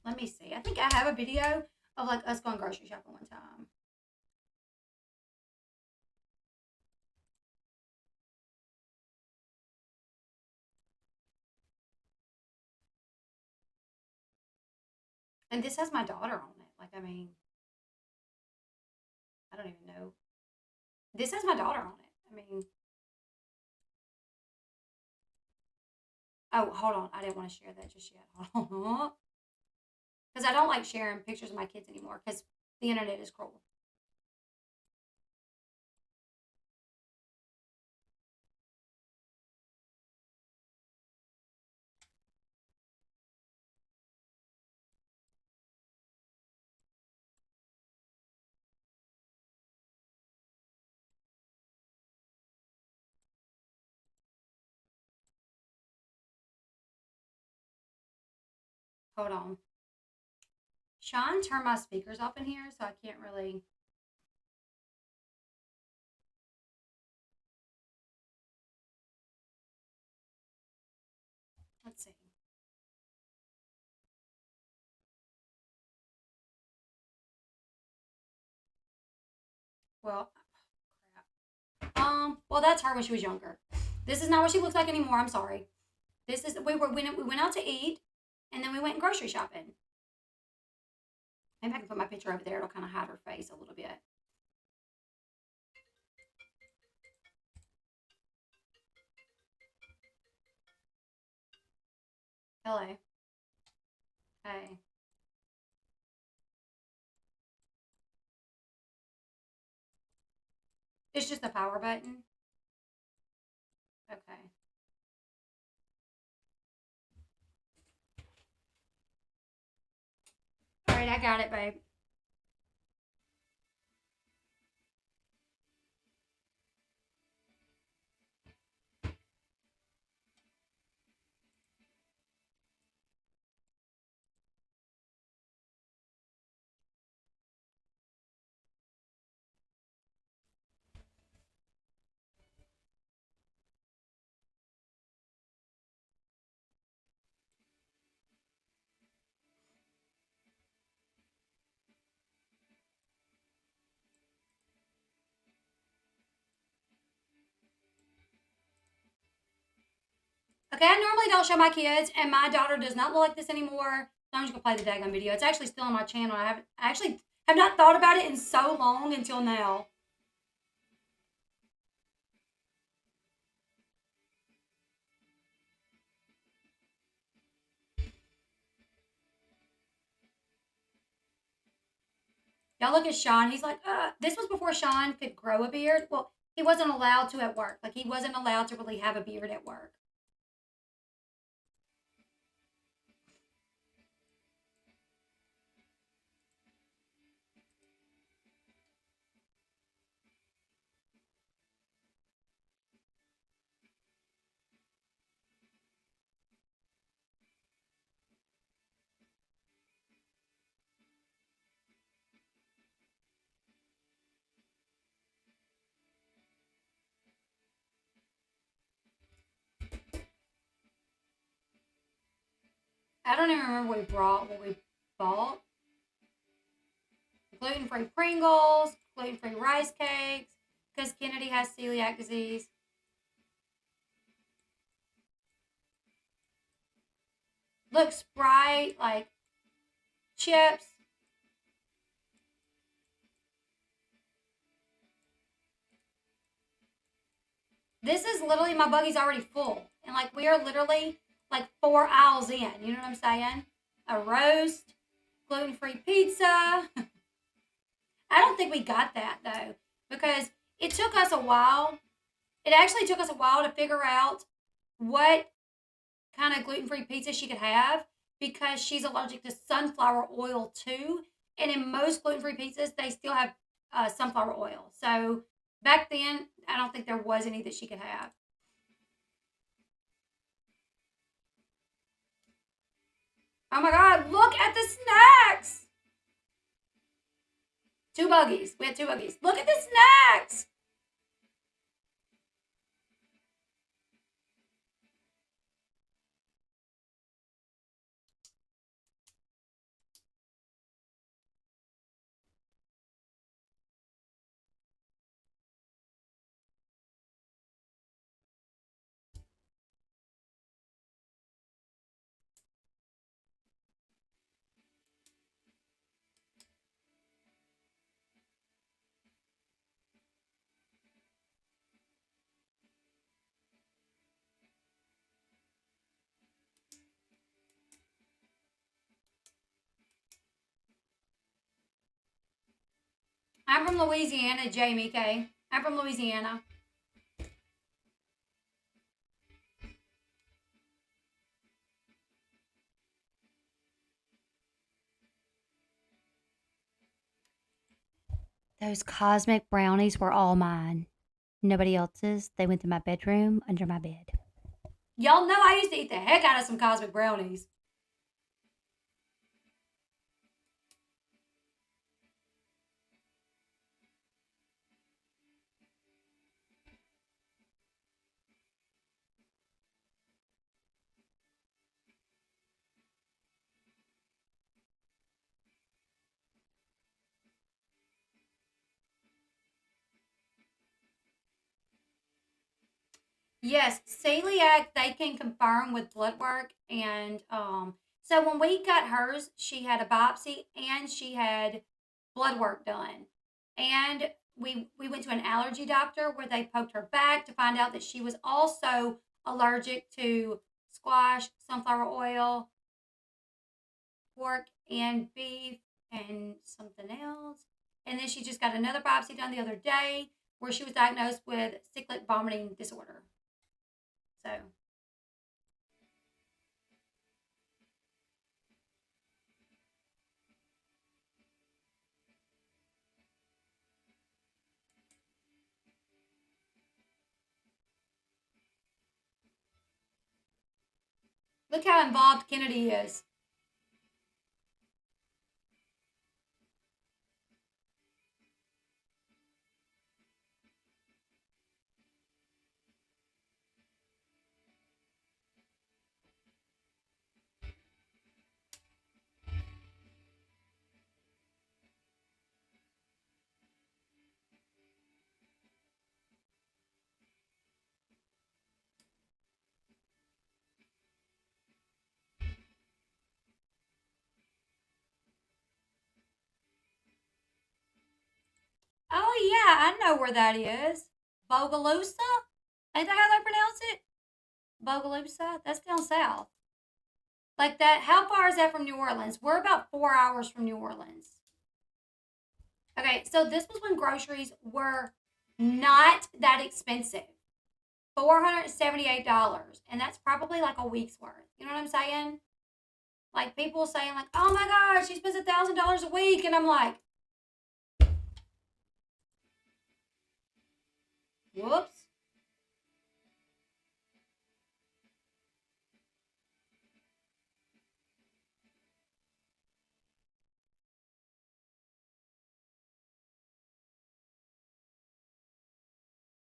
[SPEAKER 1] let me see. I think I have a video of like us going grocery shopping one time. And this has my daughter on it. Like, I mean, I don't even know. This has my daughter on it. I mean, oh, hold on. I didn't want to share that just yet. Hold on. Because I don't like sharing pictures of my kids anymore because the internet is cruel. Hold on. Sean turned my speakers off in here, so I can't really. Let's see. Well, crap. Well, that's her when she was younger. This is not what she looks like anymore. I'm sorry. This is we went out to eat, and then we went grocery shopping. Maybe I can put my picture over there. It'll kind of hide her face a little bit. Hello. Hey. It's just the power button. Okay. All right, I got it, babe. Okay, I normally don't show my kids, and my daughter does not look like this anymore. So I'm just gonna play the daggone video. It's actually still on my channel. I actually have not thought about it in so long until now. Y'all look at Sean. He's like, this was before Sean could grow a beard. Well, he wasn't allowed to at work. Like, he wasn't allowed to really have a beard at work. I don't even remember what we bought. Gluten-free Pringles, gluten-free rice cakes, because Kennedy has celiac disease. Look, Sprite, like chips. This is literally, my buggy's already full. And like, we are literally like 4 aisles in. You know what I'm saying? A roast, gluten-free pizza. I don't think we got that though, because it took us a while. It actually took us a while to figure out what kind of gluten-free pizza she could have, because she's allergic to sunflower oil too. And in most gluten-free pizzas, they still have sunflower oil. So back then, I don't think there was any that she could have. Oh my God, look at the snacks. 2 buggies. We had 2 buggies. Look at the snacks. I'm from Louisiana, Jamie K. I'm from Louisiana. Those cosmic brownies were all mine. Nobody else's. They went to my bedroom under my bed. Y'all know I used to eat the heck out of some cosmic brownies. Yes, celiac they can confirm with blood work, and so when we got hers, she had a biopsy and she had blood work done, and we went to an allergy doctor where they poked her back to find out that she was also allergic to squash, sunflower oil, pork, and beef, and something else. And then she just got another biopsy done the other day where she was diagnosed with cyclic vomiting disorder. So look how involved Kennedy is. yeah, I know where that is. Bogalusa? Ain't that how they pronounce it? Bogalusa? That's down south. Like that. How far is that from New Orleans? We're about 4 hours from New Orleans. Okay, so this was when groceries were not that expensive. $478. And that's probably like a week's worth. You know what I'm saying? Like people saying, like, oh my gosh, she spends $1,000 a week. And I'm like, whoops.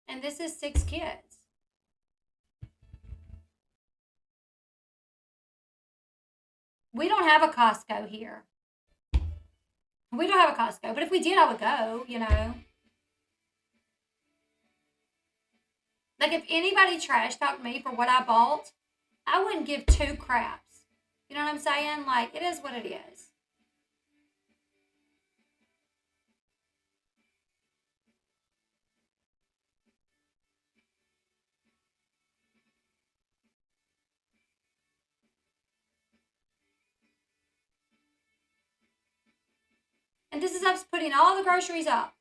[SPEAKER 1] And this is 6 kids. We don't have a Costco here. We don't have a Costco, but if we did, I would go, you know. Like, if anybody trash talked me for what I bought, I wouldn't give two craps. You know what I'm saying? Like, it is what it is. And this is us putting all the groceries up.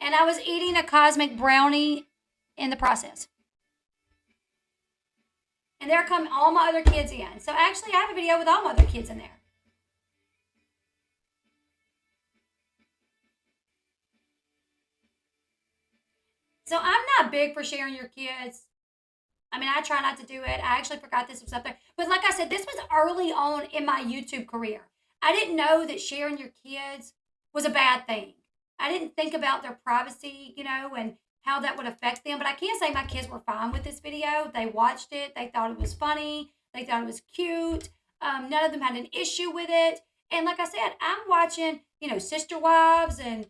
[SPEAKER 1] And I was eating a cosmic brownie in the process. And there come all my other kids in. So actually, I have a video with all my other kids in there. So I'm not big for sharing your kids. I mean, I try not to do it. I actually forgot this was up there. But like I said, this was early on in my YouTube career. I didn't know that sharing your kids was a bad thing. I didn't think about their privacy, you know, and how that would affect them. But I can't say my kids were fine with this video. They watched it. They thought it was funny. They thought it was cute. None of them had an issue with it. And like I said, I'm watching, you know, Sister Wives and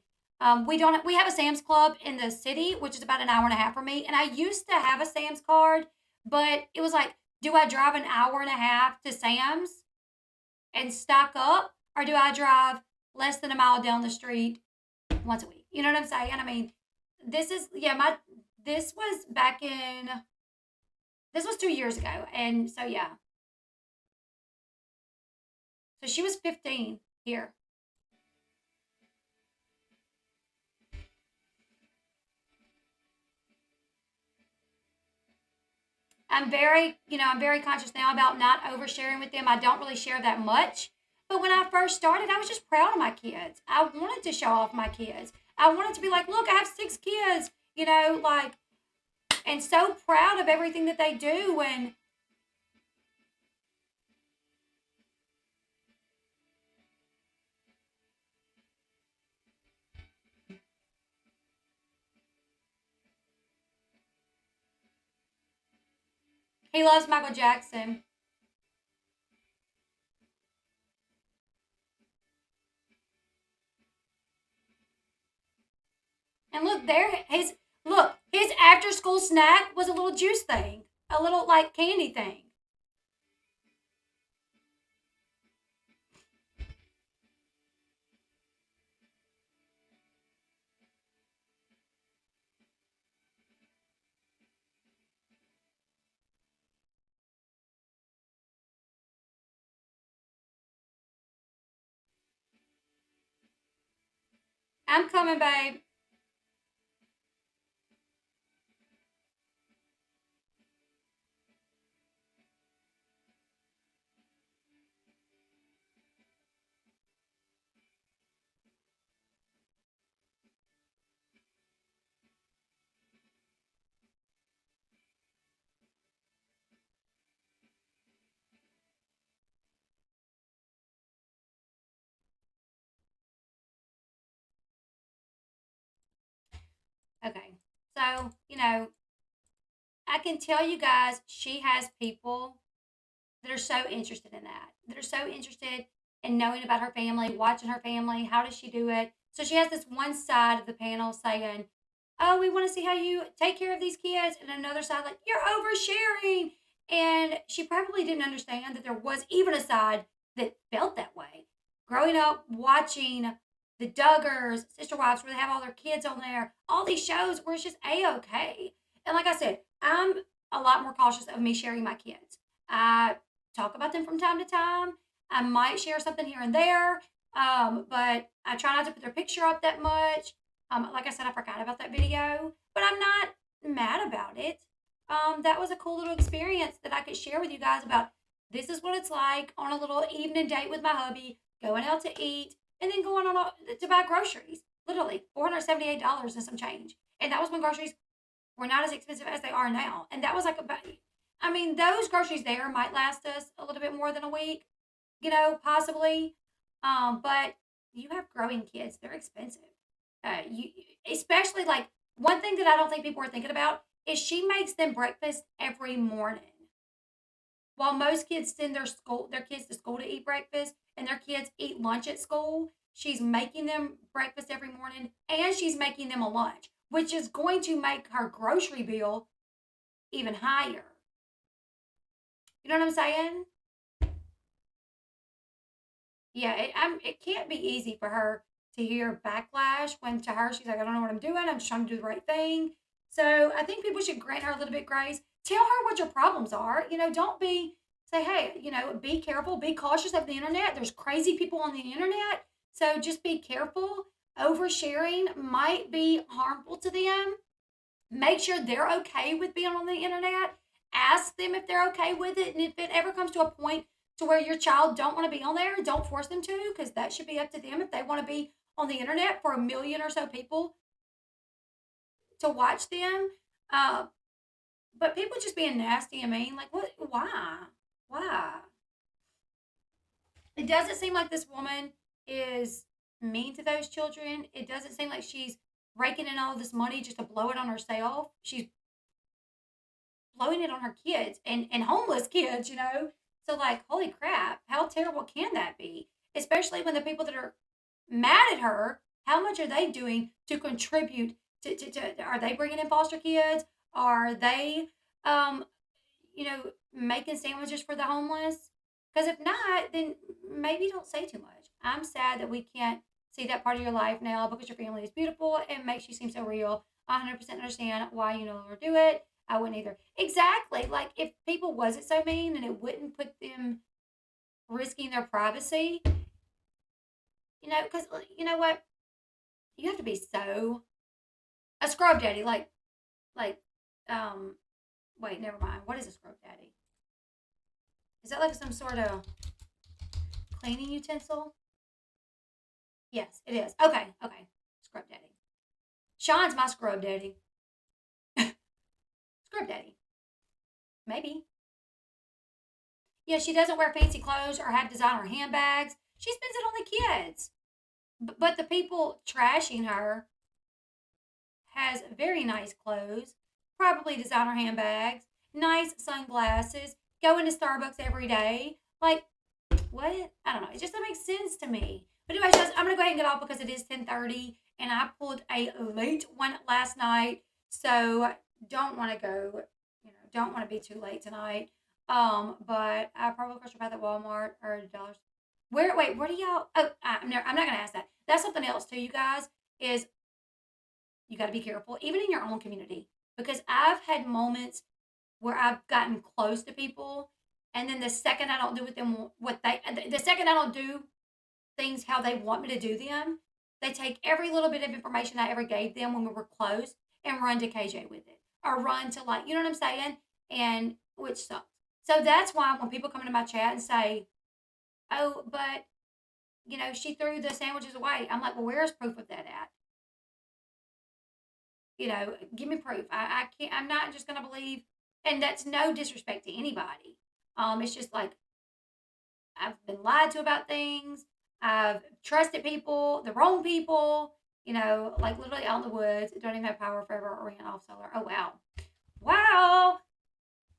[SPEAKER 1] we have a Sam's Club in the city, which is about an hour and a half for me. And I used to have a Sam's card, but it was like, do I drive an hour and a half to Sam's and stock up, or do I drive less than a mile down the street once a week? You know what I'm saying? I mean, this was back in this was 2 years ago, and so yeah, so she was 15 here. I'm very conscious now about not oversharing with them. I don't really share that much. But when I first started, I was just proud of my kids. I wanted to show off my kids. I wanted to be like, look, I have 6 kids, you know, like, and so proud of everything that they do. And he loves Michael Jackson. And look, his after school snack was a little juice thing, a little like candy thing. I'm coming, babe. Okay. So, you know, I can tell you guys she has people that are so interested in that are so interested in knowing about her family, watching her family. How does she do it? So she has this one side of the panel saying, oh, we want to see how you take care of these kids. And another side, like, you're oversharing. And she probably didn't understand that there was even a side that felt that way. Growing up watching the Duggars, Sister Wives, where they have all their kids on there, all these shows where it's just A-okay. And like I said, I'm a lot more cautious of me sharing my kids. I talk about them from time to time. I might share something here and there, but I try not to put their picture up that much. Like I said, I forgot about that video, but I'm not mad about it. That was a cool little experience that I could share with you guys about this is what it's like on a little evening date with my hubby, going out to eat, and then going to buy groceries. Literally $478 and some change. And that was when groceries were not as expensive as they are now. And that was like I mean, those groceries there might last us a little bit more than a week, possibly. But you have growing kids; they're expensive. You especially like one thing that I don't think people are thinking about is she makes them breakfast every morning. While most kids send their kids to school to eat breakfast, and their kids eat lunch at school, she's making them breakfast every morning, and she's making them a lunch, which is going to make her grocery bill even higher. You know what I'm saying? Yeah, it can't be easy for her to hear backlash when to her she's like, I don't know what I'm doing. I'm just trying to do the right thing. So I think people should grant her a little bit grace. Tell her what your problems are. Don't say, hey, be careful, be cautious of the internet. There's crazy people on the internet. So just be careful. Oversharing might be harmful to them. Make sure they're okay with being on the internet. Ask them if they're okay with it. And if it ever comes to a point to where your child don't want to be on there, don't force them to, because that should be up to them if they want to be on the internet for a million or so people to watch them. Uh, but people just being nasty and mean, like, what? Why? Why? It doesn't seem like this woman is mean to those children. It doesn't seem like she's raking in all this money just to blow it on herself. She's blowing it on her kids and homeless kids. So, like, holy crap, how terrible can that be? Especially when the people that are mad at her, how much are they doing to contribute are they bringing in foster kids? Are they, um, making sandwiches for the homeless? Because if not, then maybe don't say too much. I'm sad that we can't see that part of your life now because your family is beautiful and makes you seem so real. I 100% understand why you no longer do it. I wouldn't either. Exactly. Like if people wasn't so mean and it wouldn't put them risking their privacy, because you know what? You have to be so a scrub daddy, like, um, wait, never mind. What is a scrub daddy? Is that like some sort of cleaning utensil? Yes, it is. Okay, okay. Scrub daddy. Sean's my scrub daddy. Scrub daddy. Maybe. Yeah, she doesn't wear fancy clothes or have designer handbags. She spends it on the kids. But the people trashing her has very nice clothes, probably designer handbags, nice sunglasses, going to Starbucks every day. Like, what? I don't know. It just doesn't make sense to me. But anyway, guys, I'm gonna go ahead and get off because it is 10:30 and I pulled a late one last night. So don't want to go, don't want to be too late tonight. But I probably crossed about at Walmart or dollars. Where do y'all? Oh, I'm not gonna ask that. That's something else too, you guys. Is you got to be careful, even in your own community, because I've had moments where I've gotten close to people, and then the second I don't do with them the second I don't do things how they want me to do them, they take every little bit of information I ever gave them when we were close and run to KJ with it, or run to, like, you know what I'm saying, and which sucks. So that's why when people come into my chat and say, "Oh, but she threw the sandwiches away," I'm like, "Well, where's proof of that at? Give me proof. I can't. I'm not just gonna believe." And that's no disrespect to anybody. It's just like I've been lied to about things. I've trusted people, the wrong people. Like literally out in the woods. Don't even have power forever or ran off solar. Oh wow, wow.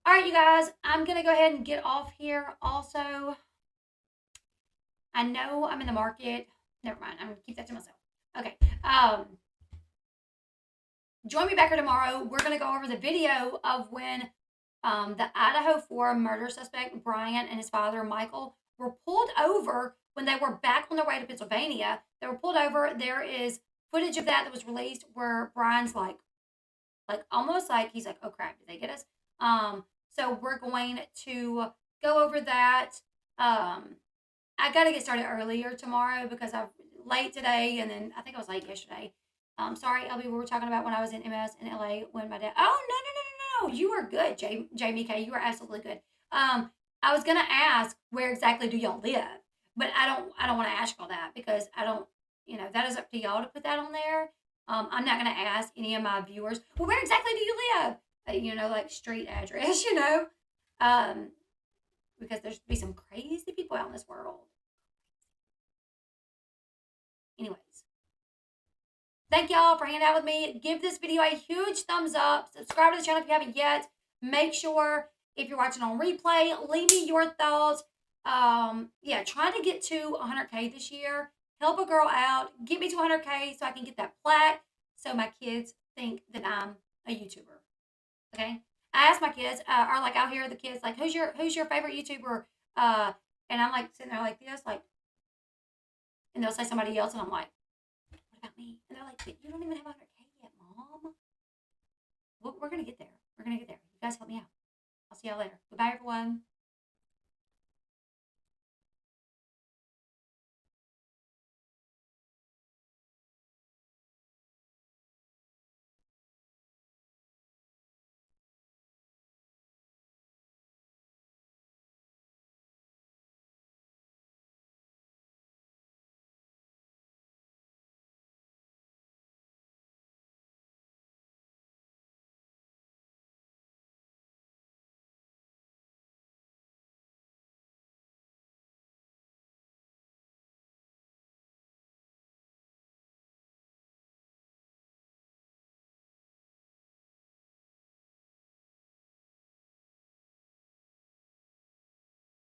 [SPEAKER 1] All right, you guys. I'm gonna go ahead and get off here. Also, I know I'm in the market. Never mind. I'm gonna keep that to myself. Okay. join me back here tomorrow. We're going to go over the video of when the Idaho 4 murder suspect, Brian, and his father, Michael, were pulled over when they were back on their way to Pennsylvania. They were pulled over. There is footage of that was released where Brian's like almost like he's like, oh crap, did they get us? So we're going to go over that. I got to get started earlier tomorrow because I'm late today, and then I think I was late yesterday. Sorry, LB, we were talking about when I was in MS in LA when my dad. Oh no! You are good, Jamie K. You are absolutely good. I was gonna ask where exactly do y'all live, but I don't want to ask all that because I don't. That is up to y'all to put that on there. I'm not gonna ask any of my viewers. Well, where exactly do you live? Like street address. Because there's be some crazy people out in this world. Anyways, thank y'all for hanging out with me. Give this video a huge thumbs up. Subscribe to the channel if you haven't yet. Make sure if you're watching on replay, leave me your thoughts. Trying to get to 100K this year. Help a girl out. Get me to 100K so I can get that plaque so my kids think that I'm a YouTuber. Okay? I asked my kids, are like out here, the kids like, who's your favorite YouTuber? And I'm like sitting there like this, like, and they'll say somebody else, and I'm like, what about me? And they're like, but you don't even have 100K yet, Mom. We're gonna get there. We're gonna get there. You guys help me out. I'll see y'all later. Goodbye, everyone.